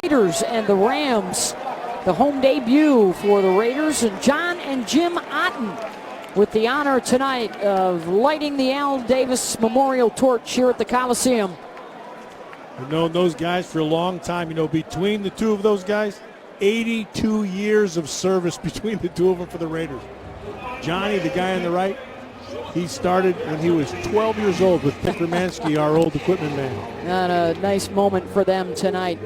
Raiders and the Rams. The home debut for the Raiders, and John and Jim Otten with the honor tonight of lighting the Al Davis Memorial Torch here at the Coliseum. I've known those guys for a long time. You know, between the two of those guys, 82 years of service between the two of them for the Raiders. Johnny, the guy on the right, he started when he was 12 years old with Dick Romansky, our old equipment man. And a nice moment for them tonight.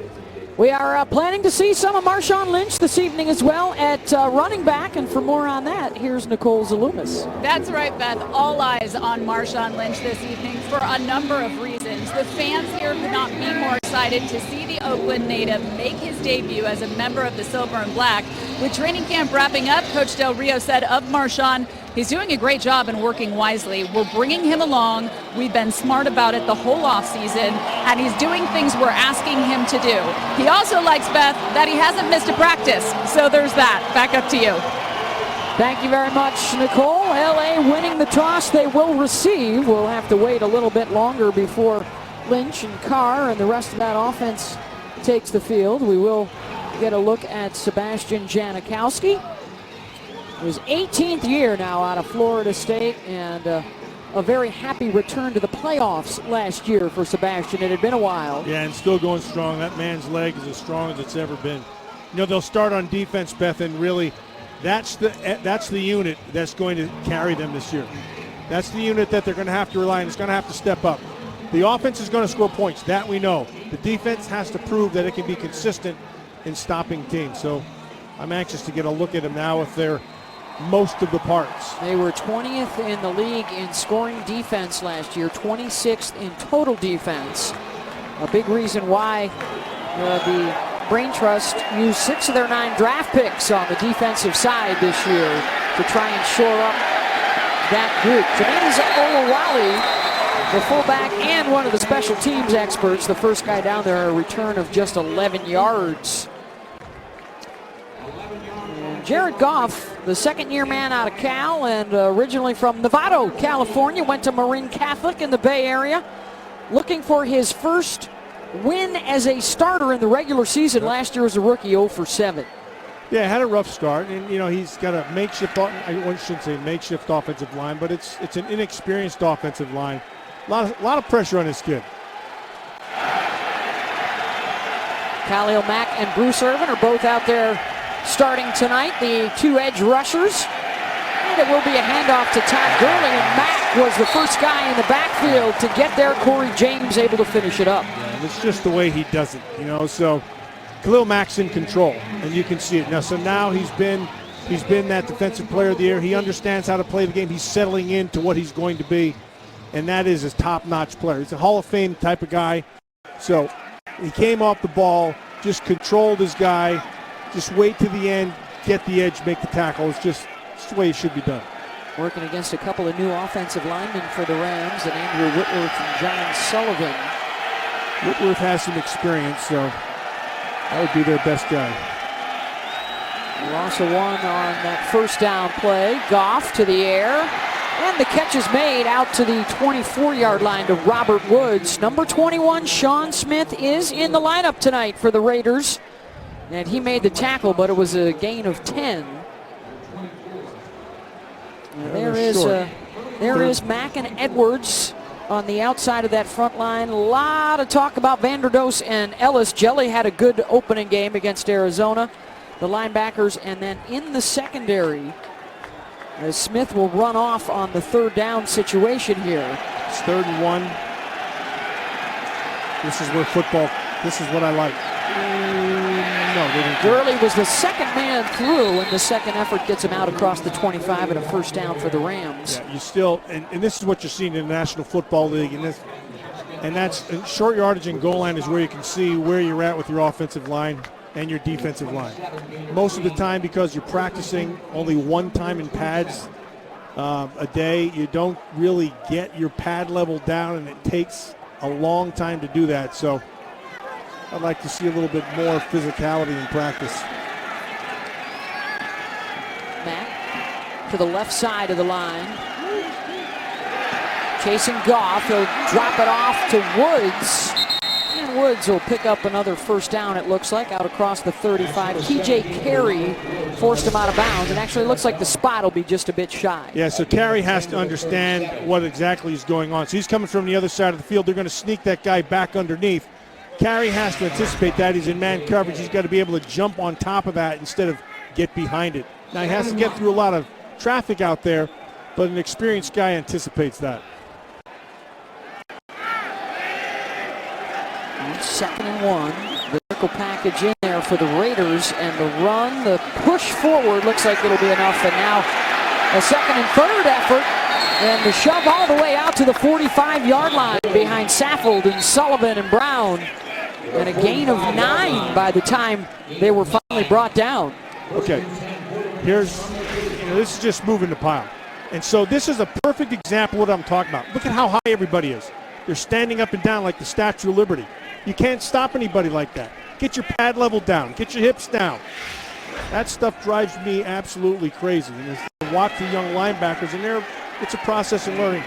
We are planning to see some of Marshawn Lynch this evening as well at running back, and for more on that, here's Nicole Zalumis. That's right, Beth. All eyes on Marshawn Lynch this evening for a number of reasons. The fans here could not be more excited to see the Oakland native make his debut as a member of the Silver and Black. With training camp wrapping up, Coach Del Rio said of Marshawn, he's doing a great job and working wisely. We're bringing him along. We've been smart about it the whole offseason, and he's doing things we're asking him to do. He also likes, Beth, that he hasn't missed a practice. So there's that. Back up to you. Thank you very much, Nicole. LA winning the toss. They will receive. We'll have to wait a little bit longer before Lynch and Carr and the rest of that offense takes the field. We will get a look at Sebastian Janikowski. His 18th year now out of Florida State, and a very happy return to the playoffs last year for Sebastian. It had been a while. Yeah, and still going strong. That man's leg is as strong as it's ever been. You know, they'll start on defense, Beth, and really that's the unit that's going to carry them this year. That's the unit that they're going to have to rely on. It's going to have to step up. The offense is going to score points. That we know. The defense has to prove that it can be consistent in stopping teams. So I'm anxious to get a look at them now if they're most of the parts. They were 20th in the league in scoring defense last year, 26th in total defense. A big reason why the Brain Trust used 6 of their 9 draft picks on the defensive side this year to try and shore up that group. James Olawale, the fullback and one of the special teams experts, the first guy down there, a return of just 11 yards. Jared Goff, the second-year man out of Cal and originally from Novato, California, went to Marin Catholic in the Bay Area, looking for his first win as a starter in the regular season. Last year as a rookie, 0 for 7. Yeah, had a rough start, and you know he's got a makeshift. I shouldn't say makeshift offensive line, but it's an inexperienced offensive line. A lot of pressure on his kid. Khalil Mack and Bruce Irvin are both out there starting tonight, the 2 edge rushers. And it will be a handoff to Todd Gurley, and Mack was the first guy in the backfield to get there. Corey James able to finish it up. Yeah, it's just the way he does it, you know. So Khalil Mack's in control, and you can see it now. So now he's been that defensive player of the year. He understands how to play the game. He's settling into what he's going to be, and that is his top-notch player. He's a Hall of Fame type of guy. So he came off the ball, just controlled his guy. Just wait to the end, get the edge, make the tackle. It's just the way it should be done. Working against a couple of new offensive linemen for the Rams, and Andrew Whitworth and John Sullivan. Whitworth has some experience, so that would be their best guy. Loss of 1 on that first down play. Goff to the air, and the catch is made out to the 24-yard line to Robert Woods. Number 21, Sean Smith, is in the lineup tonight for the Raiders. And he made the tackle, but it was a gain of 10. And there is Mack and Edwards on the outside of that front line. A lot of talk about Vanderdoes and Ellis. Jelly had a good opening game against Arizona, the linebackers, and then in the secondary, as Smith will run off on the 3rd down situation here. It's 3rd and 1. This is what I like. No, they didn't. Gurley was the second man through, and the second effort gets him out across the 25 and a first down for the Rams. Yeah, you still, and this is what you're seeing in the National Football League, and that's short yardage and goal line is where you can see where you're at with your offensive line and your defensive line. Most of the time, because you're practicing only one time in pads a day, you don't really get your pad level down, and it takes a long time to do that. So I'd like to see a little bit more physicality in practice. Mack to the left side of the line. Chasing Goff. He'll drop it off to Woods. And Woods will pick up another first down, it looks like, out across the 35. TJ Carey forced him out of bounds, and actually looks like the spot will be just a bit shy. Yeah, so Carey has to understand what exactly is going on. So he's coming from the other side of the field. They're going to sneak that guy back underneath. Carey has to anticipate that. He's in man coverage. He's got to be able to jump on top of that instead of get behind it. Now, he has to get through a lot of traffic out there, but an experienced guy anticipates that. 2nd and 1. The circle package in there for the Raiders, and the run, the push forward looks like it'll be enough. And now a 2nd and 3rd effort, and the shove all the way out to the 45-yard line behind Saffold and Sullivan and Brown. And a gain of 9 by the time they were finally brought down. Okay, this is just moving the pile. And so this is a perfect example of what I'm talking about. Look at how high everybody is. They're standing up and down like the Statue of Liberty. You can't stop anybody like that. Get your pad level down. Get your hips down. That stuff drives me absolutely crazy. And watch the young linebackers, and it's a process of learning.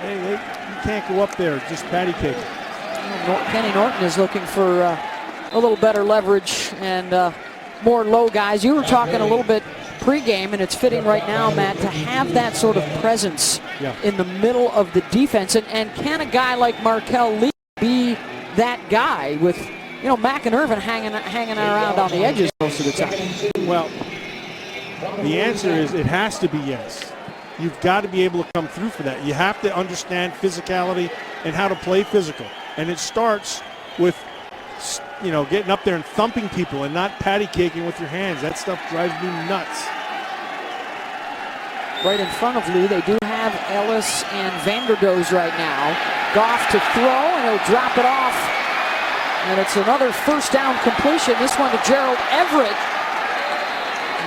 You can't go up there just patty cake. Kenny Norton is looking for a little better leverage and more low guys. You were talking a little bit pregame, and it's fitting right now, Matt, to have that sort of presence in the middle of the defense. And can a guy like Markel Lee be that guy with, Mack and Irvin hanging around on the edges most of the time? Well, the answer is it has to be yes. You've got to be able to come through for that. You have to understand physicality and how to play physical. And it starts with, getting up there and thumping people and not patty caking with your hands. That stuff drives me nuts. Right in front of Lee, they do have Ellis and Vanderdoes right now. Goff to throw, and he'll drop it off. And it's another first down completion. This one to Gerald Everett,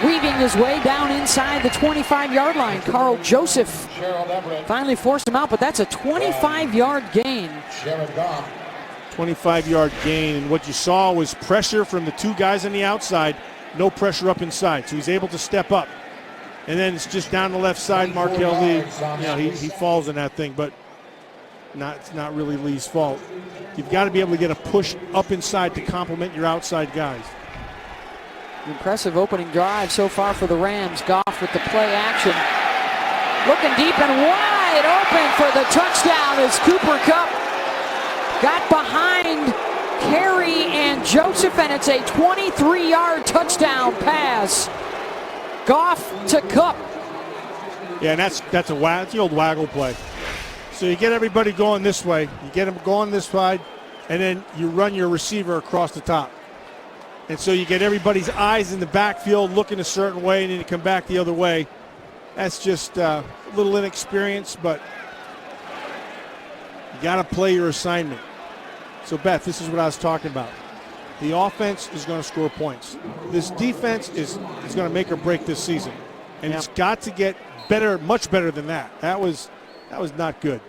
weaving his way down inside the 25-yard line. Carl Joseph finally forced him out, but that's a 25-yard gain. 25-yard gain, and what you saw was pressure from the two guys on the outside, no pressure up inside, so he's able to step up. And then it's just down the left side, Markel Lee, he falls in that thing, but it's not really Lee's fault. You've got to be able to get a push up inside to complement your outside guys. Impressive opening drive so far for the Rams. Goff with the play action. Looking deep and wide open for the touchdown as Cooper Kupp got behind Carey and Joseph, and it's a 23-yard touchdown pass. Goff to Kupp. Yeah, and that's the old waggle play. So you get everybody going this way, you get them going this side, and then you run your receiver across the top. And so you get everybody's eyes in the backfield looking a certain way, and then you come back the other way. That's just a little inexperience, but you got to play your assignment. So, Beth, this is what I was talking about. The offense is going to score points. This defense is going to make or break this season. And it's got to get better, much better than that. That was not good.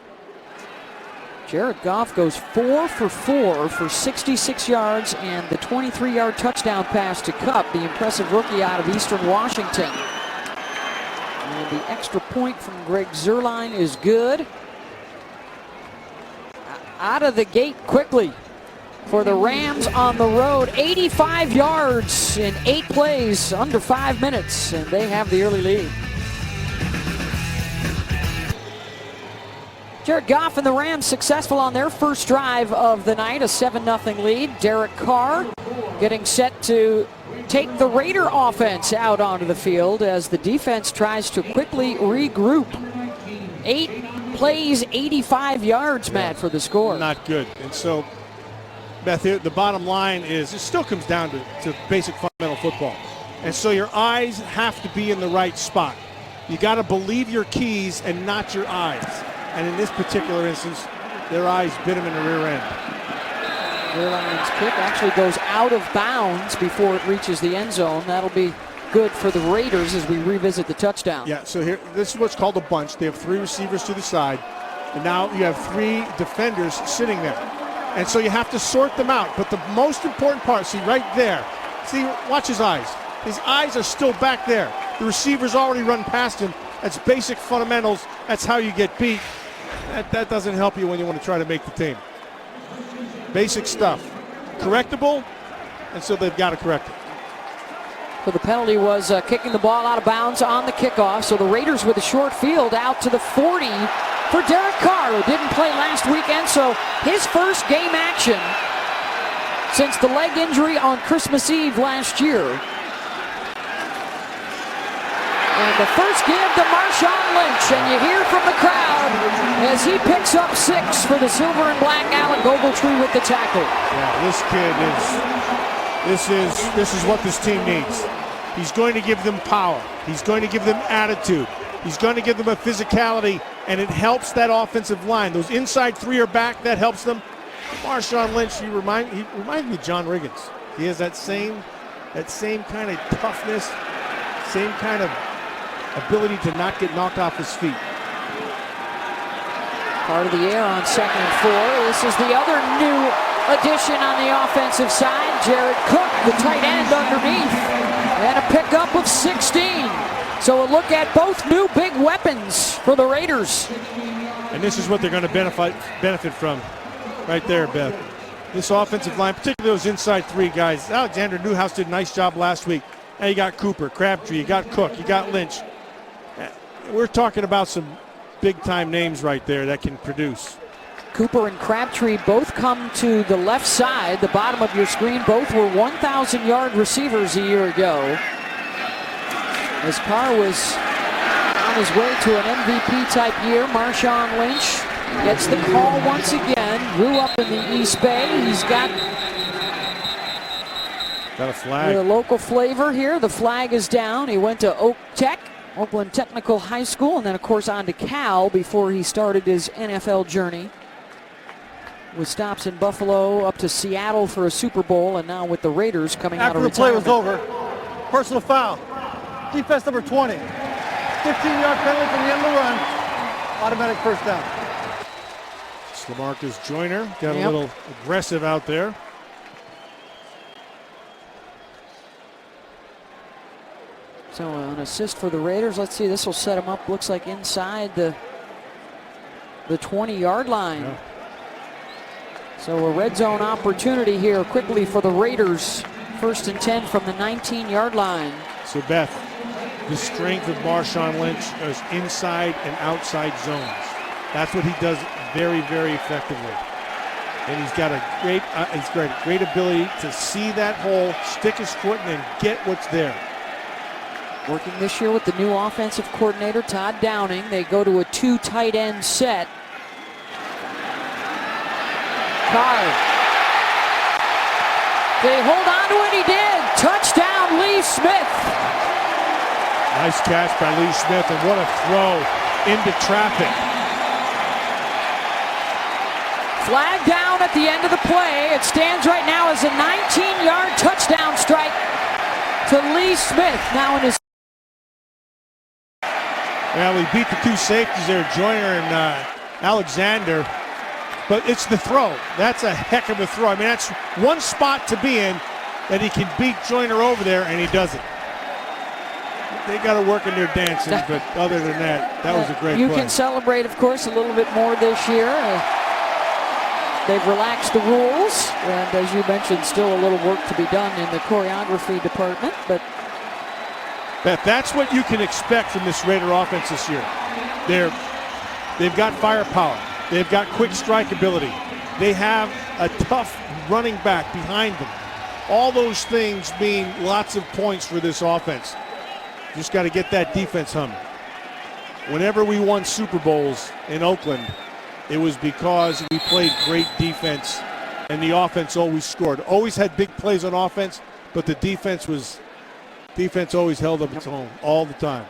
Jared Goff goes 4 for 4 for 66 yards and the 23-yard touchdown pass to Kupp, the impressive rookie out of Eastern Washington. And the extra point from Greg Zuerlein is good. Out of the gate quickly for the Rams on the road. 85 yards in 8 plays, under 5 minutes, and they have the early lead. Jared Goff and the Rams successful on their first drive of the night, a 7-0 lead. Derek Carr getting set to take the Raider offense out onto the field as the defense tries to quickly regroup. 8 plays, 85 yards, Matt, for the score. Not good. And so, Beth, the bottom line is it still comes down to basic fundamental football. And so your eyes have to be in the right spot. You got to believe your keys and not your eyes. And in this particular instance, their eyes bit him in the rear end. Zuerlein's kick actually goes out of bounds before it reaches the end zone. That'll be good for the Raiders as we revisit the touchdown. Yeah, so here, this is what's called a bunch. They have 3 receivers to the side, and now you have 3 defenders sitting there. And so you have to sort them out. But the most important part, see right there, see, watch his eyes. His eyes are still back there. The receiver's already run past him. That's basic fundamentals. That's how you get beat. That doesn't help you when you want to try to make the team. Basic stuff. Correctable, and so they've got to correct it. So the penalty was kicking the ball out of bounds on the kickoff. So the Raiders with a short field out to the 40 for Derek Carr, who didn't play last weekend. So his first game action since the leg injury on Christmas Eve last year. And the first give to Marshawn Lynch, and you hear from the crowd as he picks up 6 for the silver and black. Alec Ogletree with the tackle. Yeah, this kid this is what this team needs. He's going to give them power. He's going to give them attitude. He's going to give them a physicality, and it helps that offensive line. Those inside 3 are back. That helps them. Marshawn Lynch, he reminds me of John Riggins. He has that same kind of toughness, same kind of ability to not get knocked off his feet. Part of the air on 2nd and 4. This is the other new addition on the offensive side. Jared Cook, the tight end underneath, and a pickup of 16. So a look at both new big weapons for the Raiders. And this is what they're going to benefit from right there, Beth. This offensive line, particularly those inside 3 guys. Alexander Newhouse did a nice job last week. Now you got Cooper, Crabtree, you got Cook, you got Lynch. We're talking about some big-time names right there that can produce. Cooper and Crabtree both come to the left side, the bottom of your screen. Both were 1,000-yard receivers a year ago. As Carr was on his way to an MVP-type year, Marshawn Lynch gets the call once again. Grew up in the East Bay. He's got a flag. The local flavor here. The flag is down. He went to Oakland Technical High School, and then, of course, on to Cal before he started his NFL journey. With stops in Buffalo, up to Seattle for a Super Bowl, and now with the Raiders coming out of retirement. After the play was over, personal foul. Defense number 20. 15-yard penalty from the end of the run. Automatic first down. LaMarcus Joyner got a little aggressive out there. So an assist for the Raiders. Let's see, this will set him up, looks like inside the 20-yard line. Yeah. So a red zone opportunity here quickly for the Raiders. 1st and 10 from the 19-yard line. So Beth, the strength of Marshawn Lynch is inside and outside zones. That's what he does very, very effectively. And he's got a great ability to see that hole, stick his foot in, and get what's there. Working this year with the new offensive coordinator, Todd Downing. They go to a 2 tight end set. Carr. They hold on to it. He did. Touchdown, Lee Smith. Nice catch by Lee Smith, and what a throw into traffic. Flag down at the end of the play. It stands right now as a 19-yard touchdown strike to Lee Smith. Now in his... Well, he beat the 2 safeties there, Joyner and Alexander. But it's the throw. That's a heck of a throw. I mean, that's one spot to be in that he can beat Joyner over there, and he doesn't. They got to work in their dancing, but other than that, that was a great play. You can celebrate, of course, a little bit more this year. They've relaxed the rules, and as you mentioned, still a little work to be done in the choreography department. But Beth, that's what you can expect from this Raider offense this year. They've got firepower. They've got quick strike ability. They have a tough running back behind them. All those things mean lots of points for this offense. Just got to get that defense humming. Whenever we won Super Bowls in Oakland, it was because we played great defense and the offense always scored. Always had big plays on offense, but the defense always held up its own all the time.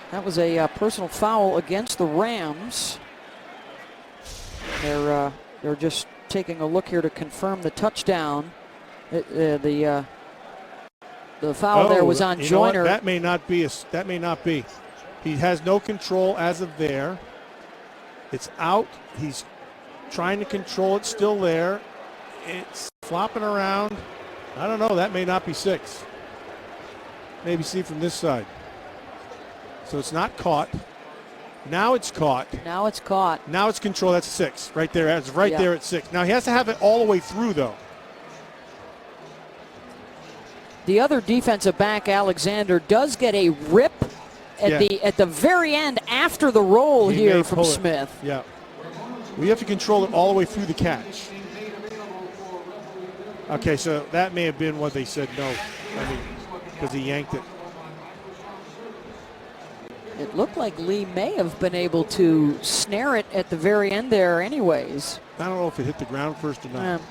That was a personal foul against the Rams. They're just taking a look here to confirm the touchdown. The foul there was on Joyner. That may not be. He has no control as of there. It's out. He's trying to control it. Still there. It's flopping around. I don't know. That may not be 6. Maybe see from this side. So it's not caught. Now it's caught. Now it's caught. Now it's control. That's 6 right there. It's right Yeah. there at 6. Now he has to have it all the way through, though. The other defensive back, Alexander, does get a rip at the very end after the roll He here may from pull it. Smith. Yeah. We have to control it all the way through the catch. Okay, so that may have been what they said no. I mean, because he yanked it. It looked like Lee may have been able to snare it at the very end there anyways. I don't know if it hit the ground first or not.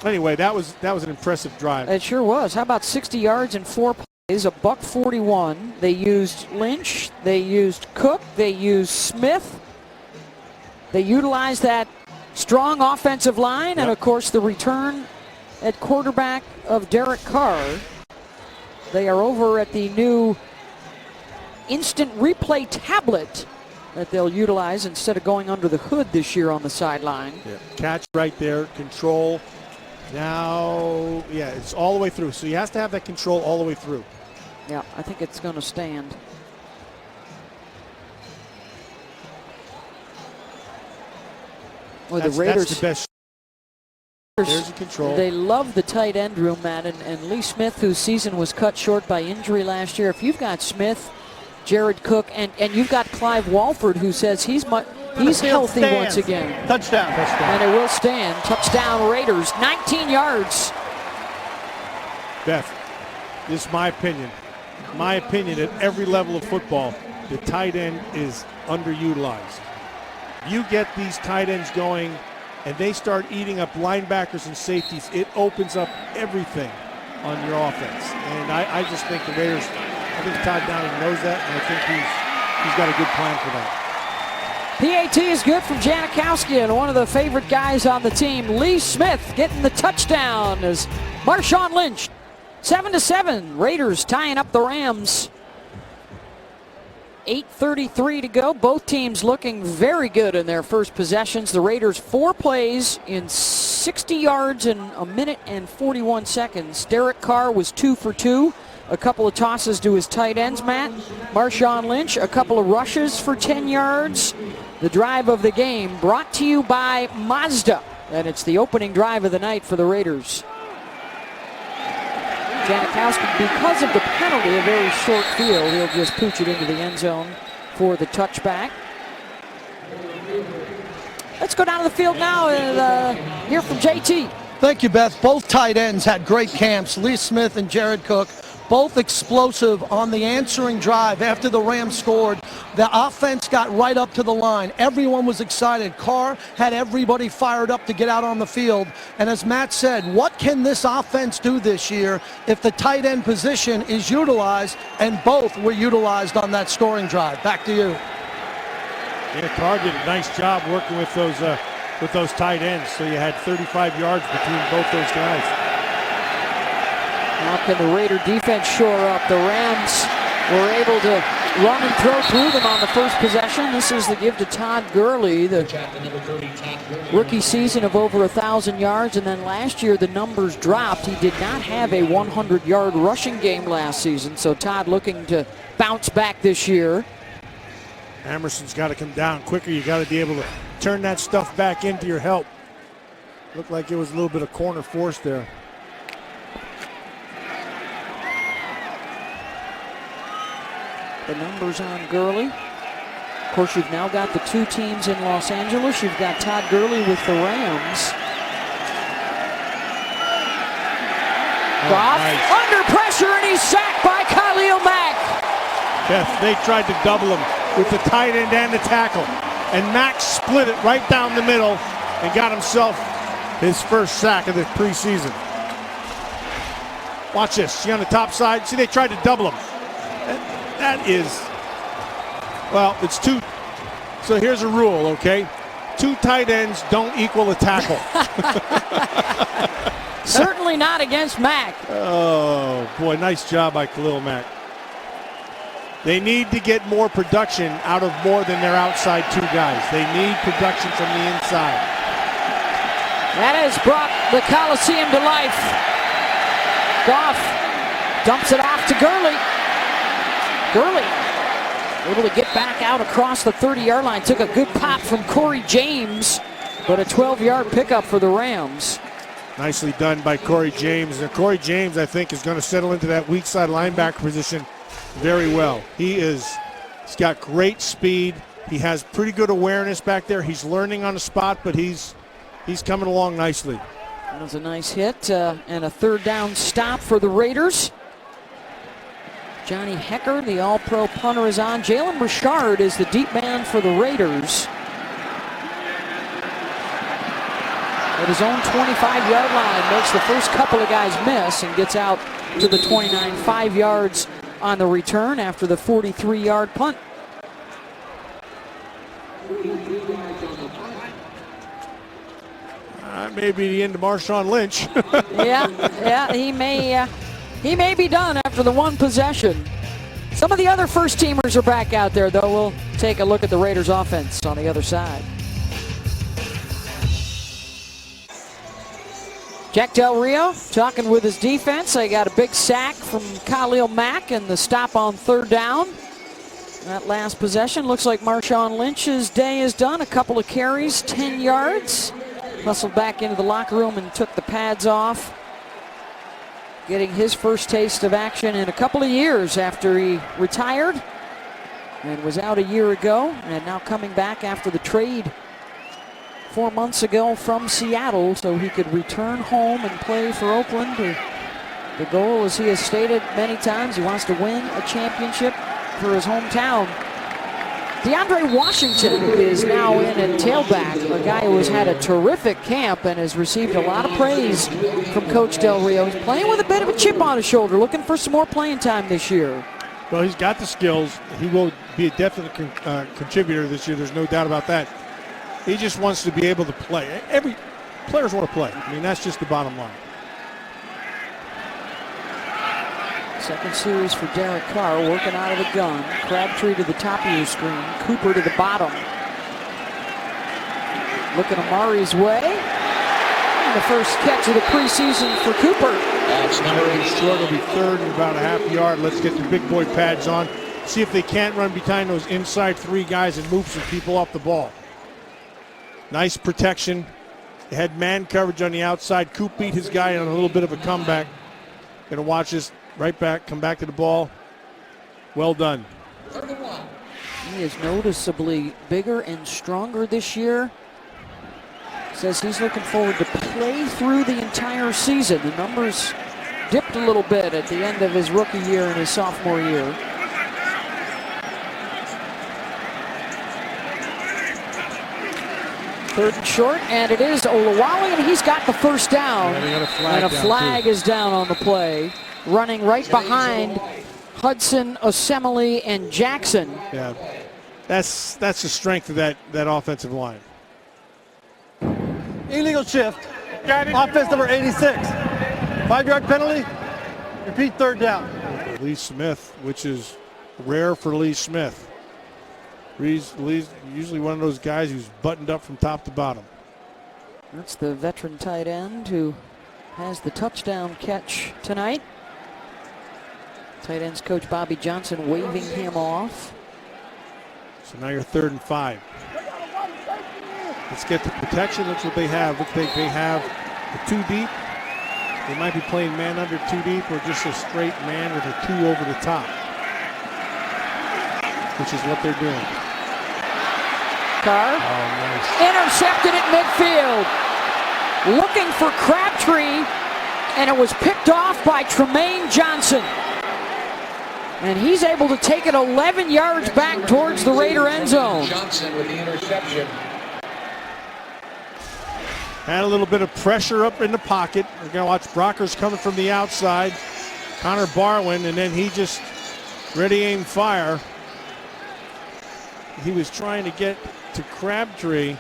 Anyway, that was an impressive drive. It sure was. How about 60 yards in 4 plays, a $141. They used Lynch, they used Cook, they used Smith. They utilized that strong offensive line, and of course the return at quarterback of Derek Carr. They are over at the new instant replay tablet that they'll utilize instead of going under the hood this year on the sideline. Yeah. Catch right there, control. Now, yeah, it's all the way through. So he has to have that control all the way through. Yeah, I think it's going to stand. Well, the Raiders, that's the best. There's the control. They love the tight end room, Matt, and Lee Smith, whose season was cut short by injury last year. If you've got Smith, Jared Cook, and you've got Clive Walford, who says he's healthy once again. Touchdown. And it will stand. Touchdown Raiders, 19 yards. Beth, this is my opinion. My opinion, at every level of football, the tight end is underutilized. You get these tight ends going, and they start eating up linebackers and safeties, it opens up everything on your offense. And I just think the Raiders, I think Todd Downing knows that, and I think he's got a good plan for that. PAT is good from Janikowski, and one of the favorite guys on the team, Lee Smith, getting the touchdown as Marshawn Lynch. 7-7, Raiders tying up the Rams. 8:33 to go. Both teams looking very good in their first possessions. The Raiders 4 plays in 60 yards in a minute and 41 seconds. Derek Carr was 2 for 2. A couple of tosses to his tight ends, Matt. Marshawn Lynch, a couple of rushes for 10 yards. The drive of the game brought to you by Mazda. And it's the opening drive of the night for the Raiders. Janikowski, because of the penalty, a very short field, he'll just pooch it into the end zone for the touchback. Let's go down to the field now and hear from JT. Thank you, Beth. Both tight ends had great camps. Lee Smith and Jared Cook, both explosive on the answering drive after the Rams scored. The offense got right up to the line. Everyone was excited. Carr had everybody fired up to get out on the field. And as Matt said, what can this offense do this year if the tight end position is utilized, and both were utilized on that scoring drive? Back to you. Yeah, Carr did a nice job working with those tight ends. So you had 35 yards between both those guys. How can the Raider defense shore up? The Rams were able to run and throw through them on the first possession. This is the give to Todd Gurley, the rookie season of over 1,000 yards. And then last year the numbers dropped. He did not have a 100-yard rushing game last season. So Todd looking to bounce back this year. Emerson's got to come down quicker. You got to be able to turn that stuff back into your help. Looked like it was a little bit of corner force there. The numbers on Gurley. Of course, you've now got the two teams in Los Angeles. You've got Todd Gurley with the Rams. Goff under pressure, and he's sacked by Khalil Mack. Beth, they tried to double him with the tight end and the tackle. And Mack split it right down the middle and got himself his first sack of the preseason. Watch this. See on the top side? See, they tried to double him. That is, well, it's two. So here's a rule, okay? 2 tight ends don't equal a tackle. Certainly not against Mack. Oh, boy, nice job by Khalil Mack. They need to get more production out of more than their outside 2 guys. They need production from the inside. That has brought the Coliseum to life. Goff dumps it off to Gurley. Gurley able to get back out across the 30-yard line. Took a good pop from Corey James, but a 12-yard pickup for the Rams. Nicely done by Corey James. And Corey James, I think, is going to settle into that weak side linebacker position very well. He's got great speed. He has pretty good awareness back there. He's learning on the spot, but he's coming along nicely. That was a nice hit and a third down stop for the Raiders. Johnny Hecker, the all-pro punter, is on. Jalen Richard is the deep man for the Raiders. At his own 25-yard line, makes the first couple of guys miss and gets out to the 29, 5 yards on the return after the 43-yard punt. That may be the end of Marshawn Lynch. yeah, he may be done after the one possession. Some of the other first-teamers are back out there, though. We'll take a look at the Raiders' offense on the other side. Jack Del Rio talking with his defense. They got a big sack from Khalil Mack and the stop on third down. That last possession looks like Marshawn Lynch's day is done. A couple of carries, 10 yards. Hustled back into the locker room and took the pads off. Getting his first taste of action in a couple of years after he retired and was out a year ago, and now coming back after the trade 4 months ago from Seattle so he could return home and play for Oakland. The goal, as he has stated many times, he wants to win a championship for his hometown. DeAndre Washington is now in at tailback, a guy who has had a terrific camp and has received a lot of praise from Coach Del Rio. He's playing with a bit of a chip on his shoulder, looking for some more playing time this year. Well, he's got the skills. He will be a definite contributor this year. There's no doubt about that. He just wants to be able to play. Every players want to play. I mean, that's just the bottom line. Second series for Derek Carr, working out of the gun. Crabtree to the top of your screen. Cooper to the bottom. Looking Amari's way. And the first catch of the preseason for Cooper. That's number 8. Short will be third and about a half yard. Let's get the big boy pads on. See if they can't run behind those inside three guys and move some people off the ball. Nice protection. They had man coverage on the outside. Coop beat his guy on a little bit of a comeback. Gonna watch this right back, come back to the ball. Well done. He is noticeably bigger and stronger this year. Says he's looking forward to play through the entire season. The numbers dipped a little bit at the end of his rookie year and his sophomore year. Third and short, and it is Olawale, and he's got the first down. And a flag is down on the play. Running right behind Hudson, Osemele, and Jackson. Yeah, that's the strength of that offensive line. Illegal shift. Offense number 86. 5-yard penalty. Repeat third down. Lee Smith, which is rare for Lee Smith. Lee's usually one of those guys who's buttoned up from top to bottom. That's the veteran tight end who has the touchdown catch tonight. Tight ends coach Bobby Johnson waving him off. So now you're 3rd and 5. Let's get the protection. That's what they have. Looks like they have the 2 deep. They might be playing man under 2 deep or just a straight man with a 2 over the top, which is what they're doing. Carr intercepted at midfield. Looking for Crabtree, and it was picked off by Tremaine Johnson. And he's able to take it 11 yards back towards the Raider end zone. Johnson with the interception. Had a little bit of pressure up in the pocket. We're going to watch Brockers coming from the outside. Connor Barwin, and then he just ready, aim, fire. He was trying to get to Crabtree,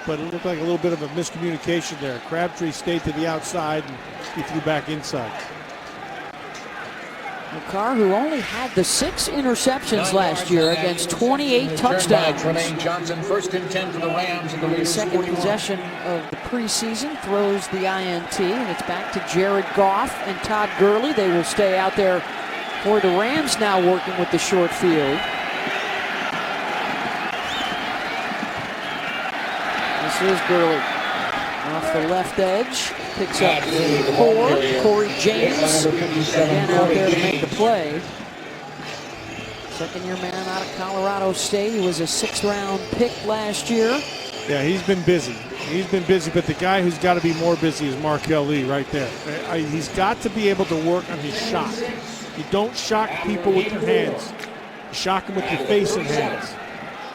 but it looked like a little bit of a miscommunication there. Crabtree stayed to the outside, and he threw back inside. Carr, who only had the 6 interceptions last year against 28 touchdowns. Tremaine Johnson, 1st and 10 for the Rams in the Raiders' second possession of the preseason, throws the INT, and it's back to Jared Goff and Todd Gurley. They will stay out there for the Rams now, working with the short field. This is Gurley. Off the left edge. Picks up 4. Corey James. Again out there to make the play. Second-year man out of Colorado State. He was a 6th-round pick last year. Yeah, he's been busy. He's been busy, but the guy who's got to be more busy is Markel Lee right there. He's got to be able to work on his shot. You don't shock people with your hands. You shock them with your face and hands.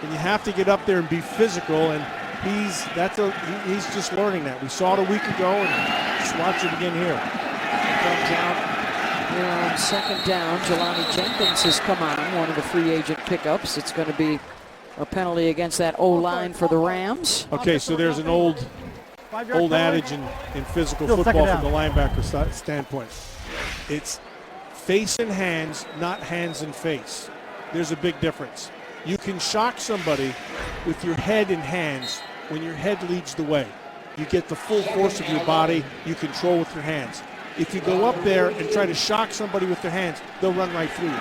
And you have to get up there and be physical, and he's just learning that. We saw it a week ago, and just watch it again here. Comes out here on second down. Jelani Jenkins has come on, one of the free agent pickups. It's going to be a penalty against that O-line for the Rams. Okay, so there's an old adage in physical football from the linebacker standpoint. It's face and hands, not hands and face. There's a big difference. You can shock somebody with your head and hands when your head leads the way. You get the full force of your body, you control with your hands. If you go up there and try to shock somebody with their hands, they'll run right through you.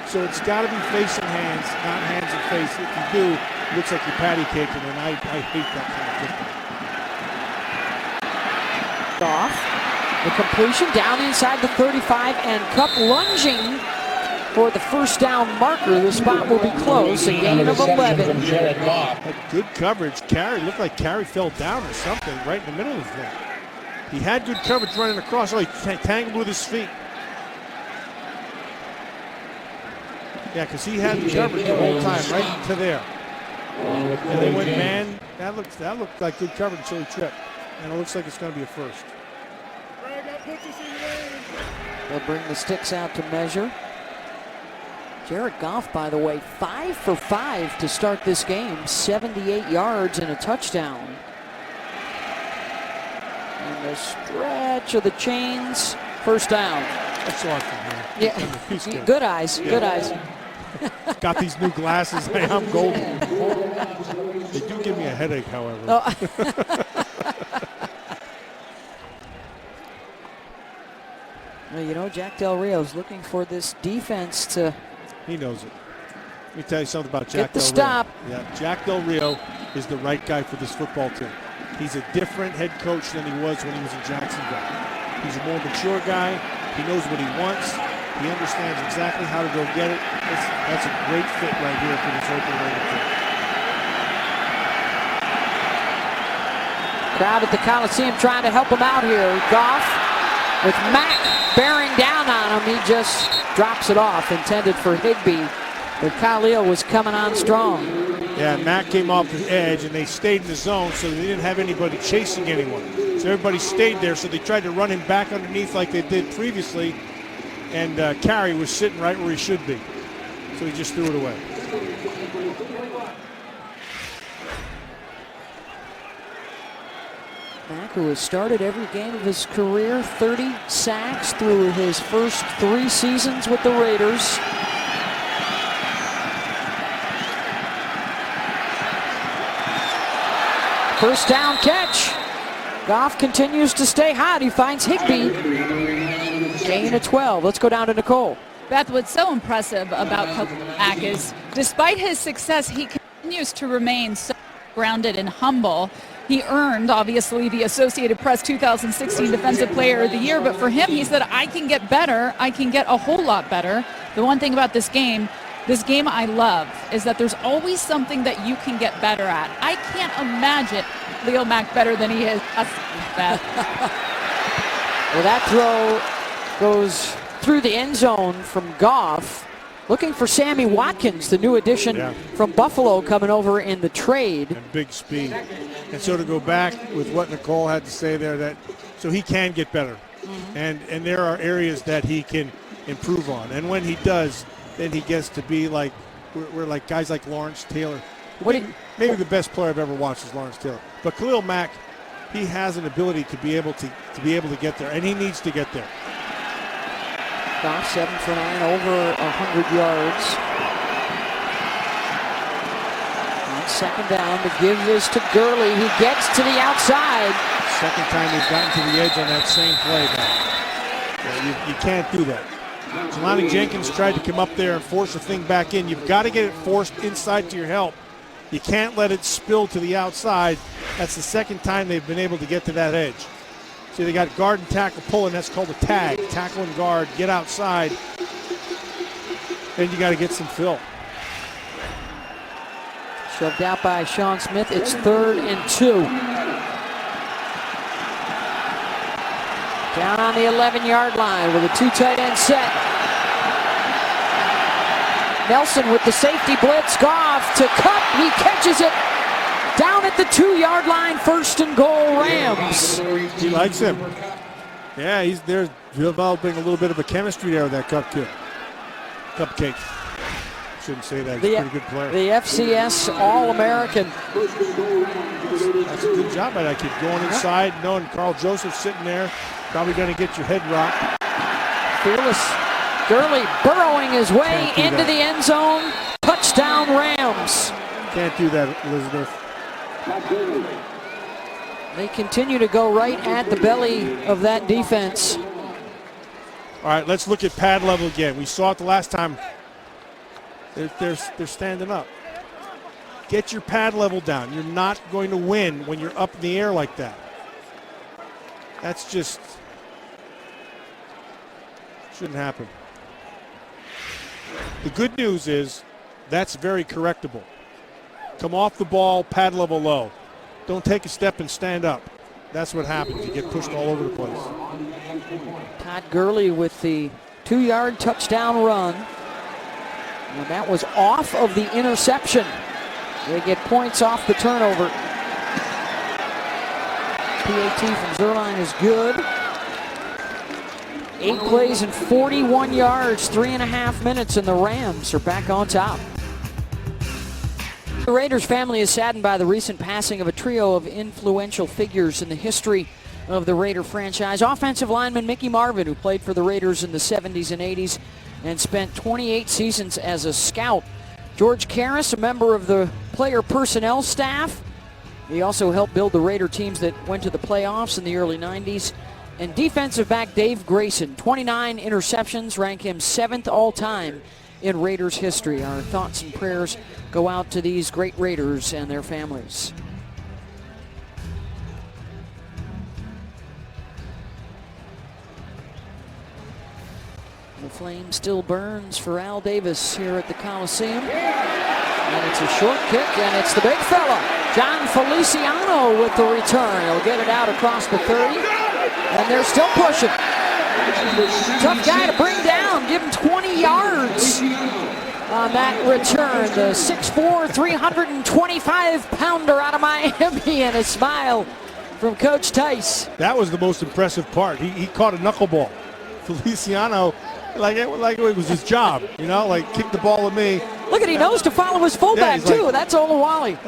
So it's got to be face and hands, not hands and face. If you do, it looks like you're patty caking, and I hate that kind of football. Off. The completion down inside the 35, and Cup lunging for the first down marker. The spot will be close, a gain of 11. Had good coverage. Carey looked like Carey fell down or something right in the middle of the thing. He had good coverage running across. Oh, he tangled with his feet. Yeah, because he had the coverage the whole time, right to there. And they went man. That looked like good coverage until he tripped. And it looks like it's going to be a first. They'll bring the sticks out to measure. Jared Goff, by the way, 5 for 5 to start this game. 78 yards and a touchdown. And the stretch of the chains, first down. That's awesome, man. Yeah, good eyes, good eyes. Got these new glasses. Hey, I'm golden. They do give me a headache, however. Oh. Well, you know, Jack Del Rio's looking for this defense to... He knows it. Let me tell you something about Jack Del Rio. Get the stop. Yeah, Jack Del Rio is the right guy for this football team. He's a different head coach than he was when he was in Jacksonville. He's a more mature guy. He knows what he wants. He understands exactly how to go get it. That's a great fit right here for this Oakland Raiders team. Crowd at the Coliseum trying to help him out here. Goff with Mack bearing down on him. He just drops it off, intended for Higbee. But Khalil was coming on strong. Yeah, Mack came off the edge, and they stayed in the zone, so they didn't have anybody chasing anyone. So everybody stayed there, so they tried to run him back underneath like they did previously, and Carey was sitting right where he should be. So he just threw it away. Mack, who has started every game of his career, 30 sacks through his first 3 seasons with the Raiders. First down catch. Goff continues to stay hot. He finds Higbee. Gain of 12. Let's go down to Nicole. Beth, what's so impressive about Mack is despite his success, he continues to remain so grounded and humble. He earned, obviously, the Associated Press 2016 Defensive Player of the Year, but for him, he said, I can get better. I can get a whole lot better. The one thing about this game I love is that there's always something that you can get better at. I can't imagine Leo Mack better than he is. Well, that throw goes through the end zone from Goff. Looking for Sammy Watkins, the new addition from Buffalo, coming over in the trade. And big speed. And so to go back with what Nicole had to say there, so he can get better. And there are areas that he can improve on. And when he does, then he gets to be like, we're like guys like Lawrence Taylor. Maybe the best player I've ever watched is Lawrence Taylor. But Khalil Mack, he has an ability to be able to get there, and he needs to get there. Goff 7 for 9, over 100 yards. On second down, to give this to Gurley. He gets to the outside. Second time he's gotten to the edge on that same play. You can't do that. Jelani Jenkins tried to come up there and force the thing back in. You've got to get it forced inside to your help. You can't let it spill to the outside. That's the second time they've been able to get to that edge. See, they got guard and tackle pulling. That's called a tag. Tackle and guard, get outside. Then you got to get some fill. Shoved out by Sean Smith. It's 3rd and 2. Down on the 11-yard line with a 2 tight end set. Nelson with the safety blitz. Goff to Cup. He catches it down at the 2-yard line. 1st and goal, Rams. He likes him. Yeah, he's there developing a little bit of a chemistry there with that Cupcake. Shouldn't say that. He's a pretty good player. The FCS All-American. That's a good job by that kid. Going inside, knowing Carl Joseph sitting there. Probably going to get your head rocked. Fearless Gurley burrowing his way into the end zone. Touchdown, Rams. Can't do that, Elizabeth. They continue to go right at the belly of that defense. All right, let's look at pad level again. We saw it the last time. They're standing up. Get your pad level down. You're not going to win when you're up in the air like that. That's just shouldn't happen. The good news is that's very correctable. Come off the ball, pad level low. Don't take a step and stand up. That's what happens. You get pushed all over the place. Todd Gurley with the 2-yard touchdown run. And that was off of the interception. They get points off the turnover. PAT from Zerline is good. 8 plays and 41 yards, 3.5 minutes, and the Rams are back on top. The Raiders family is saddened by the recent passing of a trio of influential figures in the history of the Raider franchise. Offensive lineman Mickey Marvin, who played for the Raiders in the 70s and 80s and spent 28 seasons as a scout. George Karras, a member of the player personnel staff. He also helped build the Raider teams that went to the playoffs in the early 90s. And defensive back Dave Grayson, 29 interceptions, rank him 7th all-time in Raiders history. Our thoughts and prayers go out to these great Raiders and their families. The flame still burns for Al Davis here at the Coliseum. And it's a short kick, and it's the big fella, John Feliciano, with the return. He'll get it out across the 30, and they're still pushing. Tough guy to bring down. Give him 20 yards on that return. The 6'4", 325-pounder out of Miami, and a smile from Coach Tice. That was the most impressive part. He caught a knuckleball. Feliciano, like it was his job, you know, like kick the ball at me. Look at, he knows to follow his fullback, too. Like, that's Olawale.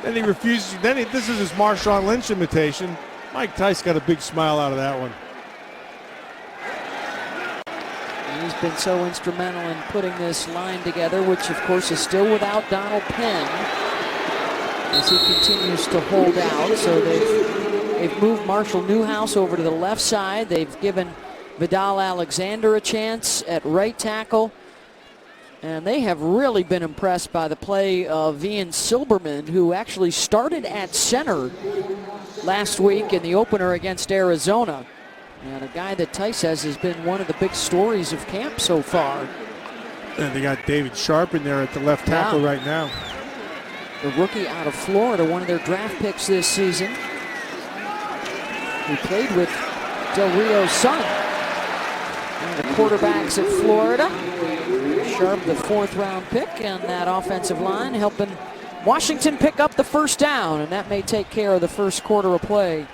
Then he refuses. This is his Marshawn Lynch imitation. Mike Tice got a big smile out of that one. And he's been so instrumental in putting this line together, which, of course, is still without Donald Penn as he continues to hold out. So they've moved Marshall Newhouse over to the left side. They've given Vidal Alexander a chance at right tackle. And they have really been impressed by the play of Ian Silberman, who actually started at center last week in the opener against Arizona. And a guy that Tice says has been one of the big stories of camp so far. And they got David Sharp in there at the left tackle right now. The rookie out of Florida, one of their draft picks this season, who played with Del Rio's son. And the quarterbacks at Florida. Sharp, the 4th-round pick, and that offensive line helping Washington pick up the first down, and that may take care of the first quarter of play.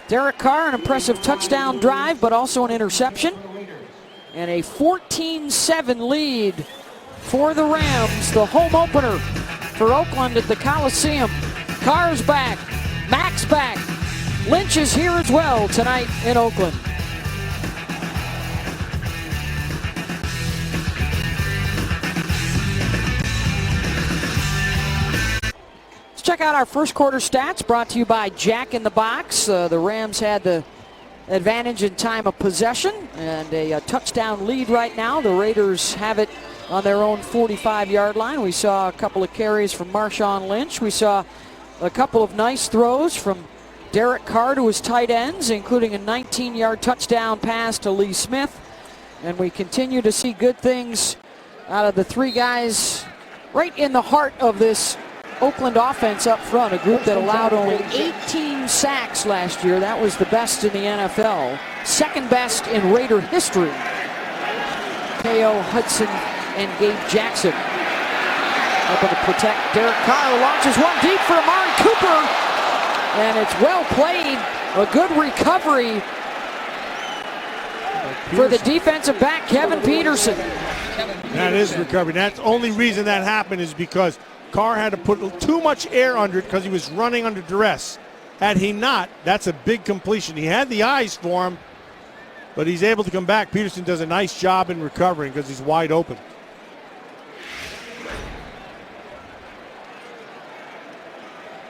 Derek Carr, an impressive touchdown drive, but also an interception. And a 14-7 lead for the Rams, the home opener for Oakland at the Coliseum. Carr's back, Mack's back. Lynch is here as well tonight in Oakland. Check out our first quarter stats brought to you by Jack in the Box. The Rams had the advantage in time of possession and a touchdown lead right now. The Raiders have it on their own 45-yard line. We saw a couple of carries from Marshawn Lynch. We saw a couple of nice throws from Derek Carr to his tight ends, including a 19-yard touchdown pass to Lee Smith. And we continue to see good things out of the three guys right in the heart of this Oakland offense up front, a group that allowed only 18 sacks last year. That was the best in the NFL. Second best in Raider history. K.O. Hudson and Gabe Jackson helping to protect Derek Carr. Launches one deep for Amari Cooper. And it's well played. A good recovery for the defensive back, Kevin Peterson. That is recovery. That's the only reason that happened is because Carr had to put too much air under it because he was running under duress. Had he not, that's a big completion. He had the eyes for him, but he's able to come back. Peterson does a nice job in recovering because he's wide open.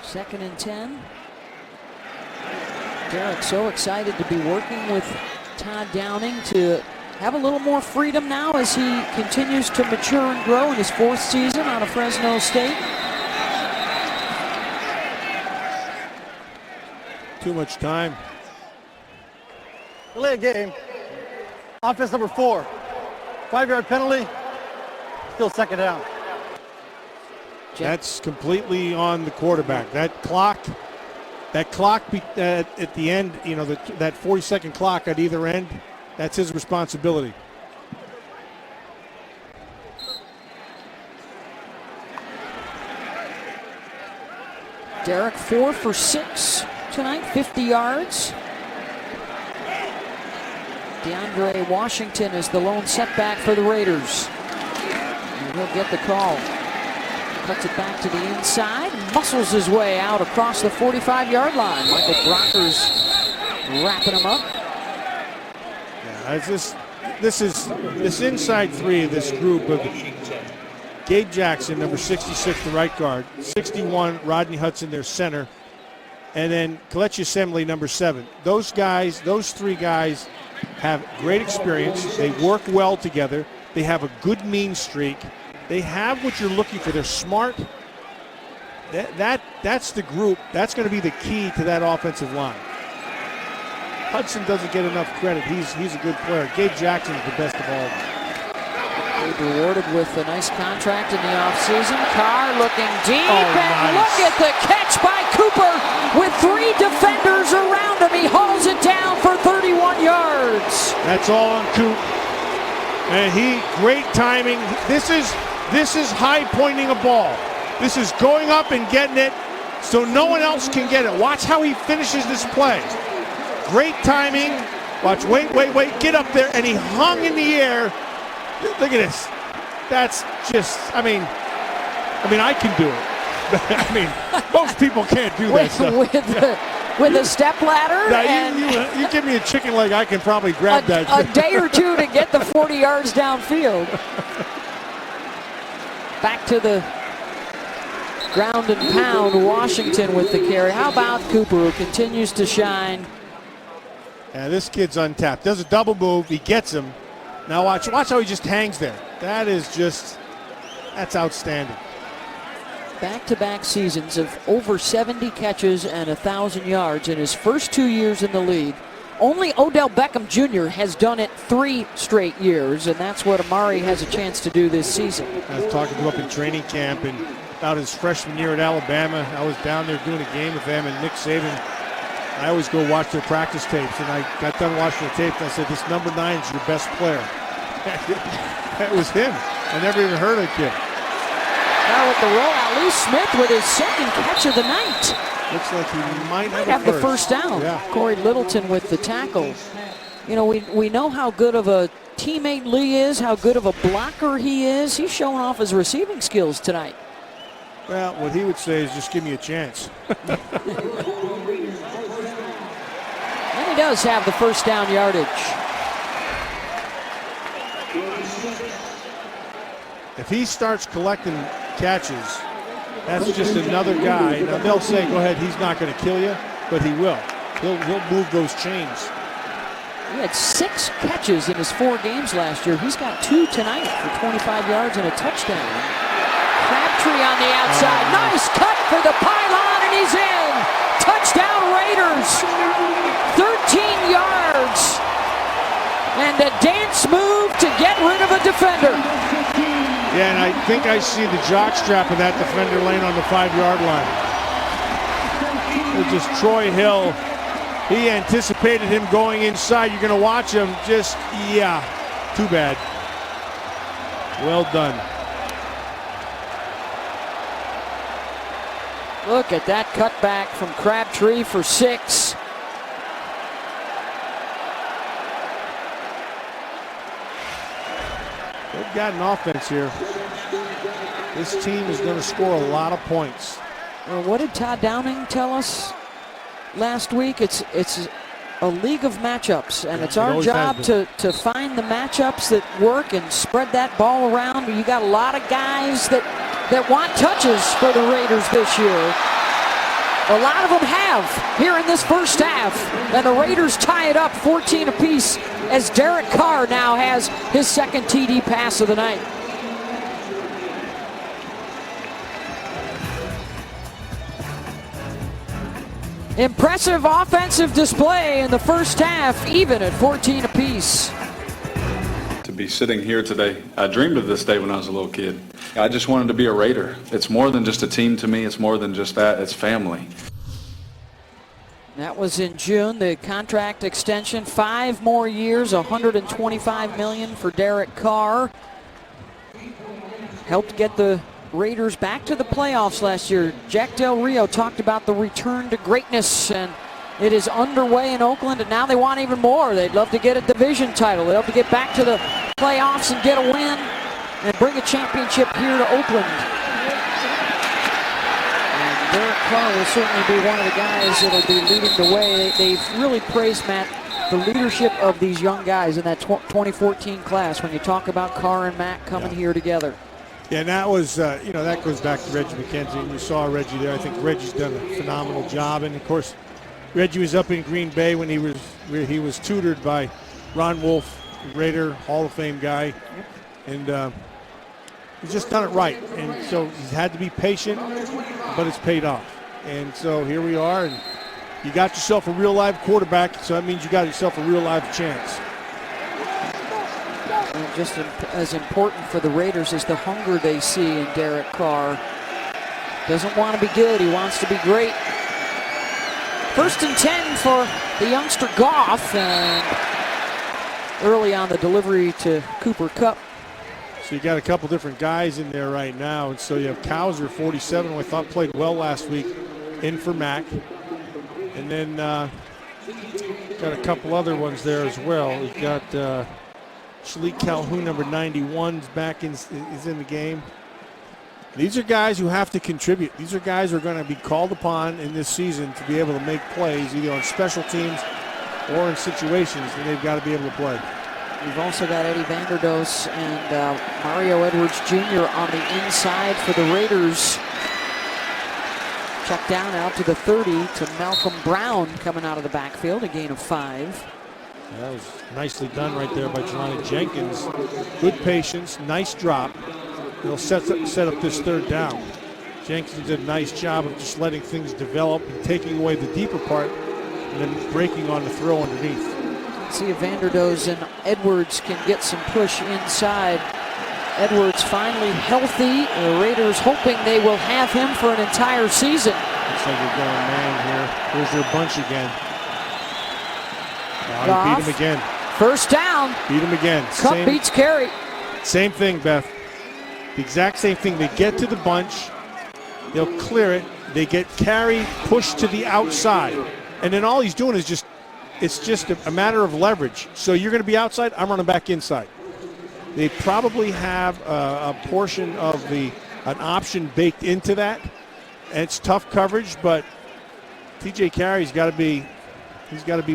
Second and 10. Derek so excited to be working with Todd Downing to have a little more freedom now as he continues to mature and grow in his fourth season out of Fresno State. Too much time. Delay a game. Offense number 4. 5-yard penalty. Still second down. That's completely on the quarterback. That clock at the end, you know, that 40-second clock at either end, that's his responsibility. Derek 4 for 6 tonight, 50 yards. DeAndre Washington is the lone setback for the Raiders. And he'll get the call. Cuts it back to the inside, muscles his way out across the 45-yard line. Michael Brocker's wrapping him up. Yeah, this inside three of this group of Gabe Jackson, number 66, the right guard, 61, Rodney Hudson, their center, and then Kelechi Assembly, number 7. Those guys, those three guys have great experience. They work well together. They have a good mean streak. They have what you're looking for. They're smart. That's the group. That's going to be the key to that offensive line. Hudson doesn't get enough credit. He's a good player. Gabe Jackson is the best of all. Gabe rewarded with a nice contract in the offseason. Carr looking deep, nice. and look at the catch by Cooper with 3 defenders around him. He hauls it down for 31 yards. That's all on Coop. And great timing. This is high pointing a ball. This is going up and getting it so no one else can get it. Watch how he finishes this play. Great timing. Watch, wait, get up there, and he hung in the air. Look at this. That's just, I mean, I can do it. I mean, most people can't do that stuff. With a step ladder. Now, you give me a chicken leg, I can probably grab that. A day or two to get the 40 yards downfield. Back to the ground and pound, Washington with the carry. How about Cooper, who continues to shine? Yeah, this kid's untapped. Does a double move, he gets him. Now watch how he just hangs there. That's outstanding. Back-to-back seasons of over 70 catches and 1,000 yards in his first 2 years in the league. Only Odell Beckham Jr. has done it 3 straight years, and that's what Amari has a chance to do this season. I was talking to him up in training camp and about his freshman year at Alabama. I was down there doing a game with them and Nick Saban. I always go watch their practice tapes, and I got done watching the tape and I said, this number 9 is your best player. That was him. I never even heard of the kid. Now with the rollout, Lee Smith with his second catch of the night. Looks like he might have the first down. Yeah. Corey Littleton with the tackle. You know, we know how good of a teammate Lee is, how good of a blocker he is. He's showing off his receiving skills tonight. Well, what he would say is just give me a chance. And he does have the first down yardage. If he starts collecting catches, that's just another guy. Now they'll say, go ahead, he's not going to kill you, but he will. He'll move those chains. He had 6 catches in his 4 games last year. He's got 2 tonight for 25 yards and a touchdown. Crabtree on the outside. Nice cut for the pylon, and he's in. Touchdown Raiders. 13 yards. And a dance move to get rid of a defender. Yeah, and I think I see the jock strap of that defender laying on the 5-yard line. It's just Troy Hill. He anticipated him going inside. You're going to watch him just, yeah, too bad. Well done. Look at that cutback from Crabtree for 6. They've got an offense here. This team is going to score a lot of points. Well, what did Todd Downing tell us last week? It's a league of matchups, and it's our job to find the matchups that work and spread that ball around. You got a lot of guys that want touches for the Raiders this year. A lot of them have here in this first half, and the Raiders tie it up 14 apiece as Derek Carr now has his second TD pass of the night. Impressive offensive display in the first half, even at 14 apiece. To be sitting here today, I dreamed of this day when I was a little kid. I just wanted to be a Raider. It's more than just a team to me. It's more than just that. It's family. That was in June, the contract extension, 5 more years, $125 million for Derek Carr. Helped get the Raiders back to the playoffs last year. Jack Del Rio talked about the return to greatness, and it is underway in Oakland, and now they want even more. They'd love to get a division title. They'd love to get back to the playoffs and get a win and bring a championship here to Oakland. And Derek Carr will certainly be one of the guys that will be leading the way. They've really praised, Matt, the leadership of these young guys in that 2014 class when you talk about Carr and Matt coming here together. Yeah, and that was, that goes back to Reggie McKenzie, and you saw Reggie there. I think Reggie's done a phenomenal job, and of course, Reggie was up in Green Bay when he was tutored by Ron Wolf, Raider Hall of Fame guy, and he's just done it right. And so he's had to be patient, but it's paid off. And so here we are, and you got yourself a real live quarterback, so that means you got yourself a real live chance. And just as important for the Raiders is the hunger they see in Derek Carr. Doesn't want to be good, he wants to be great. 1st and 10 for the youngster Goff, and early on the delivery to Cooper Kupp. So you got a couple different guys in there right now, and so you have Cowser, 47, who I thought played well last week, in for Mack. And then got a couple other ones there as well. We've got Shalik Calhoun, number 91, is in the game. These are guys who have to contribute. These are guys who are going to be called upon in this season to be able to make plays, either on special teams or in situations, and they've got to be able to play. We've also got Eddie Vanderdoes and Mario Edwards Jr. on the inside for the Raiders. Check down out to the 30 to Malcolm Brown coming out of the backfield, a gain of 5. That was nicely done right there by Jelani Jenkins. Good patience, nice drop. It'll set up this 3rd down. Jenkins did a nice job of just letting things develop and taking away the deeper part and then breaking on the throw underneath. See if Vanderdoes and Edwards can get some push inside. Edwards finally healthy. The Raiders hoping they will have him for an entire season. Looks like they're going man here. Here's their bunch again. He beat him again. 1st down. Beat him again. Kupp beats Carey. Same thing, Beth. The exact same thing. They get to the bunch. They'll clear it. They get Carey pushed to the outside. And then all he's doing is it's just a matter of leverage. So you're going to be outside, I'm running back inside. They probably have a portion of an option baked into that. And it's tough coverage, but TJ Carey's got to be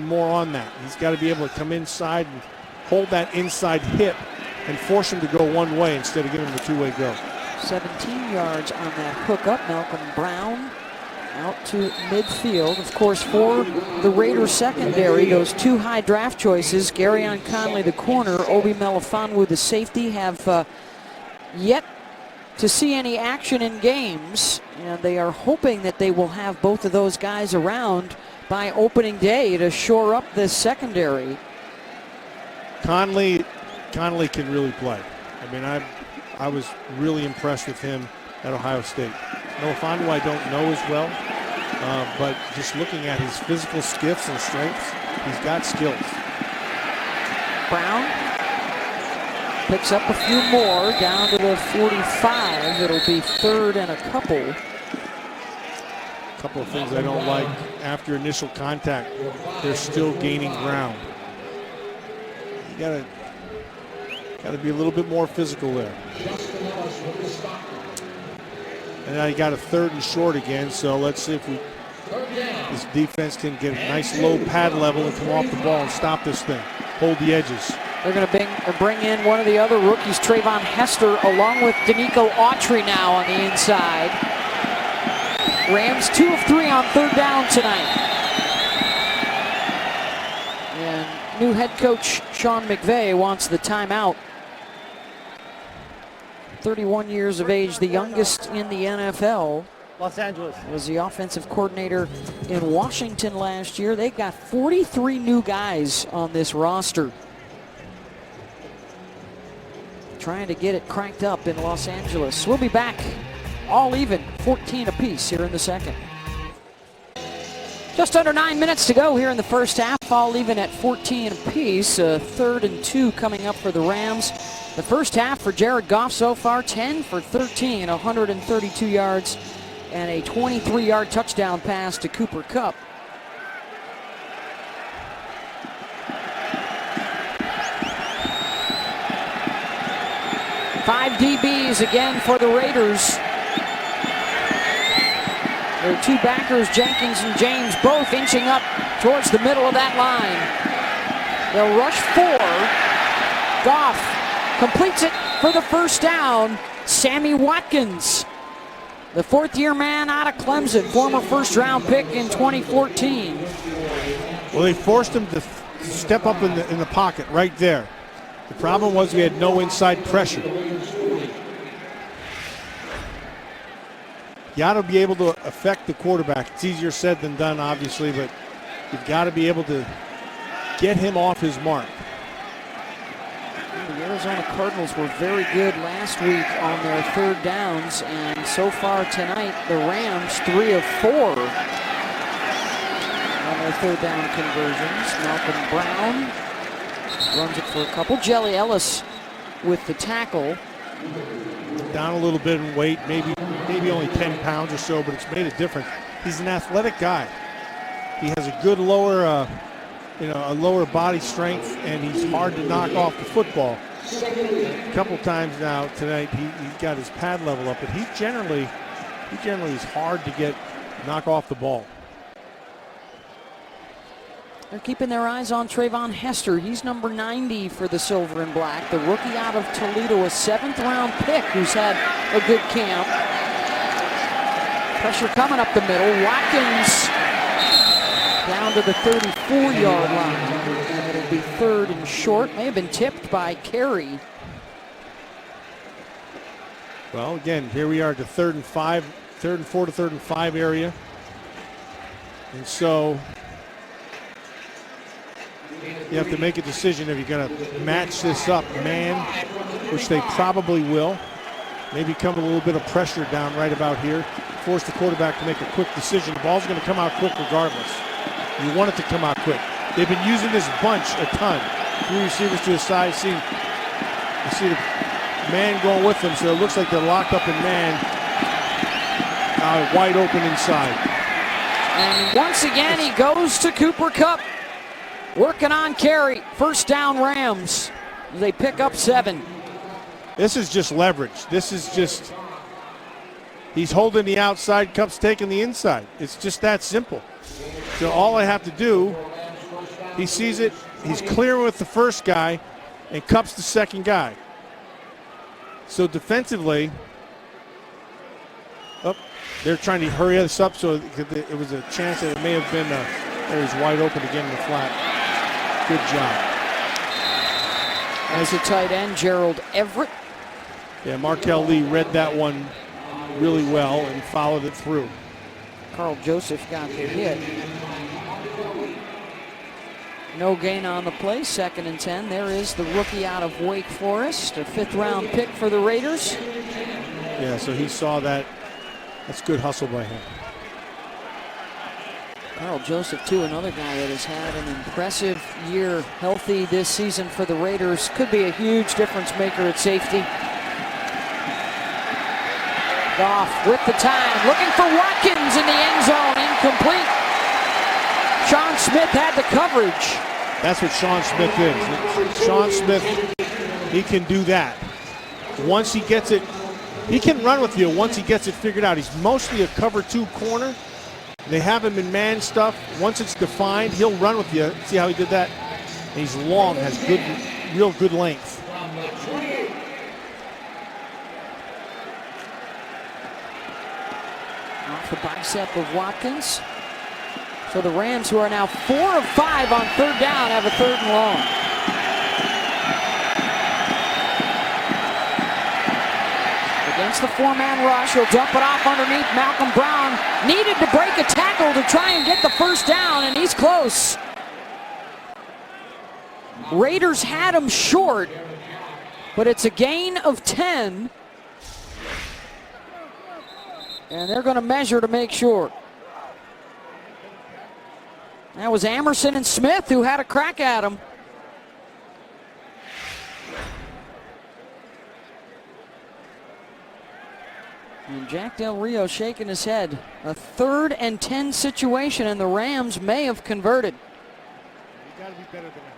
more on that. He's got to be able to come inside and hold that inside hip and force him to go one way instead of giving him a 2-way go. 17 yards on that hookup. Malcolm Brown out to midfield. Of course, for the Raiders secondary, those two high draft choices, Garyon Conley, the corner, Obi Melifonwu, the safety, have yet to see any action in games, and they are hoping that they will have both of those guys around by opening day to shore up this secondary. Conley can really play. I mean, I was really impressed with him at Ohio State. Melifonwu I don't know as well, but just looking at his physical skiffs and strengths, he's got skills. Brown picks up a few more down to the 45. It'll be third and a couple. A couple of things I don't like. After initial contact, they're still gaining ground. You gotta be a little bit more physical there. And now you got a third and short again, so let's see if this defense can get a nice low pad level and come off the ball and stop this thing. Hold the edges. They're going to bring in one of the other rookies, Trayvon Hester, along with Danico Autry now on the inside. Rams 2 of 3 on third down tonight. And new head coach Sean McVay wants the timeout. 31 years of age, the youngest in the NFL. Los Angeles was the offensive coordinator in Washington last year. They've got 43 new guys on this roster. Trying to get it cranked up in Los Angeles. We'll be back all even, 14 apiece here in the second. Just under 9 minutes to go here in the first half, all even at 14 apiece. 3rd and 2 coming up for the Rams. The first half for Jared Goff so far, 10 for 13, 132 yards, and a 23-yard touchdown pass to Cooper Kupp. Five DBs again for the Raiders. Their two backers, Jenkins and James, both inching up towards the middle of that line. They'll rush 4. Goff completes it for the first down. Sammy Watkins, the fourth-year man out of Clemson, former first-round pick in 2014. Well, they forced him to step up in the pocket right there. The problem was we had no inside pressure. You got to be able to affect the quarterback. It's easier said than done, obviously, but you've got to be able to get him off his mark. The Arizona Cardinals were very good last week on their third downs, and so far tonight, the Rams 3 of 4 on their third down conversions. Malcolm Brown runs it for a couple. Jelly Ellis with the tackle. Down a little bit in weight, maybe only 10 pounds or so, but it's made a difference. He's an athletic guy. He has a good lower, a lower body strength, and he's hard to knock off the football. A couple times now tonight, he's got his pad level up, but he generally is hard to knock off the ball. They're keeping their eyes on Trayvon Hester. He's number 90 for the Silver and Black. The rookie out of Toledo, a 7th-round pick who's had a good camp. Pressure coming up the middle. Watkins down to the 34-yard line. And it'll be third and short. May have been tipped by Carey. Well, again, here we are at the 3rd and 4 to 3rd and 5 area. And so you have to make a decision if you're going to match this up man, which they probably will. Maybe come a little bit of pressure down right about here. Force the quarterback to make a quick decision. The ball's going to come out quick regardless. You want it to come out quick. They've been using this bunch a ton. 3 receivers to the side. You see the man going with them, so it looks like they're locked up in man. Wide open inside. And once again, he goes to Cooper Kupp. Working on Carey. First down Rams. They pick up 7. This is just leverage. This is just, he's holding the outside, Kupp's taking the inside. It's just that simple. So all I have to do, he sees it, he's clear with the first guy, and Kupp's the second guy. So defensively, They're trying to hurry this up, so it was a chance that it may have been there. He's wide open again in the flat. Good job. As a tight end, Gerald Everett. Yeah, Markel Lee read that one really well and followed it through. Carl Joseph got the hit. No gain on the play, 2nd and 10. There is the rookie out of Wake Forest, a 5th-round pick for the Raiders. Yeah, so he saw that. That's good hustle by him. Carl Joseph, too, another guy that has had an impressive year, healthy this season for the Raiders. Could be a huge difference maker at safety. Goff with the time, looking for Watkins in the end zone, incomplete. Sean Smith had the coverage. That's what Sean Smith is. Sean Smith, he can do that. Once he gets it, he can run with you once he gets it figured out. He's mostly a cover 2 corner. They have him in man stuff. Once it's defined, he'll run with you. See how he did that? And he's long, has good, real good length. Off the bicep of Watkins. So the Rams, who are now 4 of 5 on 3rd down, have a 3rd and long. Against the 4-man rush, he'll dump it off underneath Malcolm Brown. Needed to break a tackle to try and get the 1st down, and he's close. Raiders had him short, but it's a gain of 10. And they're going to measure to make sure. That was Amerson and Smith who had a crack at him. And Jack Del Rio shaking his head. A 3rd and 10 situation, and the Rams may have converted. You got to be better than that.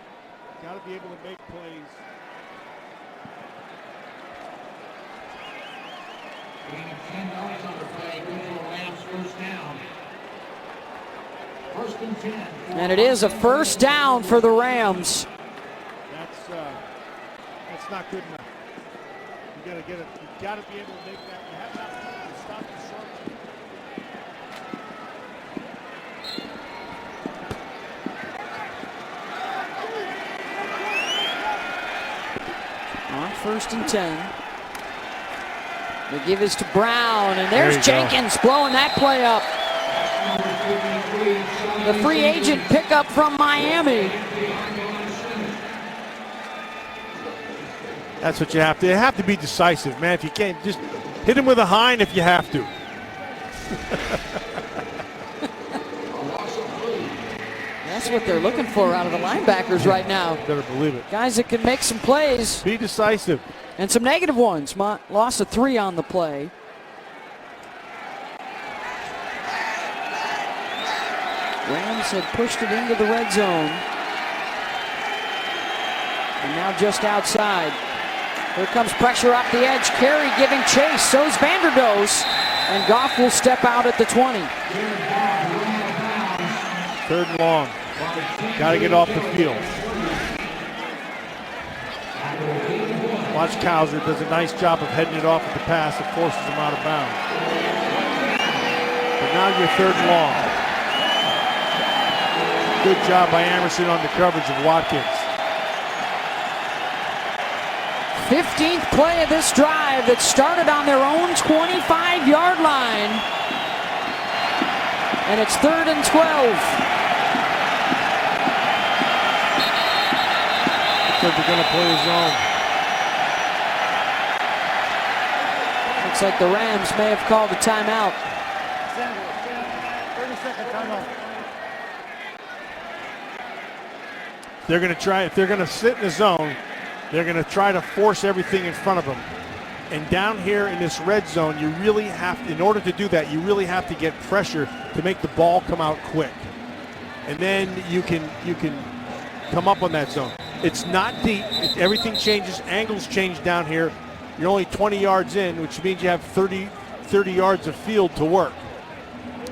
You got to be able to make plays. And it is a 1st down for the Rams. That's not good enough. You got to get it. You got to be able to make that. You have to stop the short. On 1st and 10. They give this to Brown, and there's Jenkins blowing that play up. The free agent pickup from Miami. That's what you have to. You have to be decisive, man. If you can't, just hit him with a hind if you have to. That's what they're looking for out of the linebackers right now. Better believe it. Guys that can make some plays. Be decisive. And some negative ones. Loss of 3 on the play. Rams had pushed it into the red zone. And now just outside. Here comes pressure off the edge. Carey giving chase. So's Vanderdoes. And Goff will step out at the 20. 3rd and long. Got to get off the field. Watch Cowser does a nice job of heading it off at the pass. It forces him out of bounds. But now you're 3rd and long. Good job by Amerson on the coverage of Watkins. 15th play of this drive that started on their own 25-yard line. And it's 3rd and 12. Looks like they're going to play a zone. Looks like the Rams may have called a timeout. 30-second timeout. They're going to try, if they're going to sit in the zone, they're going to try to force everything in front of them. And down here in this red zone, you really have to, in order to do that, you really have to get pressure to make the ball come out quick. And then you can come up on that zone. It's not deep. Everything changes. Angles change down here. You're only 20 yards in, which means you have 30 yards of field to work.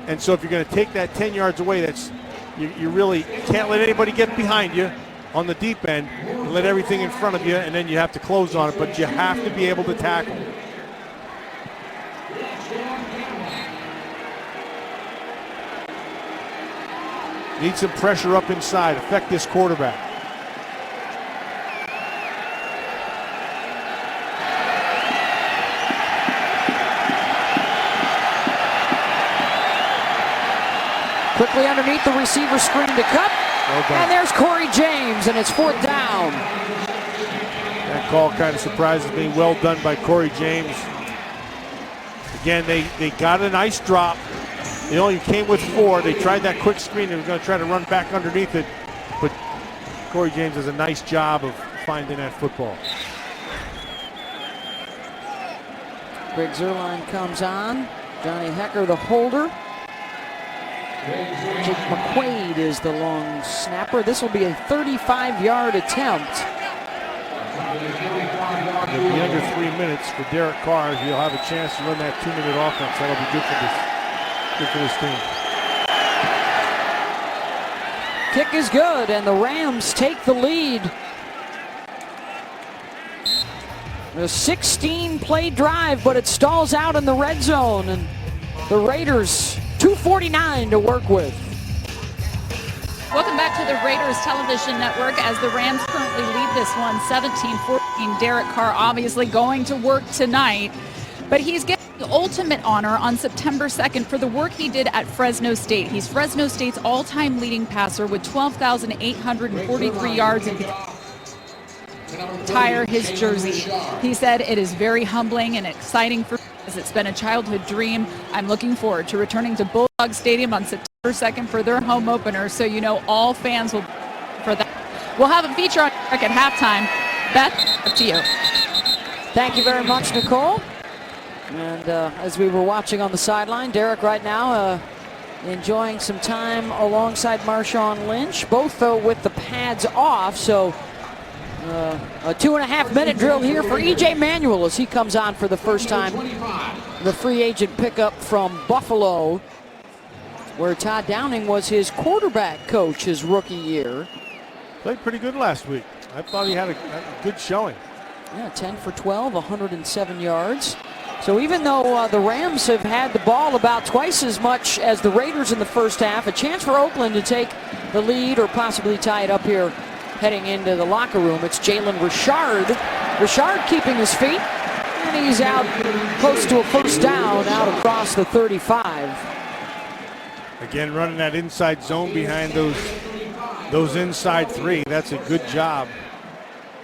And so if you're going to take that 10 yards away, that's you really can't let anybody get behind you on the deep end. You let everything in front of you, and then you have to close on it. But you have to be able to tackle. Need some pressure up inside. Affect this quarterback. Quickly underneath the receiver screen to cut. Well done. And there's Corey James, and it's 4th down. That call kind of surprises me. Well done by Corey James. Again, they got a nice drop. They only came with 4. They tried that quick screen. They were going to try to run back underneath it. But Corey James does a nice job of finding that football. Greg Zuerlein comes on. Johnny Hecker, the holder. Jake McQuaid is the long snapper. This will be a 35-yard attempt. It'll be under 3 minutes for Derek Carr. He'll have a chance to run that 2-minute offense. That'll be good for this team. Kick is good, and the Rams take the lead. A 16-play drive, but it stalls out in the red zone, and the Raiders 2:49 to work with. Welcome back to the Raiders television network as the Rams currently lead this one 17-14. Derek Carr obviously going to work tonight, but he's getting the ultimate honor on September 2nd for the work he did at Fresno State. He's Fresno State's all-time leading passer with 12,843 yards and retire his jersey. He said, "It is very humbling and exciting for me as it's been a childhood dream. I'm looking forward to returning to Bulldog Stadium on September 2nd for their home opener, so you know all fans will for that." We'll have a feature on Derek at halftime. Beth, up to you. Thank you very much, Nicole. And as we were watching on the sideline, Derek right now enjoying some time alongside Marshawn Lynch, both though with the pads off, so a 2.5-minute drill here for E.J. Manuel as he comes on for the first time. The free agent pickup from Buffalo, where Todd Downing was his quarterback coach his rookie year. Played pretty good last week. I thought he had a good showing. Yeah, 10 for 12, 107 yards. So even though the Rams have had the ball about twice as much as the Raiders in the first half, a chance for Oakland to take the lead or possibly tie it up here heading into the locker room. It's Jalen Richard. Richard keeping his feet, and he's out close to a first down out across the 35. Again, running that inside zone behind those inside 3. That's a good job.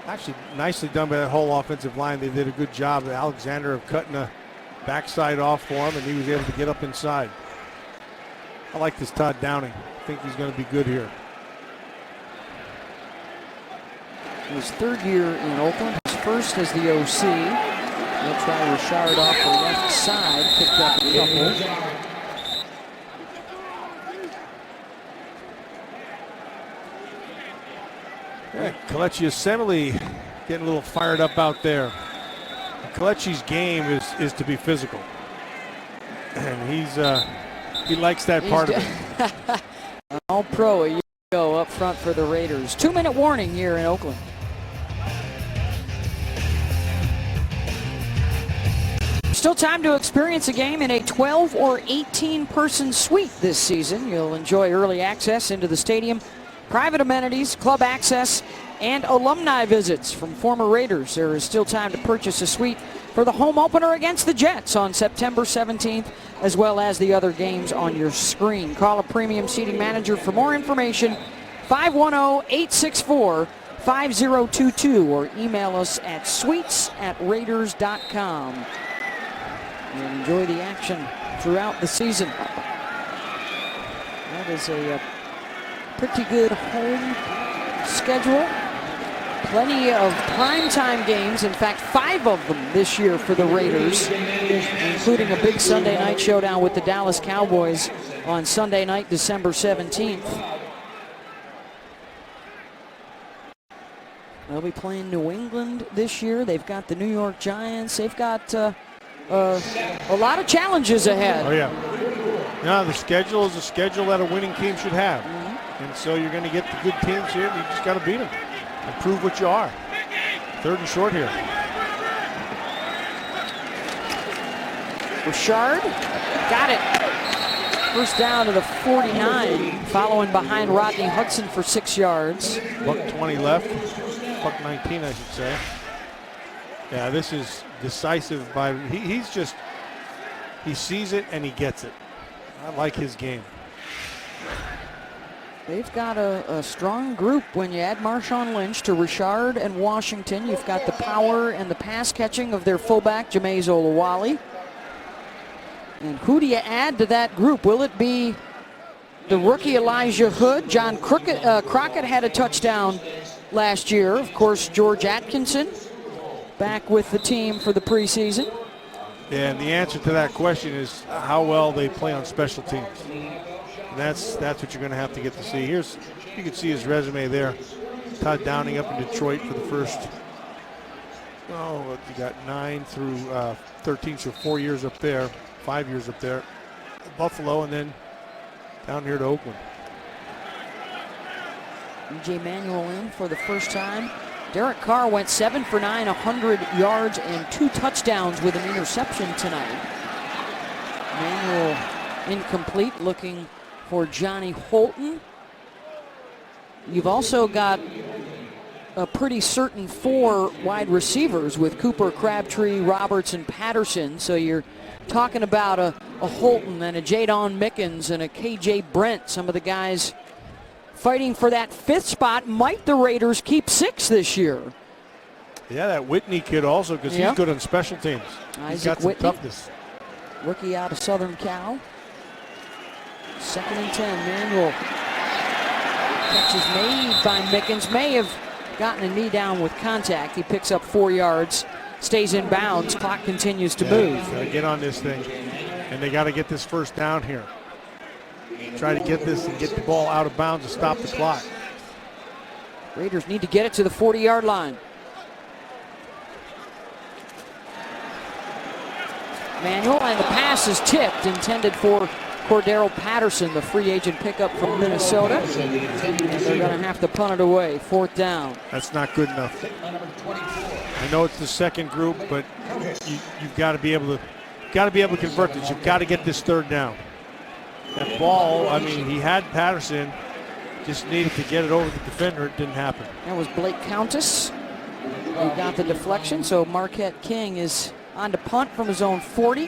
Actually, nicely done by that whole offensive line. They did a good job. Alexander of cutting a backside off for him, and he was able to get up inside. I like this Todd Downing. I think he's going to be good here. His 3rd year in Oakland, his first as the OC. He'll try Richard off the left side, picked up a couple. Yeah, Kelechi Assembly getting a little fired up out there. Kelechi's game is to be physical, and he likes that part of it. An all-pro a year ago up front for the Raiders. 2-minute warning here in Oakland. Still time to experience a game in a 12 or 18-person suite this season. You'll enjoy early access into the stadium, private amenities, club access, and alumni visits from former Raiders. There is still time to purchase a suite for the home opener against the Jets on September 17th, as well as the other games on your screen. Call a premium seating manager for more information, 510-864-5022, or email us at suites@raiders.com. And enjoy the action throughout the season. That is a pretty good home schedule. Plenty of primetime games. In fact, 5 of them this year for the Raiders, including a big Sunday night showdown with the Dallas Cowboys on Sunday night, December 17th. They'll be playing New England this year. They've got the New York Giants. They've got a lot of challenges ahead. Oh, yeah. No, the schedule is a schedule that a winning team should have. And so you're going to get the good teams here, and you just got to beat them and prove what you are. 3rd and short here. Richard got it. First down to the 49, following behind Rodney Hudson for 6 yards. Buck 20 left, buck 19, I should say. Yeah, this is decisive by, he sees it and he gets it. I like his game. They've got a strong group when you add Marshawn Lynch to Richard and Washington. You've got the power and the pass catching of their fullback, Jameis Olawale. And who do you add to that group? Will it be the rookie Elijah Hood? John Crockett had a touchdown last year. Of course, George Atkinson back with the team for the preseason. Yeah, and the answer to that question is how well they play on special teams. And that's what you're going to have to get to see. You can see his resume there. Todd Downing up in Detroit for the first, you got 9 through 13, so 4 years up there, 5 years up there. Buffalo, and then down here to Oakland. E.J. Manuel in for the first time. Derek Carr went 7 for 9, 100 yards and 2 touchdowns with an interception tonight. Manuel incomplete, looking for Johnny Holton. You've also got a pretty certain 4 wide receivers with Cooper, Crabtree, Roberts, and Patterson. So you're talking about a Holton and a Jadon Mickens and a KJ Brent, some of the guys fighting for that 5th spot. Might the Raiders keep 6 this year? Yeah, that Whitney kid also, because he's good on special teams. He's got some toughness. Rookie out of Southern Cal. 2nd and 10, Manuel. Catch is made by Mickens. May have gotten a knee down with contact. He picks up 4 yards, stays in bounds. Clock continues to move. Gotta get on this thing, and they got to get this first down here. Try to get this and get the ball out of bounds to stop the clock. Raiders need to get it to the 40-yard line. Manuel, and the pass is tipped, intended for Cordero Patterson, the free agent pickup from Minnesota. And they're going to have to punt it away. 4th down. That's not good enough. I know it's the second group, but you've got to be able to convert this. You've got to get this 3rd down. That ball, I mean, he had Patterson, just needed to get it over the defender. It didn't happen. That was Blake Countess who got the deflection, so Marquette King is on to punt from his own 40.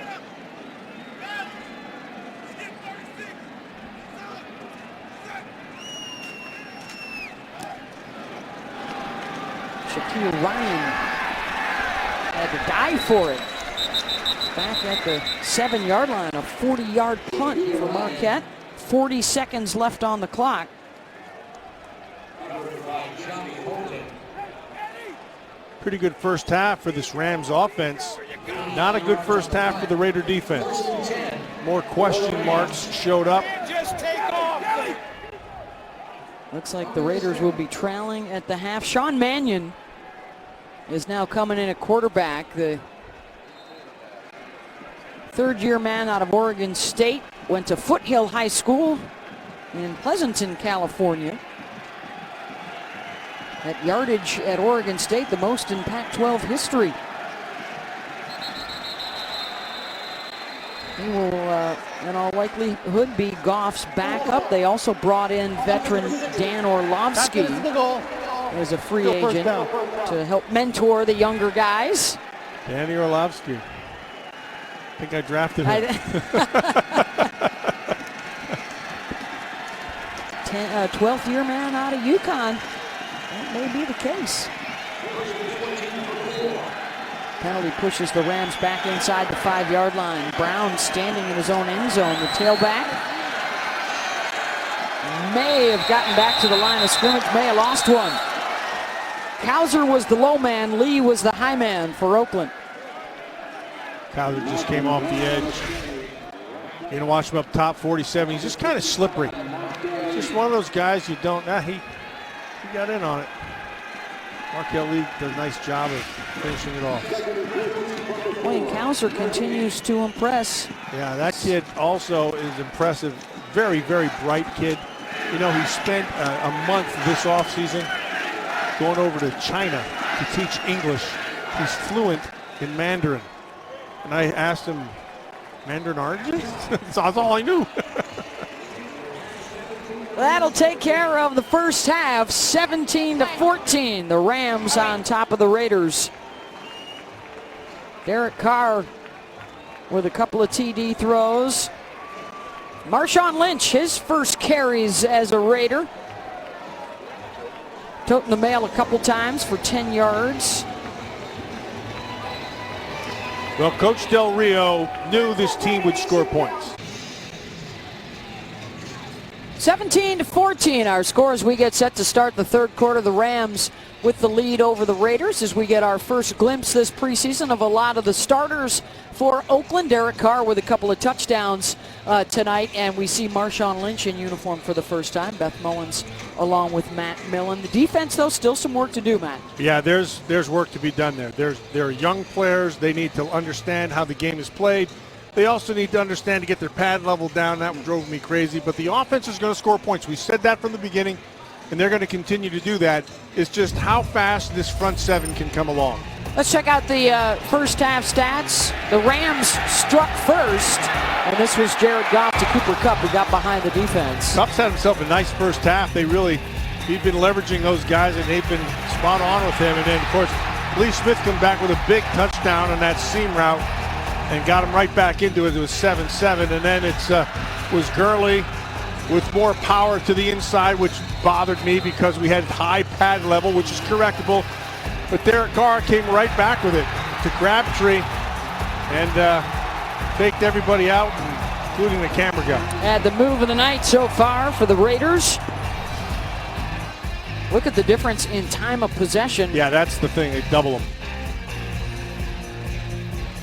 Shaquille Ryan had to dive for it. Back at the 7-yard line, a 40-yard punt for Marquette. 40 seconds left on the clock. Pretty good first half for this Rams offense. Not a good first half for the Raider defense. More question marks showed up. Looks like the Raiders will be trailing at the half. Sean Mannion is now coming in at quarterback. The 3rd-year man out of Oregon State, went to Foothill High School in Pleasanton, California. That yardage at Oregon State, the most in Pac-12 history. He will, in all likelihood, be Goff's backup. They also brought in veteran Dan Orlovsky as a free agent to help mentor the younger guys. Danny Orlovsky. I think I drafted him. 12th-year man out of UConn. That may be the case. Penalty pushes the Rams back inside the 5-yard line. Brown standing in his own end zone. The tailback may have gotten back to the line of scrimmage. May have lost one. Cowser was the low man. Lee was the high man for Oakland. Cowser just came off the edge. You're going to watch him up top, 47. He's just kind of slippery. Just one of those guys you don't, he got in on it. Markel Lee does a nice job of finishing it off. Wayne Cowser continues to impress. Yeah, that kid also is impressive. Very, very bright kid. You know, he spent a month this offseason going over to China to teach English. He's fluent in Mandarin. And I asked him, Mandarin oranges? That's all I knew. That'll take care of the first half, 17-14. The Rams on top of the Raiders. Derek Carr with a couple of TD throws. Marshawn Lynch, his first carries as a Raider. Toting the mail a couple times for 10 yards. Well, Coach Del Rio knew this team would score points. 17-14 our score as we get set to start the third quarter. The Rams with the lead over the Raiders as we get our first glimpse this preseason of a lot of the starters for Oakland. Derek Carr with a couple of touchdowns tonight, and we see Marshawn Lynch in uniform for the first time. Beth MOWINS along with Matt Millen. The defense, though, still some work to do, Matt. Yeah, there's work to be done there. They're young players. They need to understand how the game is played. They also need to understand to get their pad level down. That drove me crazy. But the offense is going to score points. We said that from the beginning, and they're going to continue to do that. It's just how fast this front seven can come along. Let's check out the first half stats. The Rams struck first, and this was Jared Goff to Cooper Kupp, who got behind the defense. Kupp's had himself a nice first half. He's been leveraging those guys, and they've been spot on with him. And then, of course, Lee Smith come back with a big touchdown on that seam route and got him right back into it. It was 7-7, and then it was Gurley with more power to the inside, which bothered me because we had high pad level, which is correctable. But Derek Carr came right back with it to Crabtree and faked everybody out, including the camera guy. Had the move of the night so far for the Raiders. Look at the difference in time of possession. Yeah, that's the thing. They double them.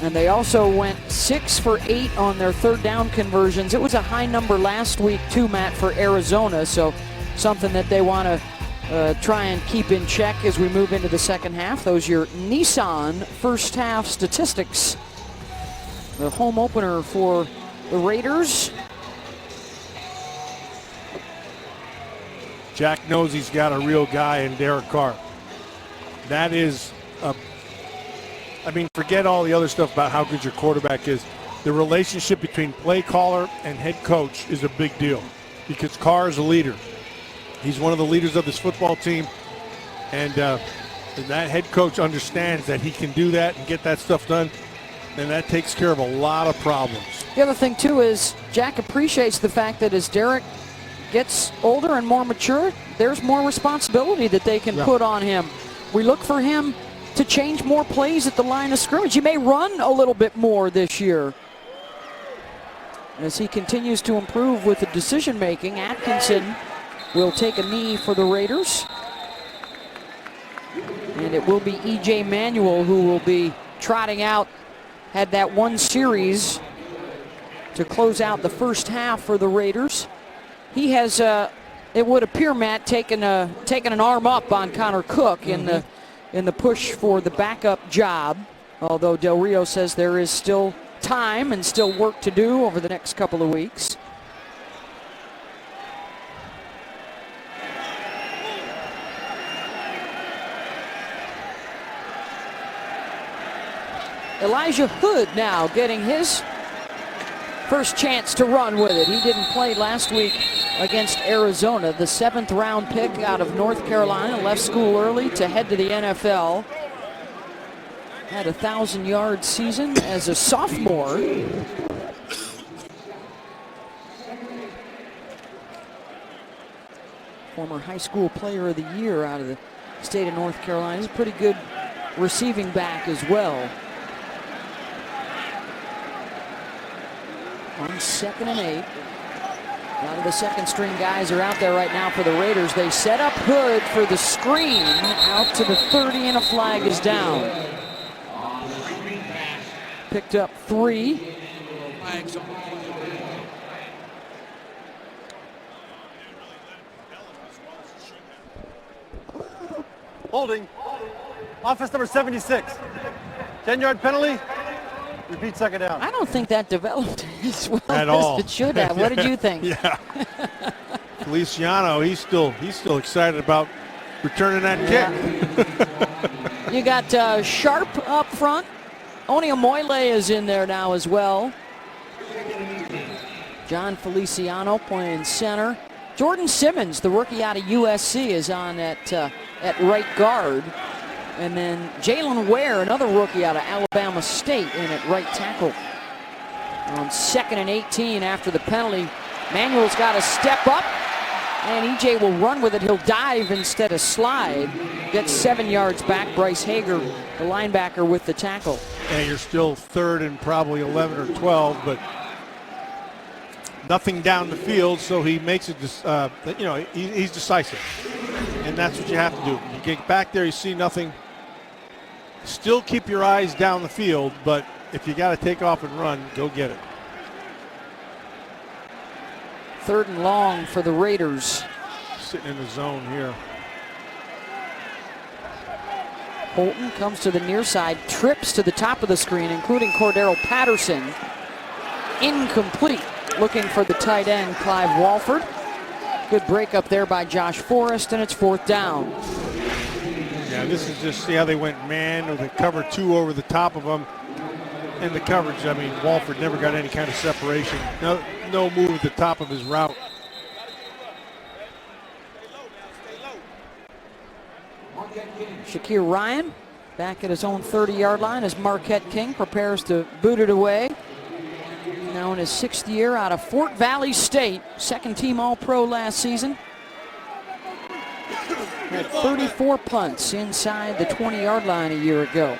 And they also went 6 for 8 on their third down conversions. It was a high number last week too, Matt, for Arizona. So something that they want to try and keep in check as we move into the second half. Those are your Nissan first half statistics. The home opener for the Raiders. Jack knows he's got a real guy in Derek Carr. That is forget all the other stuff about how good your quarterback is. The relationship between play caller and head coach is a big deal because Carr is a leader. He's one of the leaders of this football team, and that head coach understands that he can do that and get that stuff done, and that takes care of a lot of problems. The other thing, too, is Jack appreciates the fact that as Derek gets older and more mature, there's more responsibility that they can put on him. We look for him to change more plays at the line of scrimmage. He may run a little bit more this year. As he continues to improve with the decision making, Atkinson will take a knee for the Raiders. And it will be E.J. Manuel who will be trotting out. Had that one series to close out the first half for the Raiders. He has, it would appear, Matt, taken an arm up on Connor Cook in the push for the backup job, although Del Rio says there is still time and still work to do over the next couple of weeks. Elijah Hood now getting his first chance to run with it. He didn't play last week against Arizona. The 7th round pick out of North Carolina, left school early to head to the NFL. Had a 1,000-yard season as a sophomore. Former high school player of the year out of the state of North Carolina. He's a pretty good receiving back as well. On 2nd and 8. A lot of the second string guys are out there right now for the Raiders. They set up Hood for the screen out to the 30, and a flag is down. Picked up 3. Holding. Offense number 76. 10-yard penalty. Repeat second down. I don't think that developed as well at as all. it should have. What did you think? Yeah. Feliciano, he's still excited about returning that kick. You got Sharp up front. Onyemoile is in there now as well. John Feliciano playing center. Jordan Simmons, the rookie out of USC, is on at right guard. And then Jalen Ware, another rookie out of Alabama State, in at right tackle. On 2nd and 18 after the penalty, Manuel's got to step up, and EJ will run with it. He'll dive instead of slide. Gets 7 yards back. Bryce Hager, the linebacker, with the tackle. And you're still 3rd and probably 11 or 12, but nothing down the field, so he makes it, he's decisive. And that's what you have to do. You get back there, you see nothing. Still keep your eyes down the field, but if you got to take off and run, go get it. 3rd and long for the Raiders. Sitting in the zone here. Holton comes to the near side, trips to the top of the screen, including Cordero Patterson. Incomplete. Looking for the tight end, Clive Walford. Good break up there by Josh Forrest, and it's 4th down. Yeah, this is just, see how they went man, or they cover 2 over the top of them. And the coverage, I mean, Walford never got any kind of separation. No move at the top of his route. Shakir Ryan back at his own 30-yard line as Marquette King prepares to boot it away. Now in his 6th year out of Fort Valley State, 2nd team All-Pro last season. Had 34 punts inside the 20-yard line a year ago.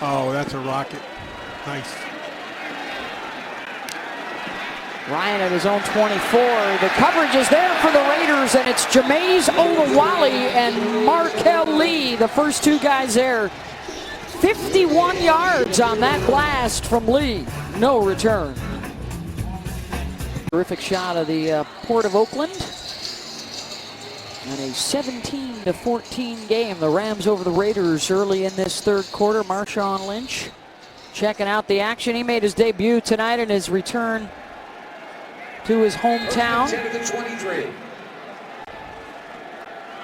Oh, that's a rocket. Nice. Ryan at his own 24. The coverage is there for the Raiders, and it's Jameis Olawale and Markel Lee, the first 2 guys there. 51 yards on that blast from Lee. No return. Terrific shot of the Port of Oakland. And a 17-14 game. The Rams over the Raiders early in this 3rd quarter. Marshawn Lynch checking out the action. He made his debut tonight in his return to his hometown.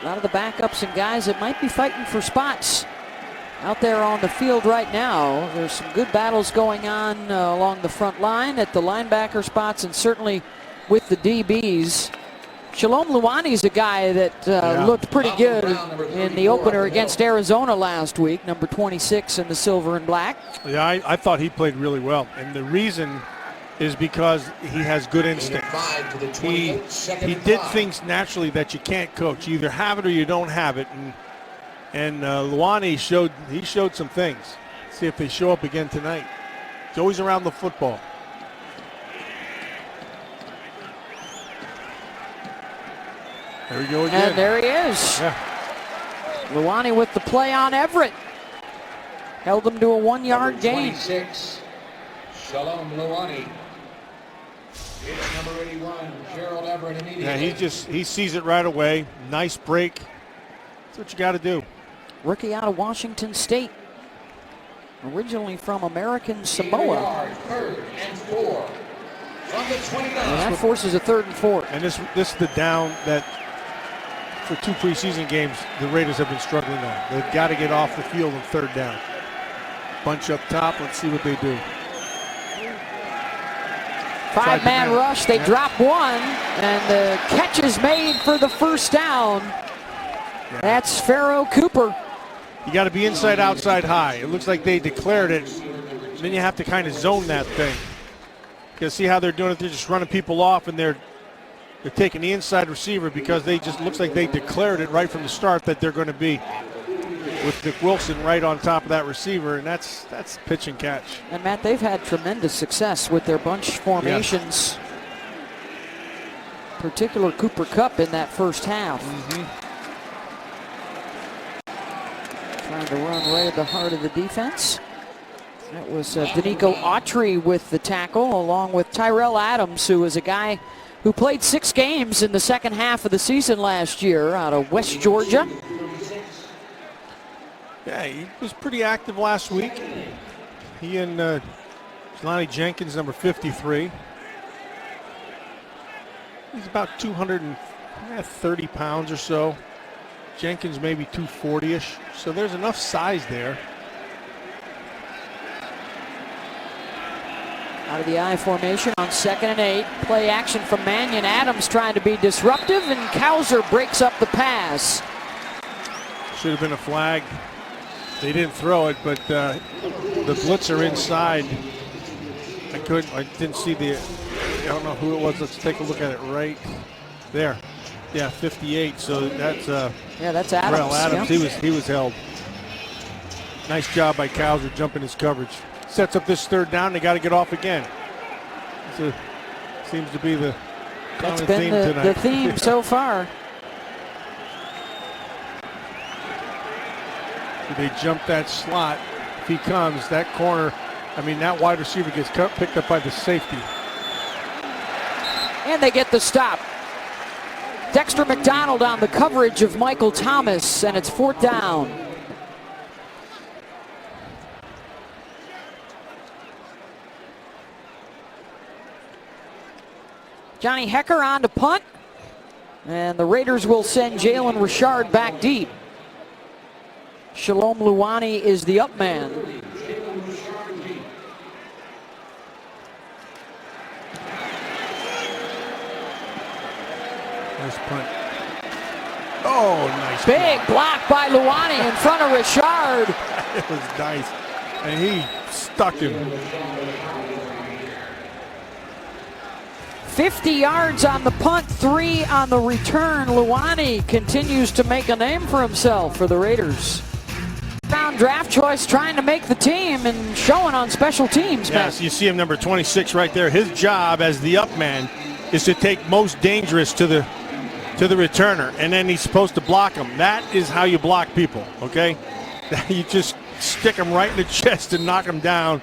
A lot of the backups and guys that might be fighting for spots out there on the field right now. There's some good battles going on along the front line at the linebacker spots, and certainly with the DBs. Shalom Luani's a guy that looked pretty good in the opener against Arizona last week, number 26 in the silver and black. Yeah, I thought he played really well, and the reason is because he has good instincts. He did things naturally that you can't coach. You either have it or you don't have it, and Luani showed some things. See if they show up again tonight. He's always around the football. There we go again. And there he is. Yeah. Luani with the play on Everett. Held him to a 1-yard gain. 26, Shalom Luani. It's number 81, Gerald Everett immediately. Yeah, he sees it right away. Nice break. That's what you got to do. Rookie out of Washington State. Originally from American Samoa. 3rd and 4 from the 29. And that forces a 3rd and 4. And this is the down that for 2 preseason games the Raiders have been struggling on. They've got to get off the field on 3rd down. Bunch up top. Let's see what they do. 5-man rush. They drop one, and the catch is made for the 1st down. Yeah. That's Pharaoh Cooper. You got to be inside, outside, high. It looks like they declared it. Then you have to kind of zone that thing. You can see how they're doing it. They're just running people off, and they're taking the inside receiver because they just looks like they declared it right from the start that they're going to be with Dick Wilson right on top of that receiver, and that's pitch and catch. And Matt, they've had tremendous success with their bunch formations. Yes. Particular Cooper Kupp in that first half. Trying to run right at the heart of the defense. That was Danico Autry with the tackle, along with Tyrell Adams, who is a guy who played 6 games in the second half of the season last year out of West Georgia. Yeah, he was pretty active last week. He and Jelani Jenkins, number 53. He's about 230 pounds or so. Jenkins maybe 240-ish. So there's enough size there. Out of the I formation on 2nd and 8. Play action from Mannion. Adams trying to be disruptive, and Kauser breaks up the pass. Should have been a flag. They didn't throw it, but the blitzer inside. I didn't see I don't know who it was. Let's take a look at it right there. Yeah, 58. So that's that's Adams. Terrell Adams. Yeah. He was held. Nice job by Kauser jumping his coverage. Sets up this 3rd down. They got to get off again. Seems to be the That's common been theme the tonight. theme so far. They jump that slot. If he comes, that corner, that wide receiver gets picked up by the safety. And they get the stop. Dexter McDonald on the coverage of Michael Thomas, and it's 4th down. Johnny Hecker on to punt, and the Raiders will send Jalen Richard back deep. Shalom Luani is the up man. Nice punt. Oh, nice. Big block by Luani in front of Richard. It was nice. And he stuck him. 50 yards on the punt, 3 on the return. Luani continues to make a name for himself for the Raiders. Round draft choice, trying to make the team and showing on special teams. Yes, you see him, number 26 right there. His job as the up man is to take most dangerous to the returner, and then he's supposed to block him. That is how you block people, okay? You just stick him right in the chest and knock him down.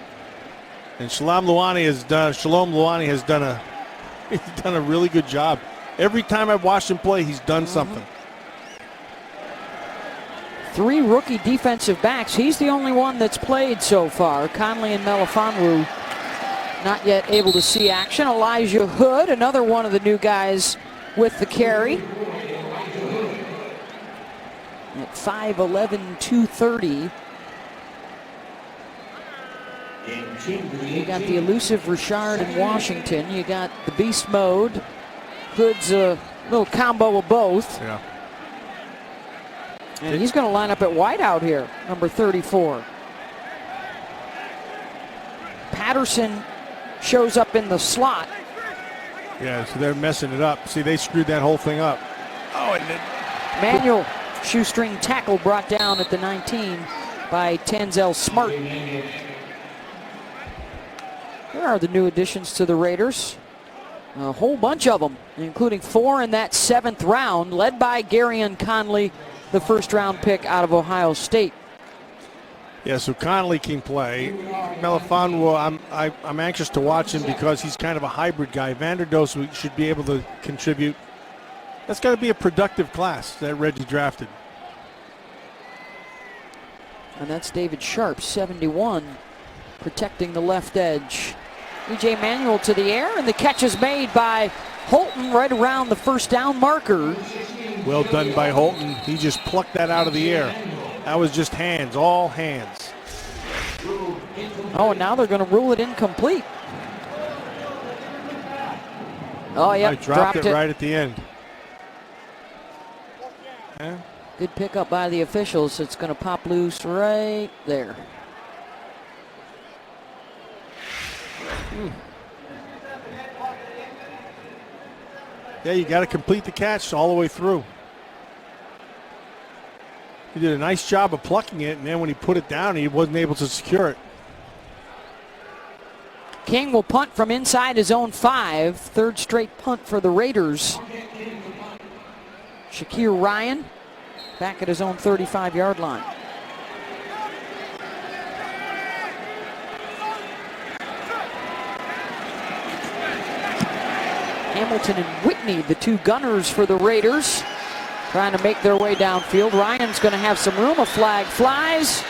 And Shalom Luani has done a really good job. Every time I've watched him play, he's done something. 3 rookie defensive backs. He's the only one that's played so far. Conley and Melifonwu not yet able to see action. Elijah Hood, another one of the new guys with the carry. At 5'11", 230. You got the elusive Richard in Washington. You got the beast mode. Hood's a little combo of both. Yeah. And he's going to line up at wideout here, number 34. Patterson shows up in the slot. Yeah, so they're messing it up. See, they screwed that whole thing up. Oh, and then Manual shoestring tackle brought down at the 19 by Tanzel Smart. There are the new additions to the Raiders. A whole bunch of them, including 4 in that 7th round, led by Garyon Conley, the 1st-round pick out of Ohio State. yeah, so Conley can play. Melifonwu, I'm anxious to watch him because he's kind of a hybrid guy. Vanderdoes should be able to contribute. That's got to be a productive class that Reggie drafted. And that's David Sharp, 71, protecting the left edge. E.J. Manuel to the air, and the catch is made by Holton right around the 1st down marker. Well done by Holton. He just plucked that out of the air. That was just hands, all hands. Oh, and now they're going to rule it incomplete. Oh, yeah, I dropped it right at the end. Yeah. Good pickup by the officials. It's going to pop loose right there. Yeah, you got to complete the catch all the way through. He did a nice job of plucking it, and then when he put it down, he wasn't able to secure it. King will punt from inside his own 5. 3rd straight punt for the Raiders. Shakir Ryan back at his own 35-yard line. Hamilton and Whitney, the 2 gunners for the Raiders, trying to make their way downfield. Ryan's going to have some room. A flag flies.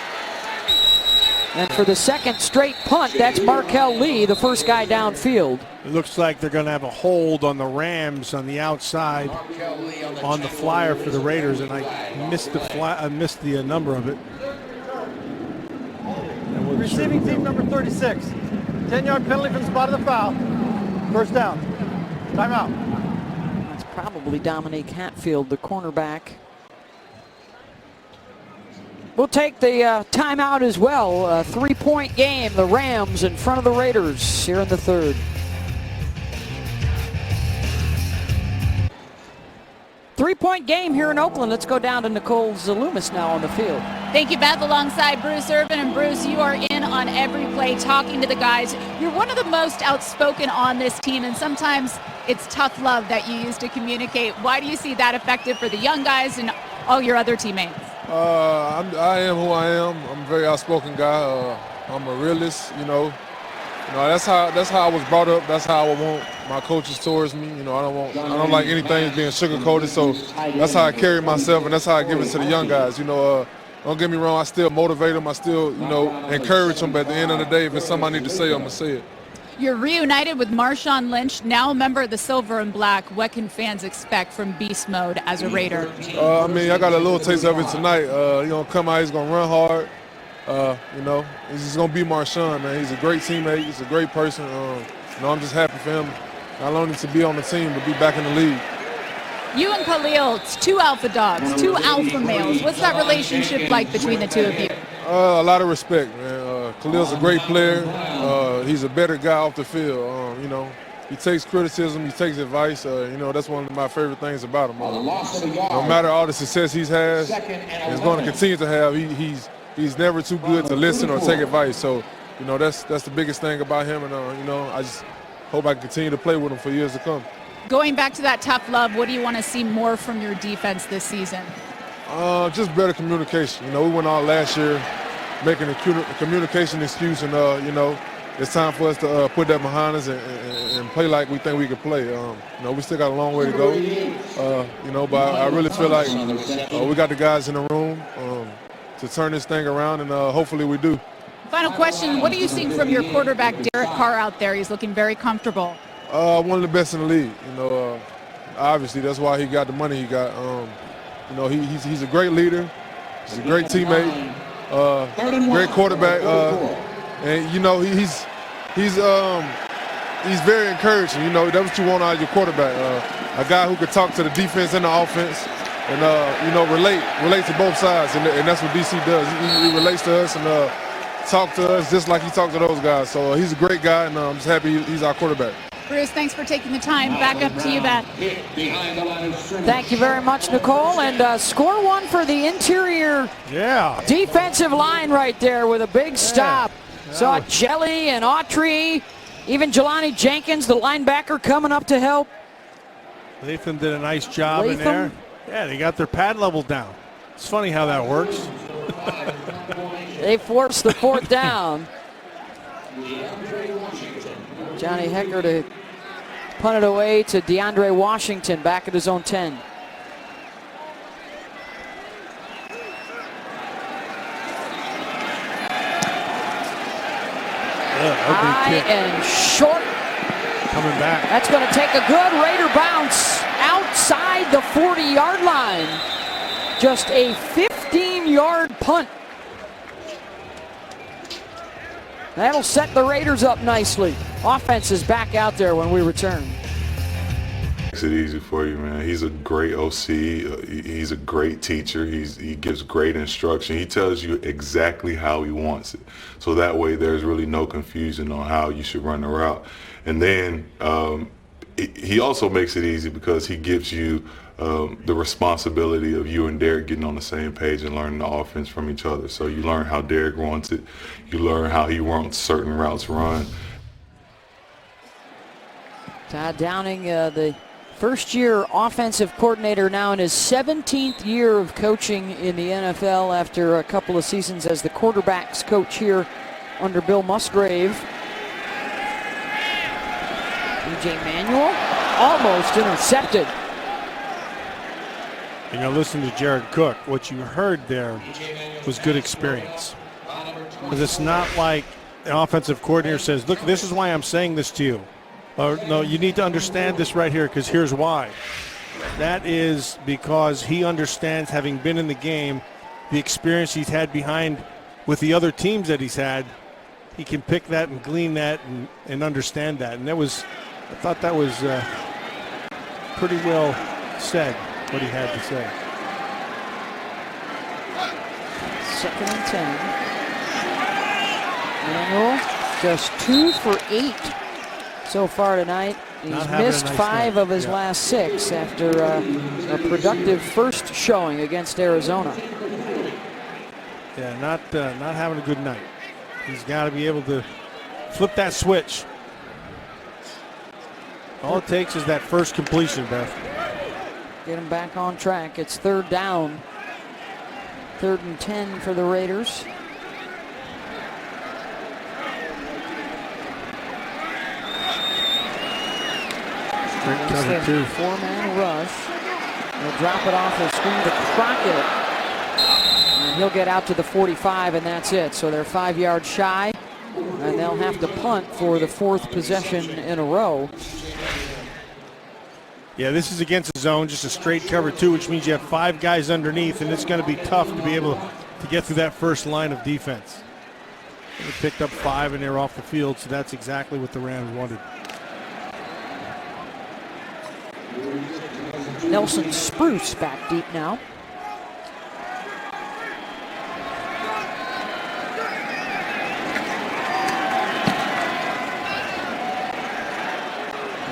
And for the second straight punt, that's Markel Lee, the first guy downfield. It looks like they're going to have a hold on the Rams on the outside on the flyer for the Raiders, and I missed the number of it. Receiving team number 36. 10-yard penalty from the spot of the foul. First down. Timeout. That's probably Dominique Hatfield, the cornerback. We'll take the timeout as well. A 3-point game. The Rams in front of the Raiders here in the third. Three-point game here in Oakland. Let's go down to Nicole Zalumis now on the field. Thank you, Beth, alongside Bruce Urban. And Bruce, you are in on every play, talking to the guys. You're one of the most outspoken on this team, and sometimes it's tough love that you use to communicate. Why do you see that effective for the young guys and all your other teammates? I am who I am. I'm a very outspoken guy. I'm a realist, you know. That's how I was brought up. That's how I want my coaches towards me. I don't like anything being sugar-coated, so that's how I carry myself, and that's how I give it to the young guys. Don't get me wrong, I still motivate them. I still, encourage them, but at the end of the day, if it's something I need to say, I'm going to say it. You're reunited with Marshawn Lynch, now a member of the Silver and Black. What can fans expect from Beast Mode as a Raider? I got a little taste of it tonight. Come out, he's going to run hard. He's just going to be Marshawn, man. He's a great teammate. He's a great person. I'm just happy for him, not only to be on the team, but be back in the league. You and Khalil, it's two alpha dogs, two alpha males. What's that relationship like between the two of you? A lot of respect, man. Khalil's a great player. He's a better guy off the field. He takes criticism, he takes advice. That's one of my favorite things about him. No matter all the success he's has, he's going to continue to have. He's never too good to listen or take advice. So, that's the biggest thing about him. And I just hope I can continue to play with him for years to come. Going back to that tough love, what do you want to see more from your defense this season? Just better communication. We went out last year making a communication excuse, and it's time for us to put that behind us and play like we think we can play. We still got a long way to go, but I really feel like we got the guys in the room to turn this thing around, and hopefully we do. Final question, what are you seeing from your quarterback, Derek Carr, out there? He's looking very comfortable. One of the best in the league. Obviously that's why he got the money he got. He's a great leader. He's a great teammate. Great quarterback. And he's very encouraging. That's what you want out of your quarterback. A guy who could talk to the defense and the offense, and relate to both sides. And that's what DC does. He relates to us and talk to us just like he talked to those guys. So he's a great guy, and I'm just happy he's our quarterback. Bruce, thanks for taking the time. Back up to you, Beth. Thank you very much, Nicole. And score one for the interior defensive line right there with a big stop. Saw Jelly and Autry, even Jelani Jenkins, the linebacker, coming up to help. Latham did a nice job in there. Yeah, they got their pad level down. It's funny how that works. They forced the fourth down. Johnny Hecker to punt it away to DeAndre Washington back at his own 10. High and short. Coming back. That's going to take a good Raider bounce outside the 40-yard line. Just a 15-yard punt. That'll set the Raiders up nicely. Offense is back out there when we return. Makes it easy for you, man. He's a great OC. He's a great teacher. He gives great instruction. He tells you exactly how he wants it. So that way there's really no confusion on how you should run the route. And then he also makes it easy because he gives you the responsibility of you and Derek getting on the same page and learning the offense from each other. So you learn how Derek wants it. You learn how he wants certain routes run. Todd Downing, the first-year offensive coordinator, now in his 17th year of coaching in the NFL after a couple of seasons as the quarterbacks coach here under Bill Musgrave. DJ Manuel almost intercepted. Listen to Jared Cook. What you heard there was good experience. Because it's not like the offensive coordinator says, look, this is why I'm saying this to you. Or, no, you need to understand this right here because here's why. That is because he understands, having been in the game, the experience he's had behind with the other teams that he's had. He can pick that and glean that and understand that. And that was, I thought that was pretty well said, what he had to say. 2nd and 10. Manuel just 2 for 8 so far tonight. He's missed 5 of his last 6 after a productive first showing against Arizona. Yeah, not having a good night. He's got to be able to flip that switch. All it takes is that first completion, Beth. Get him back on track. It's 3rd down. 3rd and 10 for the Raiders. Cover 2. 4-man rush. He'll drop it off the screen to Crockett. And he'll get out to the 45, and that's it. So they're 5 yards shy, and they'll have to punt for the 4th possession in a row. Yeah, this is against the zone, just a straight cover 2, which means you have 5 guys underneath, and it's going to be tough to be able to get through that first line of defense. They picked up 5, and they're off the field, so that's exactly what the Rams wanted. Nelson Spruce back deep now.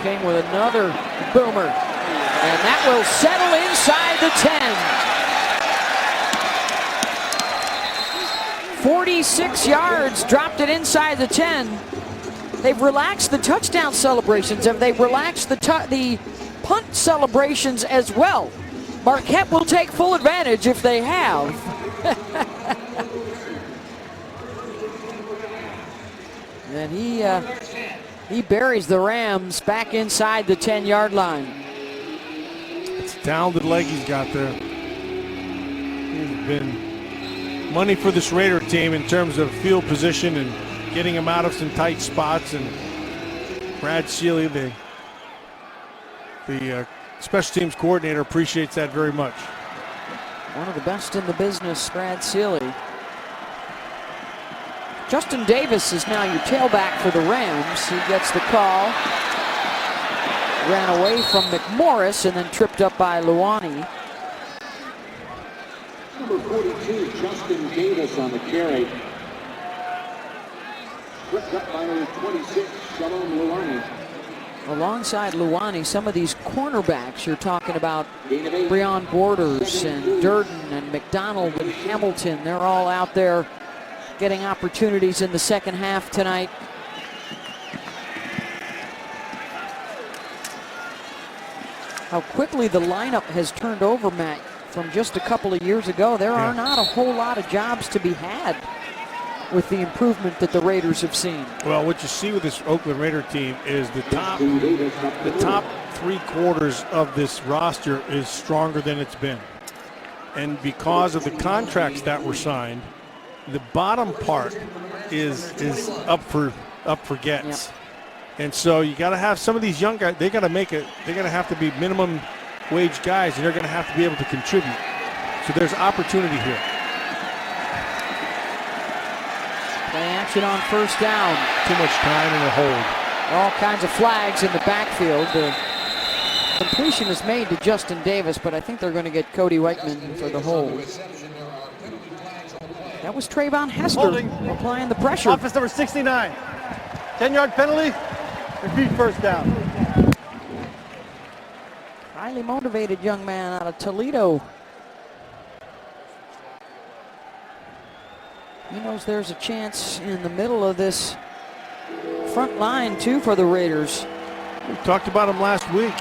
Came with another boomer, and that will settle inside the 10. 46 yards, dropped it inside the 10. They've relaxed the touchdown celebrations, and they've relaxed the punt celebrations as well. Marquette will take full advantage if they have. And he buries the Rams back inside the 10-yard line. It's a talented leg he's got there. He's been money for this Raider team in terms of field position and getting him out of some tight spots. And Brad Seeley, the special teams coordinator, appreciates that very much. One of the best in the business, Brad Seeley. Justin Davis is now your tailback for the Rams. He gets the call. Ran away from McMorris and then tripped up by Luani. Number 42, Justin Davis on the carry. Tripped up by number 26, Shalom Luani. Alongside Luani, some of these cornerbacks you're talking about, Breon Borders and Durden and McDonald and Hamilton, they're all out there getting opportunities in the second half tonight. How quickly the lineup has turned over, Matt, from just a couple of years ago. There are not a whole lot of jobs to be had with the improvement that the Raiders have seen. Well, what you see with this Oakland Raider team is the top 3 quarters of this roster is stronger than it's been. And because of the contracts that were signed, the bottom part is up for gets. Yep. And so you got to have some of these young guys, they got to make it, they're going to have to be minimum wage guys, and they're going to have to be able to contribute. So there's opportunity here. Play action on first down. Too much time in the hold. All kinds of flags in the backfield. The completion is made to Justin Davis, but I think they're going to get Cody Whiteman for the hold. That was Trayvon Hester applying the pressure. Offense number 69. 10-yard penalty. Repeat first down. Highly motivated young man out of Toledo. He knows there's a chance in the middle of this front line too for the Raiders. We talked about him last week.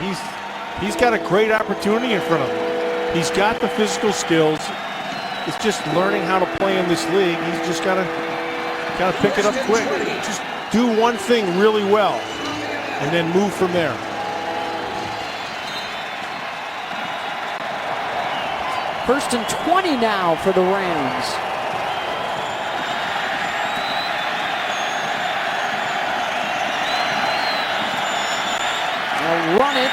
He's got a great opportunity in front of him. He's got the physical skills. It's just learning how to play in this league. He's just got to pick it up quick. Just do one thing really well and then move from there. First and 20 now for the Rams. They'll run it.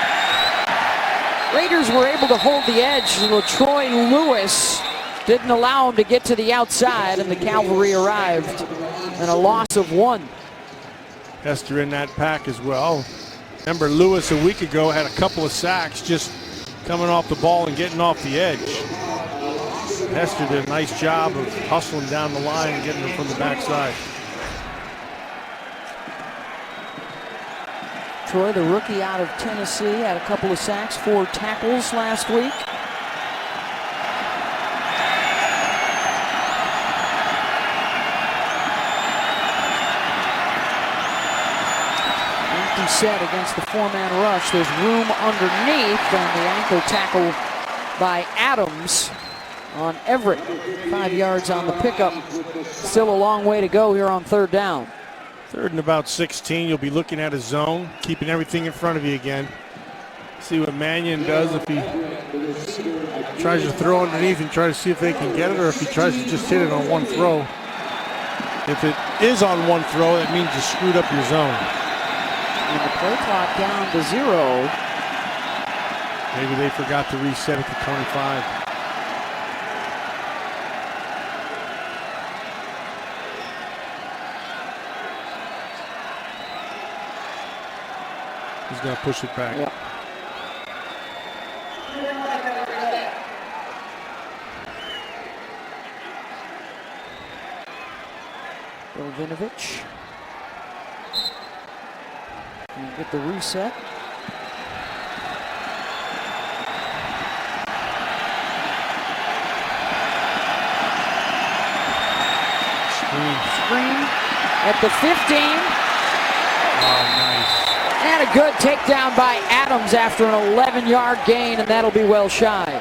Raiders were able to hold the edge. LaTroy Lewis didn't allow him to get to the outside, and the Cavalry arrived. And a loss of 1. Hester in that pack as well. Remember, Lewis a week ago had a couple of sacks just coming off the ball and getting off the edge. Hester did a nice job of hustling down the line and getting them from the backside. Troy, the rookie out of Tennessee, had a couple of sacks, 4 tackles last week. Empty set against the 4-man rush. There's room underneath, and the ankle tackle by Adams on Everett. 5 yards on the pickup. Still a long way to go here on 3rd down. 3rd and about 16. You'll be looking at a zone, keeping everything in front of you again. See what Mannion does, if he tries to throw underneath and try to see if they can get it, or if he tries to just hit it on one throw. If it is on one throw, that means you screwed up your zone. And the play clock down to 0. Maybe they forgot to reset it to 25. He's going to push it back. Yep. Bill Vinovich. And get the reset. Screen at the 15. Oh, nice. And a good takedown by Adams after an 11-yard gain, and that'll be well shy.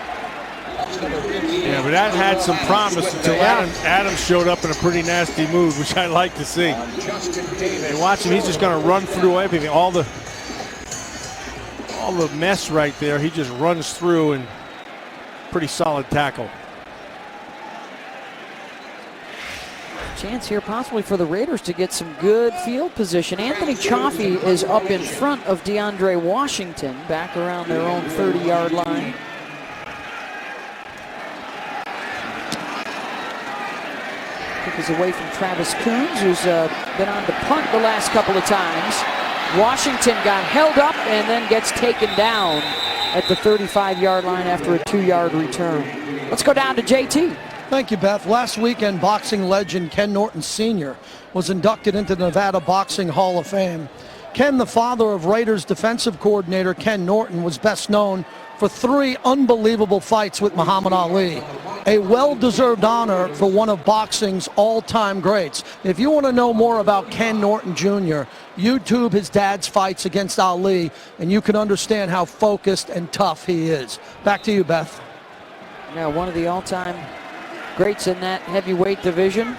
Yeah, but that had some promise until Adams showed up in a pretty nasty move, which I like to see. And watch him, he's just going to run through everything. All the mess right there, he just runs through, and pretty solid tackle. Chance here possibly for the Raiders to get some good field position. Anthony Chaffee is up in front of DeAndre Washington, back around their own 30-yard line. Kick is away from Travis Coons, who's been on the punt the last couple of times. Washington got held up and then gets taken down at the 35-yard line after a 2-yard return. Let's go down to JT. Thank you, Beth. Last weekend, boxing legend Ken Norton Sr. was inducted into the Nevada Boxing Hall of Fame. Ken, the father of Raiders defensive coordinator Ken Norton, was best known for 3 unbelievable fights with Muhammad Ali. A well-deserved honor for one of boxing's all-time greats. If you want to know more about Ken Norton Jr., YouTube his dad's fights against Ali, and you can understand how focused and tough he is. Back to you, Beth. Yeah, one of the all-time greats in that heavyweight division.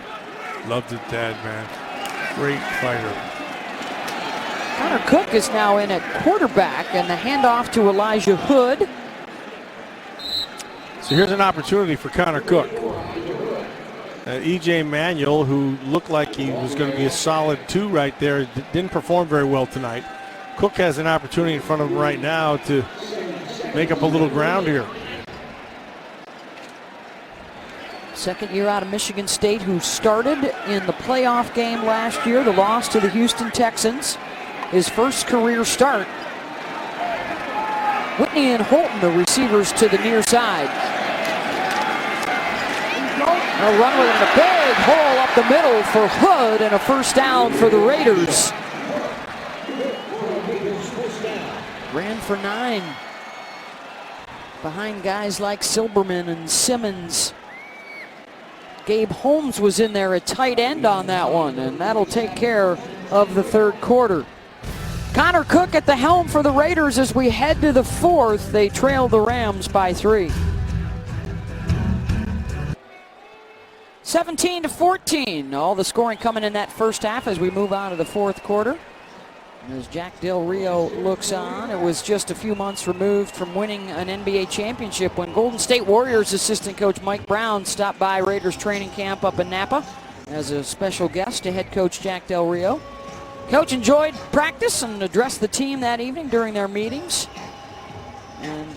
Loved his dad, man. Great fighter. Connor Cook is now in at quarterback, and the handoff to Elijah Hood. So here's an opportunity for Connor Cook. E.J. Manuel, who looked like he was going to be a solid 2 right there, didn't perform very well tonight. Cook has an opportunity in front of him right now to make up a little ground here. Second year out of Michigan State, who started in the playoff game last year, the loss to the Houston Texans. His first career start. Whitney and Holton, the receivers to the near side. A run with a big hole up the middle for Hood, and a first down for the Raiders. Ran for 9. Behind guys like Silberman and Simmons. Gabe Holmes was in there at tight end on that one, and that'll take care of the 3rd quarter. Connor Cook at the helm for the Raiders as we head to the 4th. They trail the Rams by 3. 17-14. All the scoring coming in that first half as we move on to the 4th quarter. As Jack Del Rio looks on, it was just a few months removed from winning an NBA championship when Golden State Warriors assistant coach Mike Brown stopped by Raiders training camp up in Napa as a special guest to head coach Jack Del Rio. Coach enjoyed practice and addressed the team that evening during their meetings. And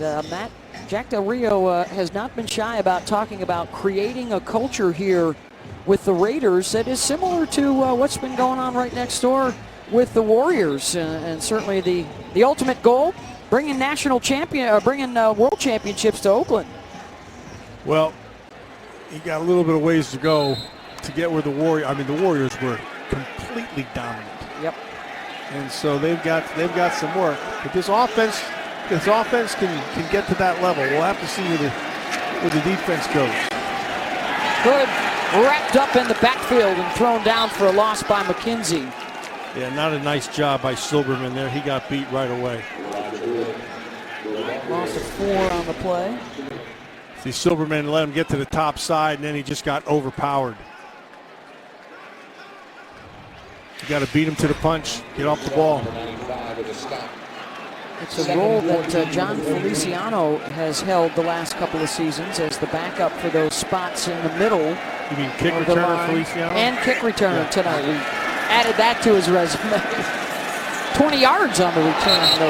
Jack Del Rio has not been shy about talking about creating a culture here with the Raiders that is similar to what's been going on right next door with the Warriors. And certainly the ultimate goal, bringing world championships to Oakland. Well, you got a little bit of ways to go to get where the Warriors were completely dominant. Yep. And so they've got some work. But this offense can get to that level. We'll have to see where the defense goes. Good. Wrapped up in the backfield and thrown down for a loss by McKenzie. Yeah, not a nice job by Silberman there. He got beat right away. Loss of 4 on the play. See, Silberman let him get to the top side, and then he just got overpowered. You got to beat him to the punch, get off the ball. It's a role that John Feliciano has held the last couple of seasons as the backup for those spots in the middle. You mean kick returner, Feliciano? And kick returner tonight. We added that to his resume. 20 yards on the return, no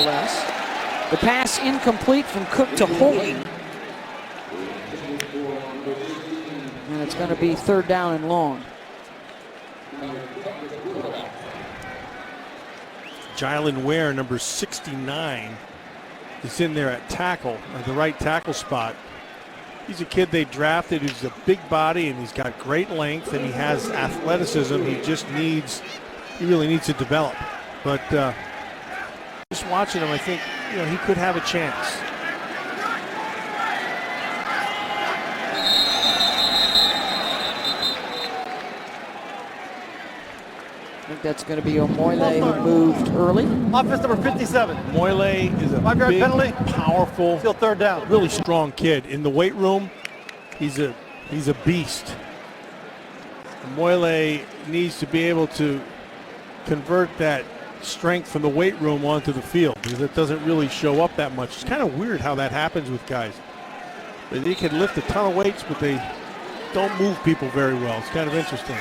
less. The pass incomplete from Cook to Holt. And it's going to be 3rd down and long. Jylan Ware, number 69, is in there at tackle, at the right tackle spot. He's a kid they drafted who's a big body, and he's got great length, and he has athleticism. He really needs to develop. But just watching him, I think he could have a chance. I think that's going to be Omoyele who moved early. Offense number 57. Omoyele is a 5-yard big, penalty. powerful, Still 3rd down. really strong kid. In the weight room, he's a beast. Omoyele needs to be able to convert that strength from the weight room onto the field because it doesn't really show up that much. It's kind of weird how that happens with guys. They can lift a ton of weights, but they don't move people very well. It's kind of interesting.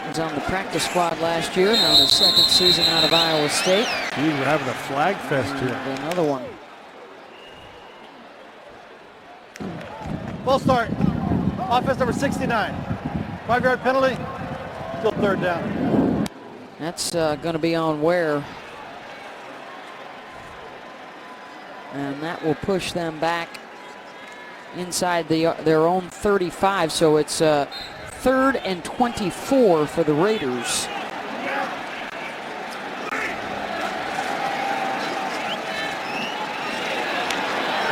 He was on the practice squad last year, now his 2nd season out of Iowa State. We're having a flag fest here. Another one. Full start. Offense number 69. 5-yard penalty. Still 3rd down. That's going to be on Ware. And that will push them back inside their own 35. So it's 3rd and 24 for the Raiders.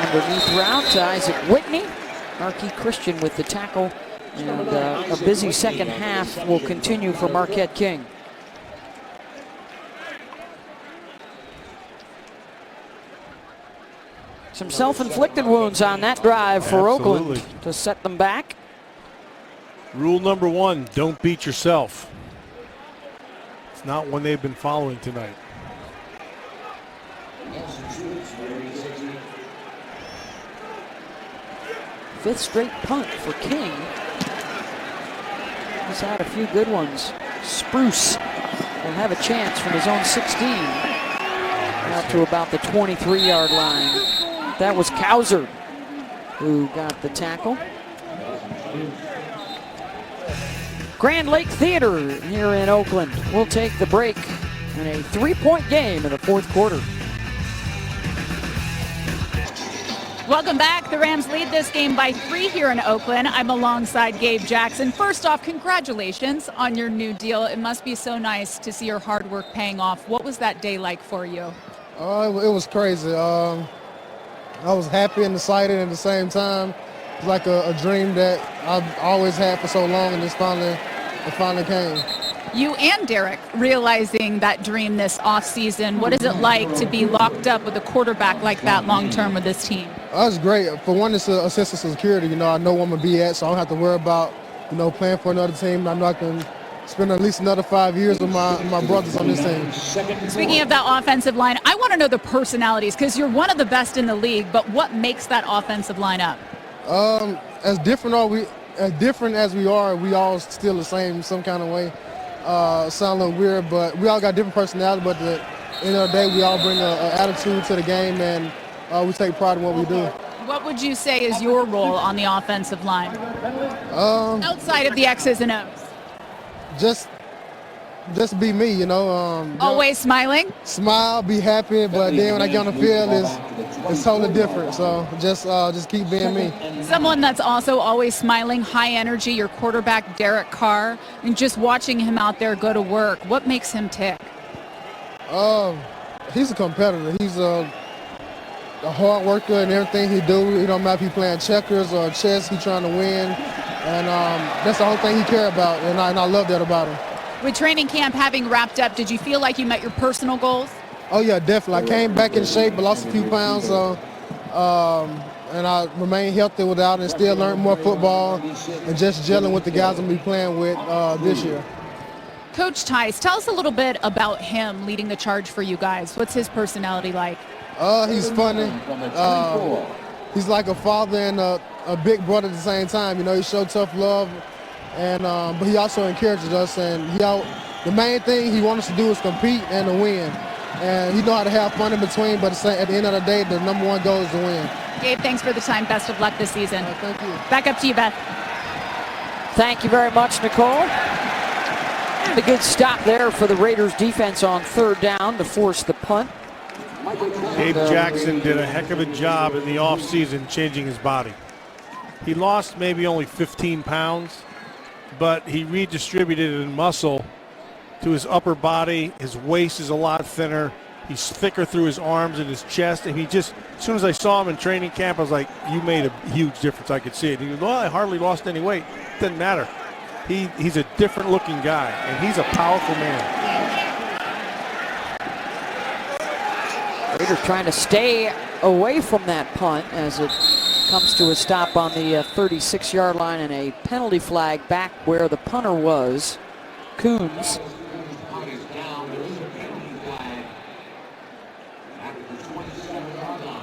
Underneath route to Isaac Whitney. Marquis Christian with the tackle. And a busy second half will continue for Marquette King. Some self-inflicted wounds on that drive for Oakland to set them back. Rule number 1, don't beat yourself. It's not one they've been following tonight. Fifth straight punt for King. He's had a few good ones. Spruce will have a chance from his own 16. Out to about the 23-yard line. That was Kauser who got the tackle. Grand Lake Theater here in Oakland will take the break in a 3-point game in the 4th quarter. Welcome back. The Rams lead this game by 3 here in Oakland. I'm alongside Gabe Jackson. First off, congratulations on your new deal. It must be so nice to see your hard work paying off. What was that day like for you? It was crazy. I was happy and excited at the same time. It's like a dream that I've always had for so long, and it finally came. You and Derek realizing that dream this offseason. What is it like to be locked up with a quarterback like that long-term with this team? That's great. For one, it's a sense of security. I know where I'm going to be at, so I don't have to worry about, playing for another team. I know I can spend at least another 5 years with my brothers on this team. Speaking of that offensive line, I want to know the personalities because you're one of the best in the league, but what makes that offensive line up? As different as we are, we all still the same some kind of way. sound a little weird, but we all got different personalities, but at the end of the day, we all bring an attitude to the game, and we take pride in what we do. What would you say is your role on the offensive line? Outside of the X's and O's. Just be me, you know. Always smiling? Smile, be happy, but then when I get on the field, it's totally different. So just keep being me. Someone that's also always smiling, high energy, your quarterback, Derek Carr, and just watching him out there go to work, what makes him tick? He's a competitor. He's a hard worker in everything he do. It don't matter if he's playing checkers or chess, he's trying to win. And that's the whole thing he cares about, and I love that about him. With training camp having wrapped up, did you feel like you met your personal goals? Oh, yeah, definitely. I came back in shape, but lost a few pounds, so, and I remained healthy without and still learned more football and just gelling with the guys I'm going to be playing with this year. Coach Tice, tell us a little bit about him leading the charge for you guys. What's his personality like? He's funny. He's like a father and a big brother at the same time. You know, he showed tough love, and but he also encourages us. And the main thing he wants us to do is compete and to win. And he know how to have fun in between, but at the end of the day, the number one goal is to win. Gabe, thanks for the time. Best of luck this season. Thank you. Back up to you, Beth. Thank you very much, Nicole. And a good stop there for the Raiders defense on third down to force the punt. Gabe Jackson did a heck of a job in the offseason changing his body. He lost maybe only 15 pounds, but he redistributed in muscle to his upper body. His waist is a lot thinner. He's thicker through his arms and his chest. And he just, as soon as I saw him in training camp, I was like, you made a huge difference. I could see it. He goes, well, I hardly lost any weight. Doesn't matter. He's a different looking guy, and he's a powerful man. Raiders trying to stay away from that punt as it comes to a stop on the 36-yard line and a penalty flag back where the punter was, Coons.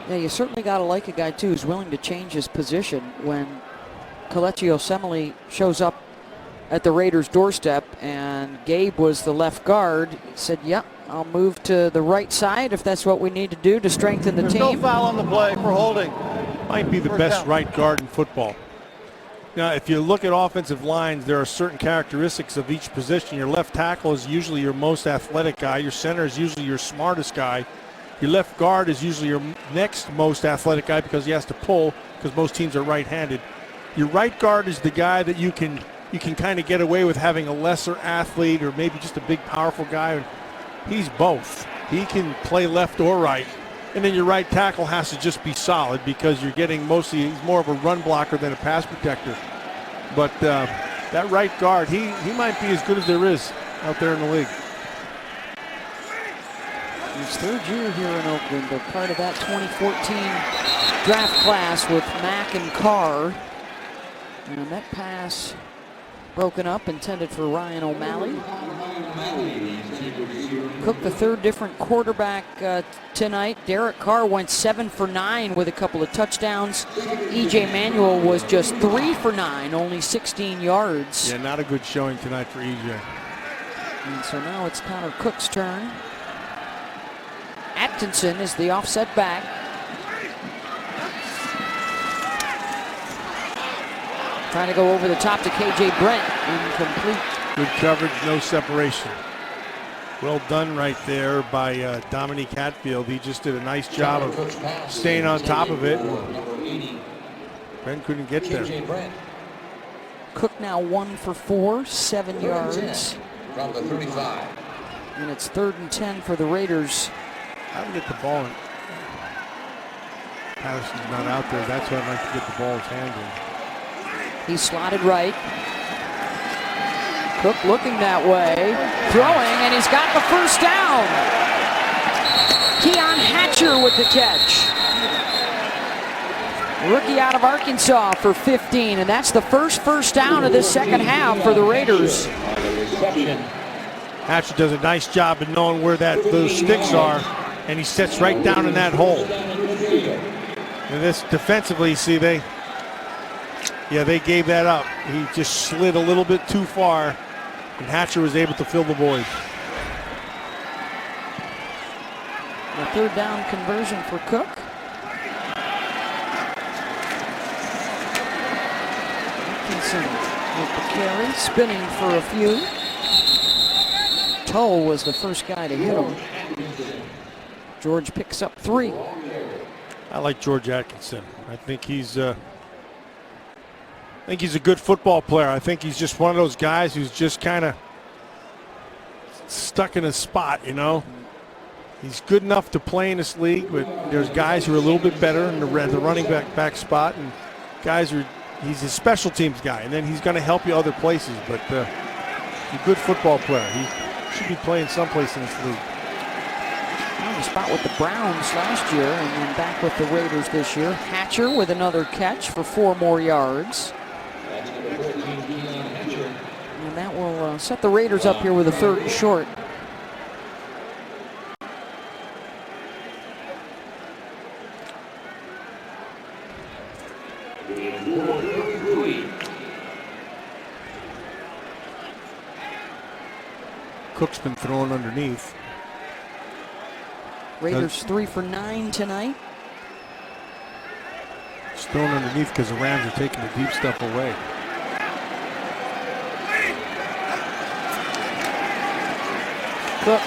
Yeah, you certainly got to like a guy, too, who's willing to change his position when Kelechi Osemele shows up at the Raiders' doorstep, and Gabe was the left guard. He said, yep, I'll move to the right side if that's what we need to do to strengthen the team. No foul on the play for holding. Might be the best right guard in football. Now, if you look at offensive lines, there are certain characteristics of each position. Your left tackle is usually your most athletic guy. Your center is usually your smartest guy. Your left guard is usually your next most athletic guy because he has to pull, because most teams are right-handed. Your right guard is the guy that you can kind of get away with having a lesser athlete or maybe just a big, powerful guy. He's both. He can play left or right. And then your right tackle has to just be solid because you're getting mostly, he's more of a run blocker than a pass protector. But that right guard, he might be as good as there is out there in the league. His third year here in Oakland, but part of that 2014 draft class with Mack and Carr. And that pass broken up, intended for Ryan O'Malley. Cook, the third different quarterback tonight. Derek Carr went 7 for 9 with a couple of touchdowns. E.J. Manuel was just 3 for 9, only 16 yards. Yeah, not a good showing tonight for E.J. And so now it's Connor Cook's turn. Atkinson is the offset back. Trying to go over the top to K.J. Brent, incomplete. Good coverage, no separation. Well done right there by Dominique Hatfield. He just did a nice job of staying on top of it. Brent couldn't get there. Cook now 1 for 4, 7 yards. From the 35. And it's 3rd and 10 for the Raiders. How to get the ball? Patterson's not out there. That's why I'd like to get the ball in his hands in. He's slotted right. Cook looking that way, throwing, and he's got the first down. Keon Hatcher with the catch. Rookie out of Arkansas for 15, and that's the first down of this second half for the Raiders. Hatcher does a nice job of knowing where those sticks are, and he sits right down in that hole. And this defensively, see, they gave that up. He just slid a little bit too far, And Hatcher was able to fill the void. A third down conversion for Cook. Atkinson with the carry, spinning for a few. Tull was the first guy to hit him. George picks up 3. I like George Atkinson. I think he's a good football player. I think he's just one of those guys who's just kind of stuck in a spot, you know. He's good enough to play in this league, but there's guys who are a little bit better in the running back spot, and he's a special teams guy, and then he's going to help you other places. But he's a good football player. He should be playing someplace in this league. On the spot with the Browns last year, and then back with the Raiders this year. Hatcher with another catch for 4 more yards. And that will set the Raiders up here with a 3rd and short. Cook's been thrown underneath. Raiders 3 for 9 tonight. It's thrown underneath because the Rams are taking the deep stuff away. Cook.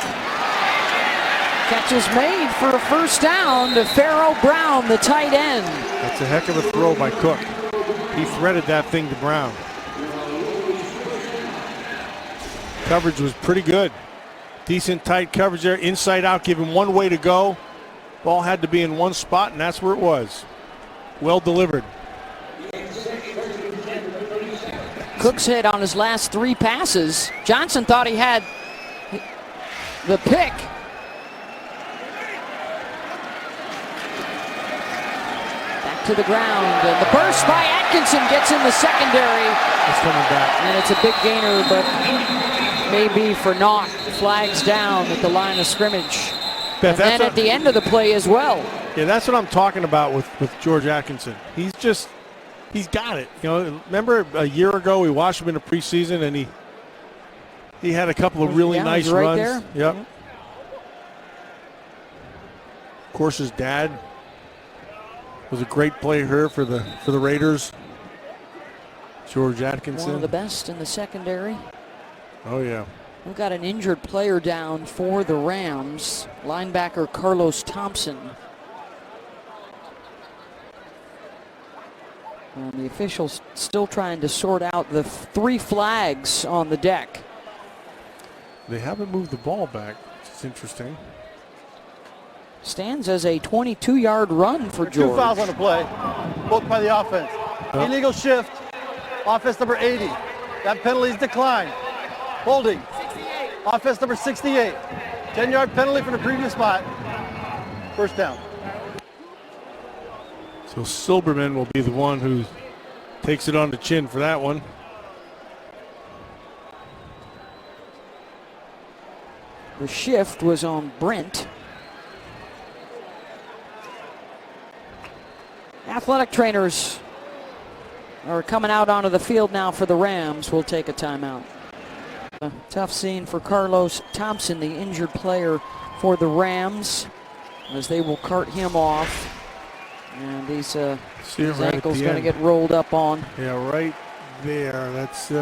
Catch is made for a first down to Pharaoh Brown, the tight end. That's a heck of a throw by Cook. He threaded that thing to Brown. Coverage was pretty good. Decent tight coverage there, inside out, give him one way to go. Ball had to be in one spot, and that's where it was. Well delivered. Cook's hit on his last 3 passes. Johnson thought he had the pick. Back to the ground, and the burst by Atkinson gets in the secondary. It's coming back. And it's a big gainer, but maybe for naught. Flags down at the line of scrimmage. Beth, and then at the end of the play as well. Yeah, that's what I'm talking about with George Atkinson. He's got it. You know, remember a year ago we watched him in the preseason, and he had a couple of really nice right runs. There. Yep. Of course, his dad was a great player here for the Raiders. George Atkinson. One of the best in the secondary. Oh yeah. We've got an injured player down for the Rams, linebacker Carlos Thompson. And the officials still trying to sort out the 3 flags on the deck. They haven't moved the ball back, which is interesting. Stands as a 22-yard run for George. 2 fouls on the play, both by the offense. Illegal shift, offense number 80. That penalty's declined. Holding. Offense number 68. 10-yard penalty from the previous spot. First down. So Silberman will be the one who takes it on the chin for that one. The shift was on Brent. Athletic trainers are coming out onto the field now for the Rams. We'll take a timeout. A tough scene for Carlos Thompson, the injured player for the Rams, as they will cart him off. And his ankle's going to get rolled up on. Yeah, right there. That's he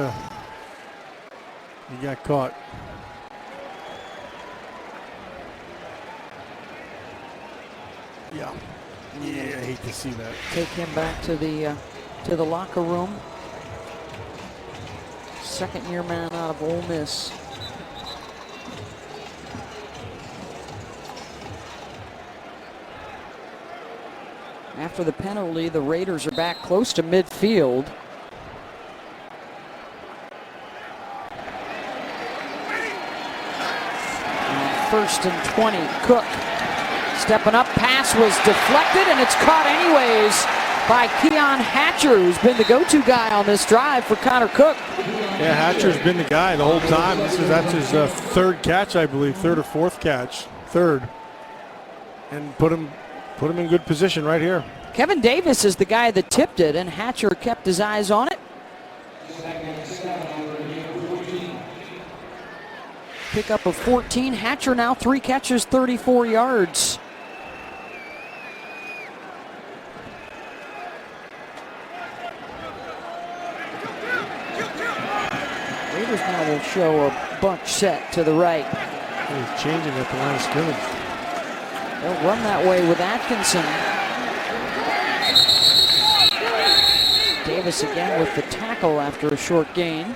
got caught. Yeah. Yeah, I hate to see that. Take him back to the locker room. Second-year man out of Ole Miss. After the penalty, the Raiders are back close to midfield. And 1st and 20, Cook. Stepping up, pass was deflected, and it's caught anyways by Keon Hatcher, who's been the go-to guy on this drive for Connor Cook. Yeah, Hatcher's been the guy the whole time. That's his 3rd catch, I believe, 3rd or 4th catch. 3rd. And put him in good position right here. Kevin Davis is the guy that tipped it, and Hatcher kept his eyes on it. pickup of 14. Hatcher now 3 catches, 34 yards. Raiders now will show a bunch set to the right. He's changing at the line of scrimmage. They'll run that way with Atkinson. Davis again with the tackle after a short gain.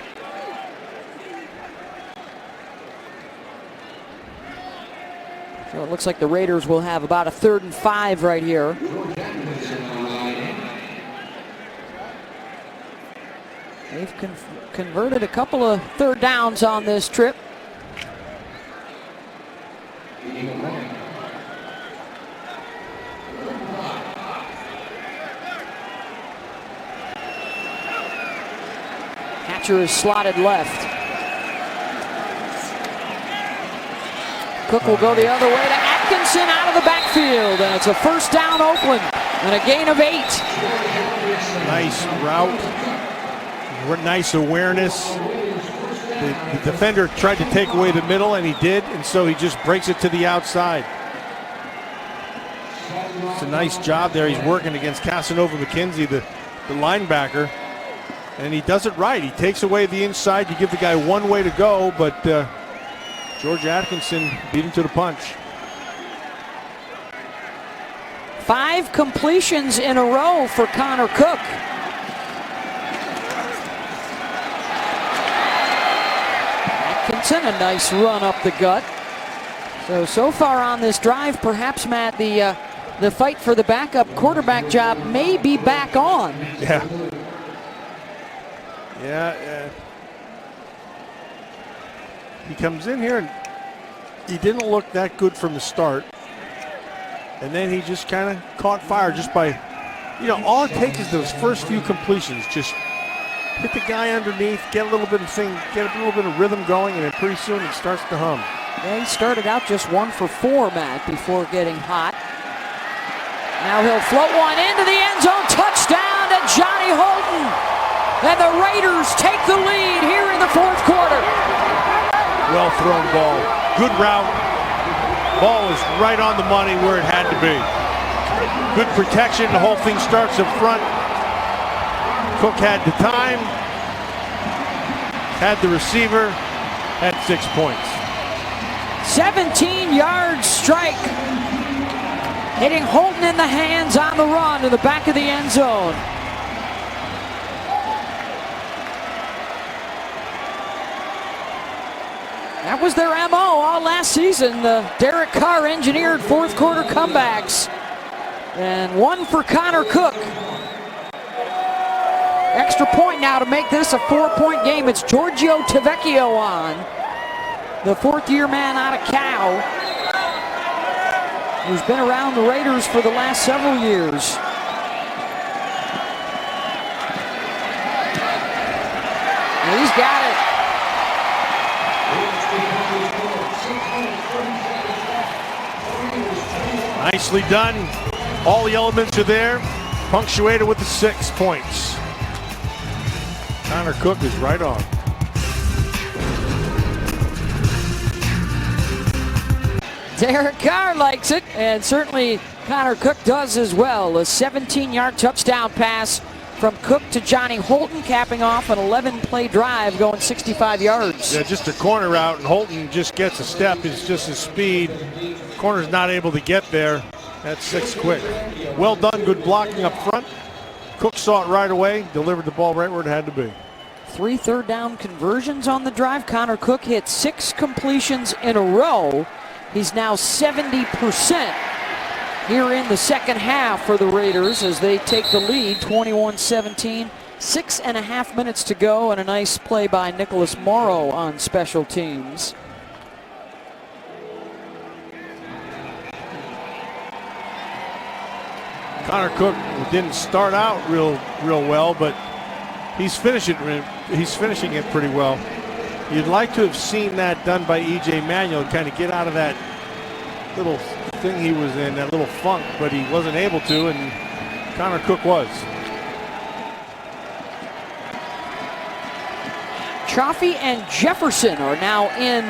So it looks like the Raiders will have about a 3rd and 5 right here. They've converted a couple of 3rd downs on this trip. Hatcher is slotted left. Cook will go the other way to Atkinson out of the backfield, and it's a 1st down Oakland and a gain of 8. Nice route, nice awareness. The defender tried to take away the middle, and he did, and so he just breaks it to the outside. It's a nice job there. He's working against Casanova McKenzie, the linebacker, and he does it right. He takes away the inside. You give the guy one way to go, but George Atkinson beat him to the punch. 5 completions in a row for Connor Cook. Atkinson, a nice run up the gut. So far on this drive, perhaps, Matt, the fight for the backup quarterback job may be back on. Yeah. Yeah. He comes in here and he didn't look that good from the start. And then he just kind of caught fire just by, all it takes is those first few completions. Just hit the guy underneath, get a little bit of rhythm going, and then pretty soon it starts to hum. Yeah, he started out just 1 for 4, Matt, before getting hot. Now he'll float one into the end zone. Touchdown to Johnny Holton. And the Raiders take the lead here in the 4th quarter. Well thrown ball. Good route. Ball was right on the money where it had to be. Good protection. The whole thing starts up front. Cook had the time, had the receiver, had 6 points. 17-yard strike. Hitting Holton in the hands on the run to the back of the end zone. That was their MO all last season. The Derek Carr engineered 4th quarter comebacks. And 1 for Connor Cook. Extra point now to make this a 4-point game. It's Giorgio Tavecchio on. The 4th-year man out of Cal, who's been around the Raiders for the last several years. And he's got it. Nicely done. All the elements are there. Punctuated with the 6 points. Connor Cook is right on. Derek Carr likes it, and certainly Connor Cook does as well. A 17-yard touchdown pass from Cook to Johnny Holton, capping off an 11-play drive going 65 yards. Yeah, just a corner route, and Holton just gets a step. It's just his speed. Corner's not able to get there. That's 6 quick. Well done, good blocking up front. Cook saw it right away, delivered the ball right where it had to be. 3 third down conversions on the drive. Connor Cook hit 6 completions in a row. He's now 70% here in the second half for the Raiders as they take the lead 21-17. 6.5 minutes to go, and a nice play by Nicholas Morrow on special teams. Connor Cook didn't start out real well, but he's finishing it pretty well. You'd like to have seen that done by E.J. Manuel, kind of get out of that little thing he was in, that little funk, but he wasn't able to, and Connor Cook was. Chaffee and Jefferson are now in